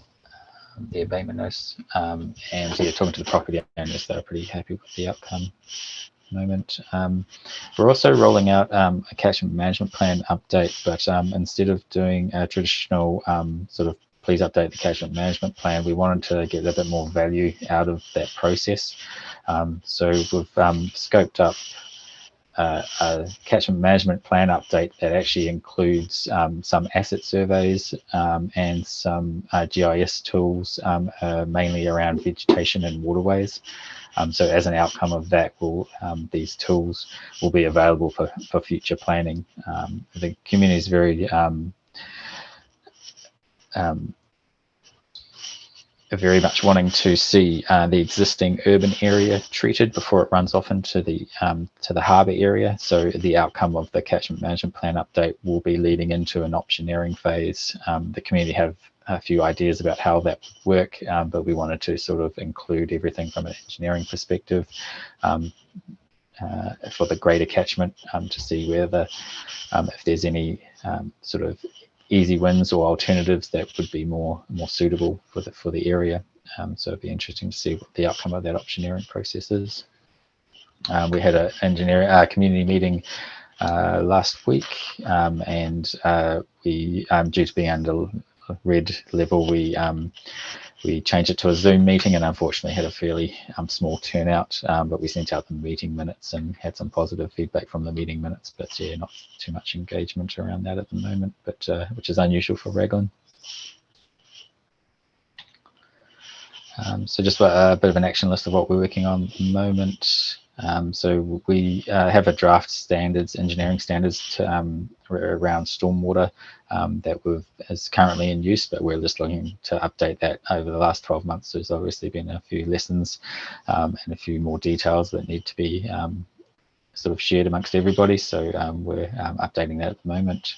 the abatement notice, and yeah, talking to the property owners, they're pretty happy with the outcome at the moment. We're also rolling out a catchment management plan update, but instead of doing a traditional sort of please update the catchment management plan, we wanted to get a bit more value out of that process. So we've scoped up a catchment management plan update that actually includes some asset surveys and some GIS tools, mainly around vegetation and waterways. So as an outcome of that, these tools will be available for future planning. The community is very much wanting to see the existing urban area treated before it runs off into the harbour area. So the outcome of the catchment management plan update will be leading into an optioneering phase. The community have a few ideas about how that would work, but we wanted to sort of include everything from an engineering perspective for the greater catchment to see where if there's any sort of easy wins or alternatives that would be more suitable for the area. So it'd be interesting to see what the outcome of that optioneering process is. We had a community meeting last week, and we due to being under red level, we changed it to a Zoom meeting, and unfortunately had a fairly small turnout, but we sent out the meeting minutes and had some positive feedback from the meeting minutes, but yeah, not too much engagement around that at the moment, but which is unusual for Raglan. So just a bit of an action list of what we're working on at the moment. So we have a draft standards, engineering standards around stormwater that is currently in use, but we're just looking to update that over the last 12 months. There's obviously been a few lessons and a few more details that need to be sort of shared amongst everybody. So we're updating that at the moment.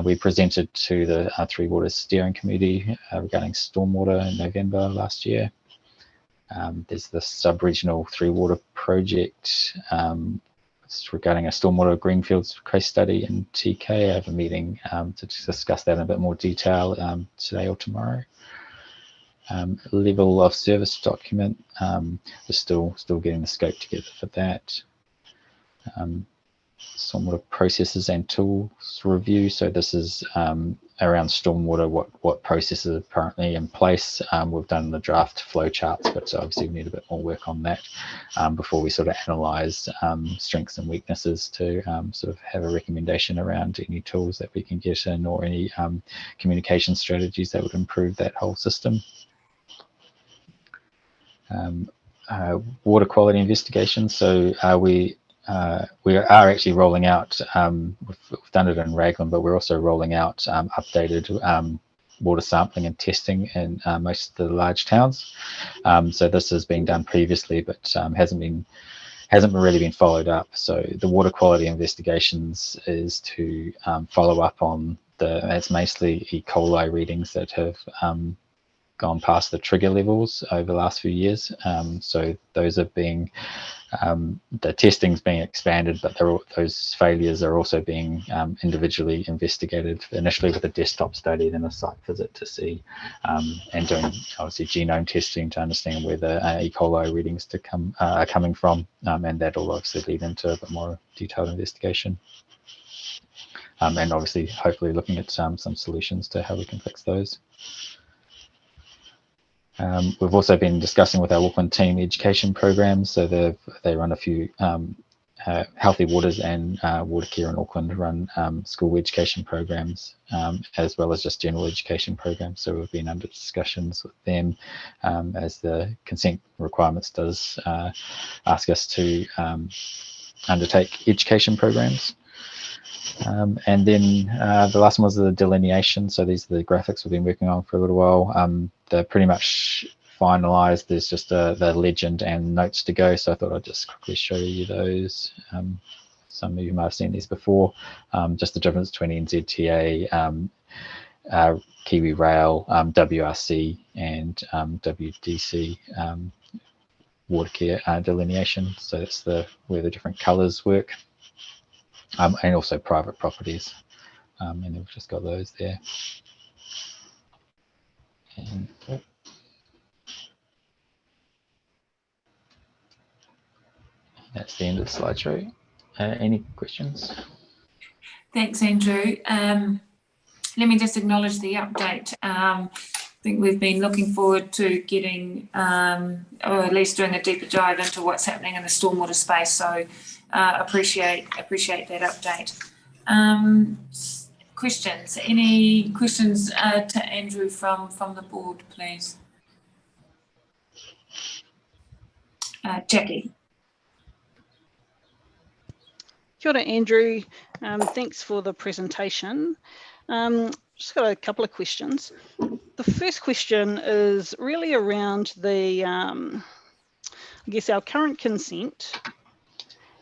We presented to the Three Waters Steering Committee regarding stormwater in November last year. There's the sub-regional Three Water project. It's regarding a stormwater greenfields case study in TK. I have a meeting to discuss that in a bit more detail today or tomorrow. Level of service document. We're still getting the scope together for that. Stormwater processes and tools review. So this is a around stormwater, what processes are currently in place. We've done the draft flow charts, but obviously we need a bit more work on that before we sort of analyse strengths and weaknesses to sort of have a recommendation around any tools that we can get in, or any communication strategies that would improve that whole system. Water quality investigations. So we are actually rolling out, we've done it in Raglan, but we're also rolling out updated water sampling and testing in most of the large towns. So this has been done previously, but hasn't really been followed up. So the water quality investigations is to follow up on it's mostly E. coli readings that have gone past the trigger levels over the last few years. So those are being, the testing's being expanded, but those failures are also being individually investigated, initially with a desktop study, then a site visit to see, and doing obviously genome testing to understand where the E. coli readings are coming from, and that will obviously lead into a bit more detailed investigation. And obviously, hopefully looking at some solutions to how we can fix those. We've also been discussing with our Auckland team education programs. So they run a few Healthy Waters and Water Care in Auckland run school education programs, as well as just general education programs. So we've been under discussions with them as the consent requirements does ask us to undertake education programs. And then the last one was the delineation. So these are the graphics we've been working on for a little while. They're pretty much finalized. There's just the legend and notes to go. So I thought I'd just quickly show you those. Some of you might have seen these before. Just the difference between NZTA, Kiwi Rail, WRC, and WDC water care delineation. So that's where the different colors work. And also private properties, and we've just got those there. And that's the end of the slideshow. Any questions? Thanks, Andrew. Let me just acknowledge the update. I think we've been looking forward to getting, or at least doing a deeper dive into what's happening in the stormwater space. So appreciate that update. Questions? Any questions to Andrew from the board, please? Jackie. Kia ora, Andrew. Thanks for the presentation. Just got a couple of questions. The first question is really around the, I guess, our current consent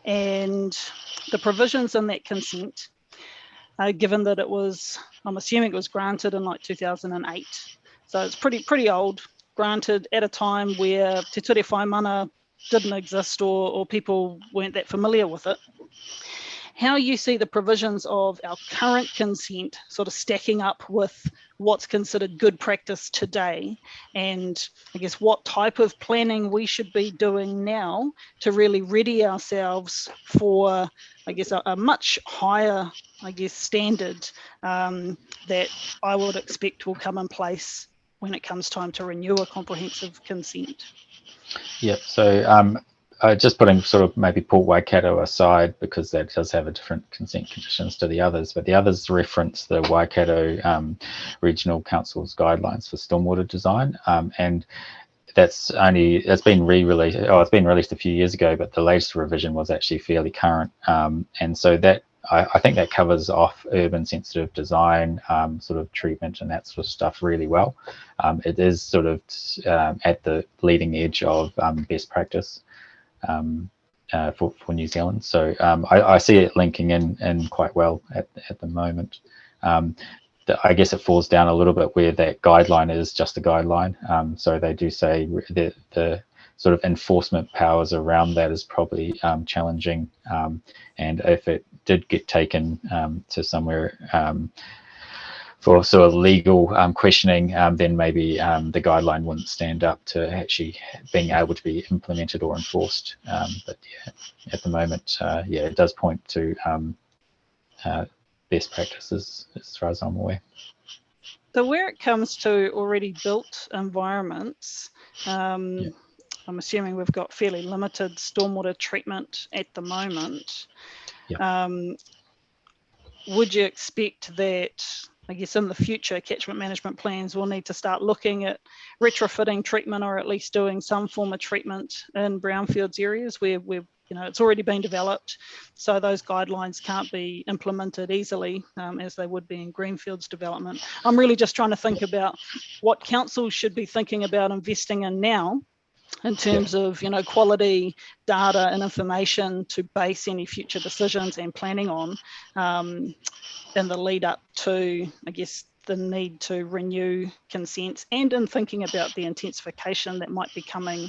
and the provisions in that consent, given that it was, I'm assuming it was granted in like 2008. So it's pretty old, granted at a time where Te Ture Whaimana didn't exist, or people weren't that familiar with it. How you see the provisions of our current consent sort of stacking up with what's considered good practice today, and I guess what type of planning we should be doing now to really ready ourselves for, I guess, a much higher, I guess, standard that I would expect will come in place when it comes time to renew a comprehensive consent. Yeah, so just putting sort of maybe Port Waikato aside, because that does have a different consent conditions to the others, but the others reference the Waikato Regional Council's guidelines for stormwater design, and it's been re-released. Oh, it's been released a few years ago, but the latest revision was actually fairly current, and so that I think that covers off urban sensitive design, sort of treatment and that sort of stuff really well. It is sort of at the leading edge of best practice for New Zealand. So I see it linking in quite well at the moment. I guess it falls down a little bit where that guideline is just a guideline. So they do say that the sort of enforcement powers around that is probably challenging. And if it did get taken to somewhere for sort of legal questioning, then maybe the guideline wouldn't stand up to actually being able to be implemented or enforced. But yeah, at the moment, yeah, it does point to best practices as far as I'm aware. So where it comes to already built environments, I'm assuming we've got fairly limited stormwater treatment at the moment. Would you expect that, I guess, in the future, catchment management plans will need to start looking at retrofitting treatment, or at least doing some form of treatment in brownfields areas where it's already been developed, so those guidelines can't be implemented easily as they would be in greenfields development? I'm really just trying to think about what councils should be thinking about investing in now in terms of quality data and information to base any future decisions and planning on in the lead up to, I guess, the need to renew consents, and in thinking about the intensification that might be coming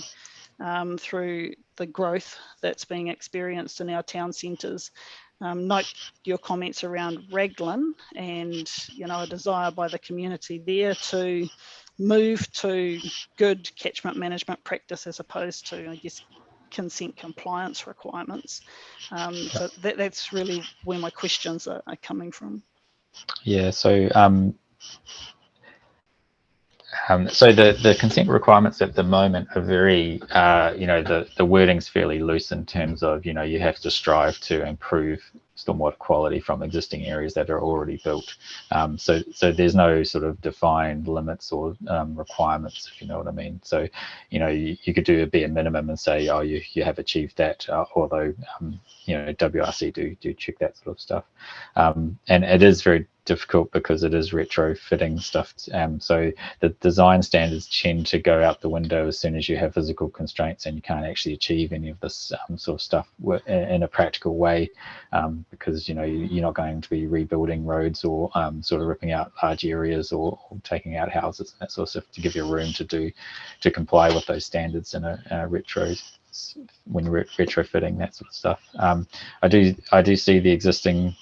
through the growth that's being experienced in our town centres. Note your comments around Raglan and a desire by the community there to move to good catchment management practice as opposed to, I guess, consent compliance requirements. So that's really where my questions are coming from. Yeah, so so the consent requirements at the moment are very, the wording's fairly loose in terms of, you have to strive to improve stormwater quality from existing areas that are already built. So there's no sort of defined limits or requirements, if you know what I mean. So, you could do a bare minimum and say, oh, you have achieved that, although, WRC do check that sort of stuff. And it is very difficult because it is retrofitting stuff. So the design standards tend to go out the window as soon as you have physical constraints and you can't actually achieve any of this sort of stuff in a practical way, because you're not going to be rebuilding roads or sort of ripping out large areas or taking out houses and that sort of stuff to give you room to comply with those standards in a retro, when you're retrofitting that sort of stuff. I do see the existing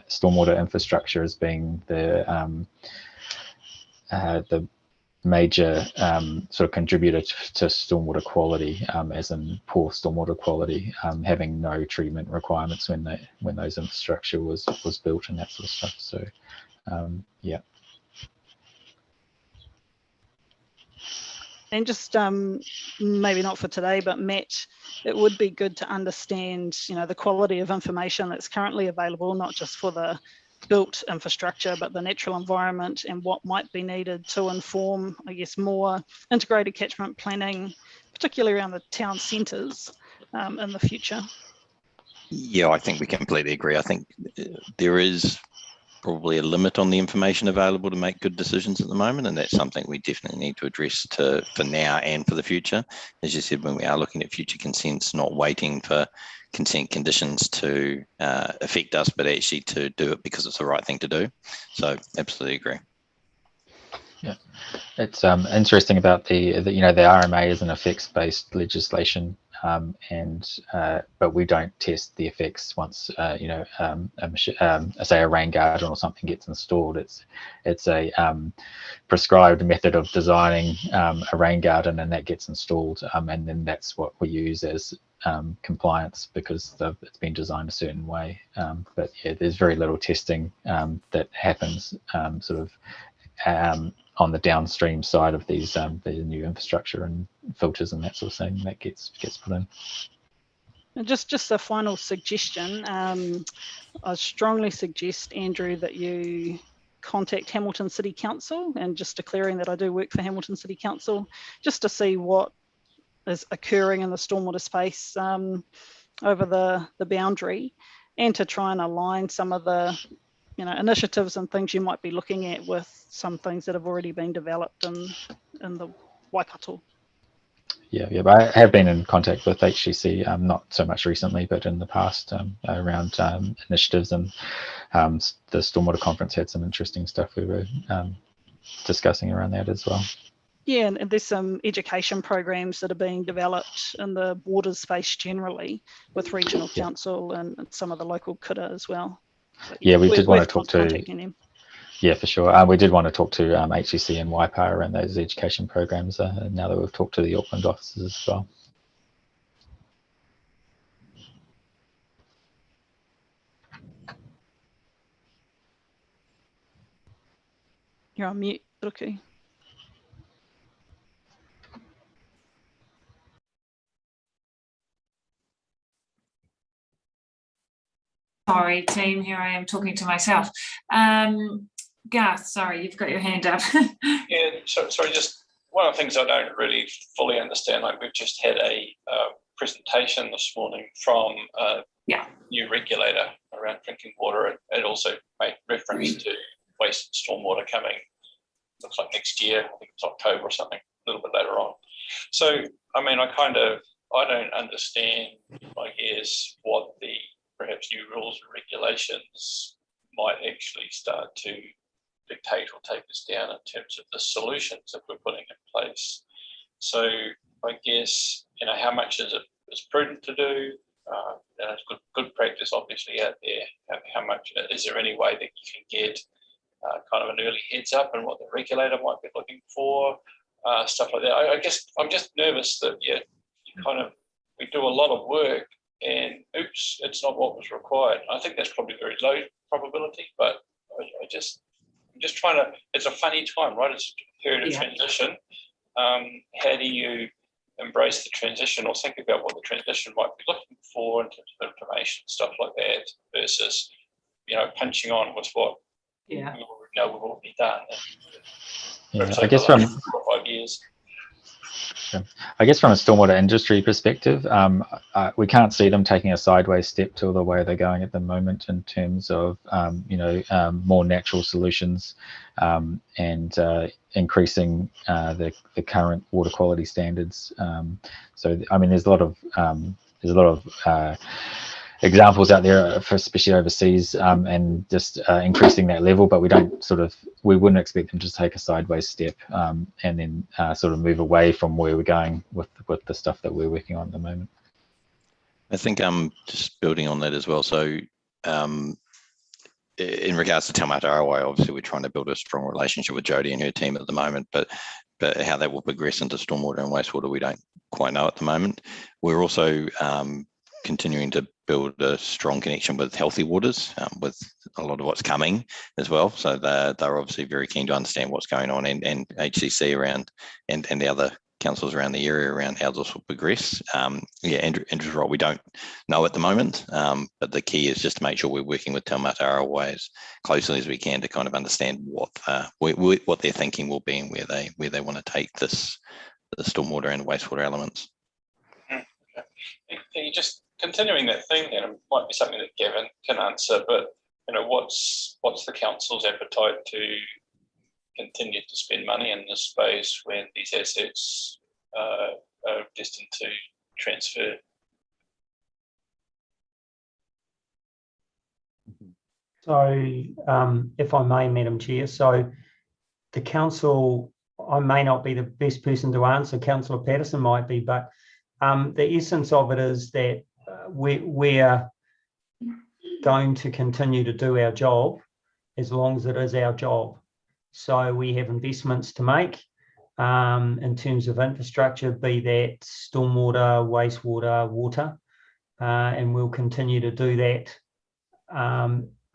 stormwater infrastructure as being the major sort of contributor to stormwater quality, as in poor stormwater quality, having no treatment requirements when those infrastructure was built and that sort of stuff. So yeah. And just maybe not for today, but Matt, it would be good to understand, the quality of information that's currently available, not just for the built infrastructure, but the natural environment, and what might be needed to inform, I guess, more integrated catchment planning, particularly around the town centres in the future. Yeah, I think we completely agree. I think there is probably a limit on the information available to make good decisions at the moment, and that's something we definitely need to address for now and for the future. As you said, when we are looking at future consents, not waiting for consent conditions to affect us, but actually to do it because it's the right thing to do. So absolutely agree. Yeah, it's interesting about the RMA is an effects-based legislation, but we don't test the effects once say a rain garden or something gets installed. It's a prescribed method of designing a rain garden, and that gets installed, and then that's what we use as compliance because it's been designed a certain way. But yeah, there's very little testing that happens sort of on the downstream side of these the new infrastructure and filters and that sort of thing that gets put in. And just a final suggestion. I strongly suggest, Andrew, that you contact Hamilton City Council, and just declaring that I do work for Hamilton City Council, just to see what is occurring in the stormwater space over the boundary, and to try and align some of the initiatives and things you might be looking at with some things that have already been developed in the Waikato. Yeah, but I have been in contact with HCC, not so much recently, but in the past around initiatives, and the Stormwater Conference had some interesting stuff we were discussing around that as well. Yeah, and there's some education programs that are being developed in the water space generally with regional council and some of the local kura as well. So, yeah, we did want to talk to them. Yeah, for sure. We did want to talk to HCC and Waipa around those education programs now that we've talked to the Auckland offices as well. You're on mute, Ruku. Sorry, team, here I am talking to myself. Garth, sorry, you've got your hand up. Yeah, sorry, just one of the things I don't really fully understand, like we've just had a presentation this morning from a new regulator around drinking water. It also made reference to waste and stormwater coming, looks like next year, I think it's October or something, a little bit later on. So, I mean, I don't understand, I guess, what the perhaps new rules and regulations might actually start to dictate or take us down in terms of the solutions that we're putting in place. So I guess, you know, how much is prudent to do? It's good practice obviously out there. How much, is there any way that you can get kind of an early heads up on what the regulator might be looking for, stuff like that? I guess I'm just nervous that we do a lot of work and oops, it's not what was required. I think that's probably very low probability, but I'm just trying to, it's a funny time, right? It's a period of transition. How do you embrace the transition or think about what the transition might be looking for in terms of information, stuff like that, versus, you know, punching on with what we already know we've already done. Yeah, I guess from 4 or 5 years. I guess from a stormwater industry perspective, we can't see them taking a sideways step to the way they're going at the moment in terms of, more natural solutions and increasing the current water quality standards. So, I mean, there's a lot of examples out there, for especially overseas, and just increasing that level, but we wouldn't expect them to take a sideways step and then sort of move away from where we're going with the stuff that we're working on at the moment. I think just building on that as well. So in regards to Taumata Arawai, obviously we're trying to build a strong relationship with Jodie and her team at the moment, but how that will progress into stormwater and wastewater, we don't quite know at the moment. We're also continuing to build a strong connection with Healthy Waters, with a lot of what's coming as well. So they're obviously very keen to understand what's going on, and HCC around and the other councils around the area around how this will progress. Andrew's right, we don't know at the moment, but the key is just to make sure we're working with Taumata Arawai as closely as we can to kind of understand what their thinking will be and where they want to take the stormwater and wastewater elements. You just continuing that thing, and it might be something that Gavin can answer, but you know, what's the council's appetite to continue to spend money in this space when these assets are destined to transfer? So, if I may, Madam Chair, so the council, I may not be the best person to answer, Councillor Patterson might be, but the essence of it is that we're going to continue to do our job as long as it is our job. So we have investments to make in terms of infrastructure, be that stormwater, wastewater, water, and we'll continue to do that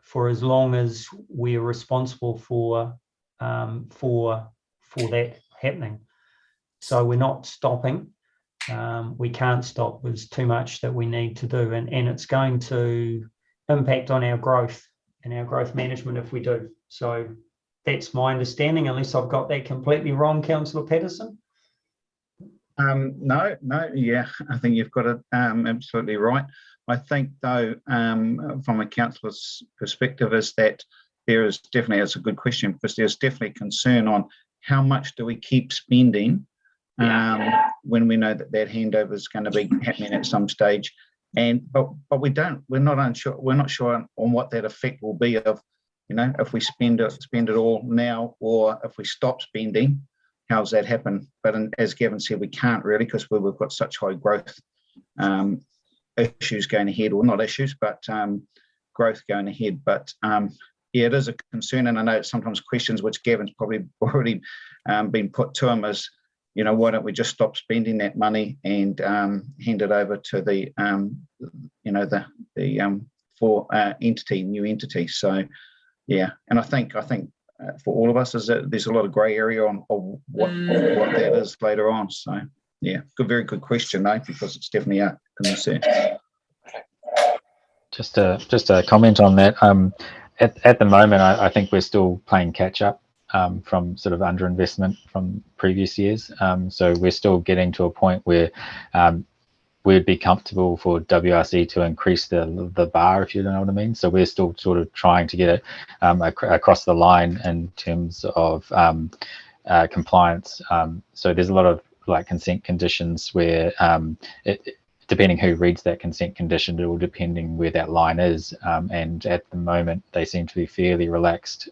for as long as we're responsible for that happening. So we're not stopping. We can't stop. There's too much that we need to do, and it's going to impact on our growth and our growth management if we do. So that's my understanding, unless I've got that completely wrong, Councillor Patterson. No, yeah, I think you've got it absolutely right. I think, though, from a councillor's perspective, is that there is definitely, it's a good question, because there's definitely concern on how much do we keep spending when we know that handover is going to be happening at some stage, but we're not sure on what that effect will be of, you know, if we spend it all now, or if we stop spending, how's that happen? But as Gavin said, we can't really, because we've got such high growth issues going ahead, or not issues, but growth going ahead. But yeah, it is a concern, and I know it's sometimes questions which Gavin's probably already been put to him is, you know, why don't we just stop spending that money and hand it over to the new entity. So yeah, and I think for all of us is that there's a lot of grey area on what that is later on. So yeah, very good question, though, because it's definitely a concern. Just a comment on that. At the moment, I think we're still playing catch up from sort of underinvestment from previous years. So we're still getting to a point where we'd be comfortable for WRC to increase the bar, if you know what I mean. So we're still sort of trying to get it across the line in terms of compliance. So there's a lot of like consent conditions where depending who reads that consent condition, it will depending where that line is. And at the moment, they seem to be fairly relaxed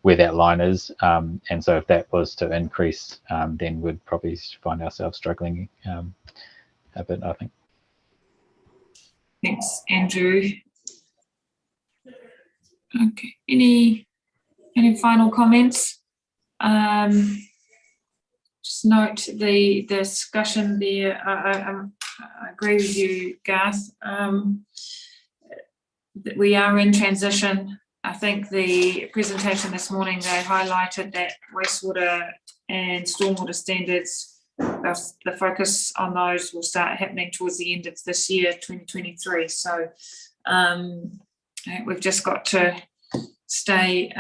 where that line is. And so if that was to increase, then we'd probably find ourselves struggling a bit, I think. Thanks, Andrew. Okay, any final comments? Just note the discussion there. I agree with you, Garth. That we are in transition. I think the presentation this morning, they highlighted that wastewater and stormwater standards, the focus on those will start happening towards the end of this year, 2023. So we've just got to stay,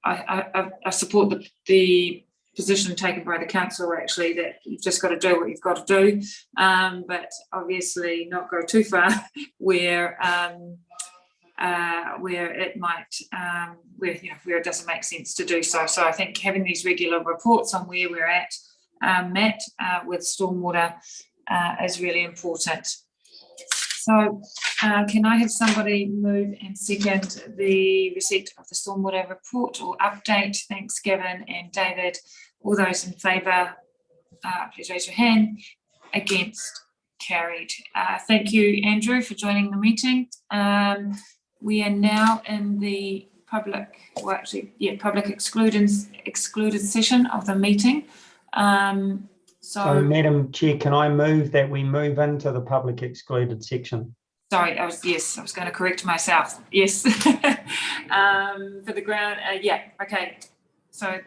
I support the position taken by the council, actually, that you've just got to do what you've got to do, but obviously not go too far where it might where it doesn't make sense to do so. So I think having these regular reports on where we're at, Matt, with stormwater is really important. So can I have somebody move and second the receipt of the stormwater report or update? Thanks, Gavin and David. All those in favour, please raise your hand. Against, carried. Thank you, Andrew, for joining the meeting. We are now in the public excluded session of the meeting. So, Madam Chair, can I move that we move into the public excluded section? Sorry, I was going to correct myself. Yes, for the ground. Yeah, okay. So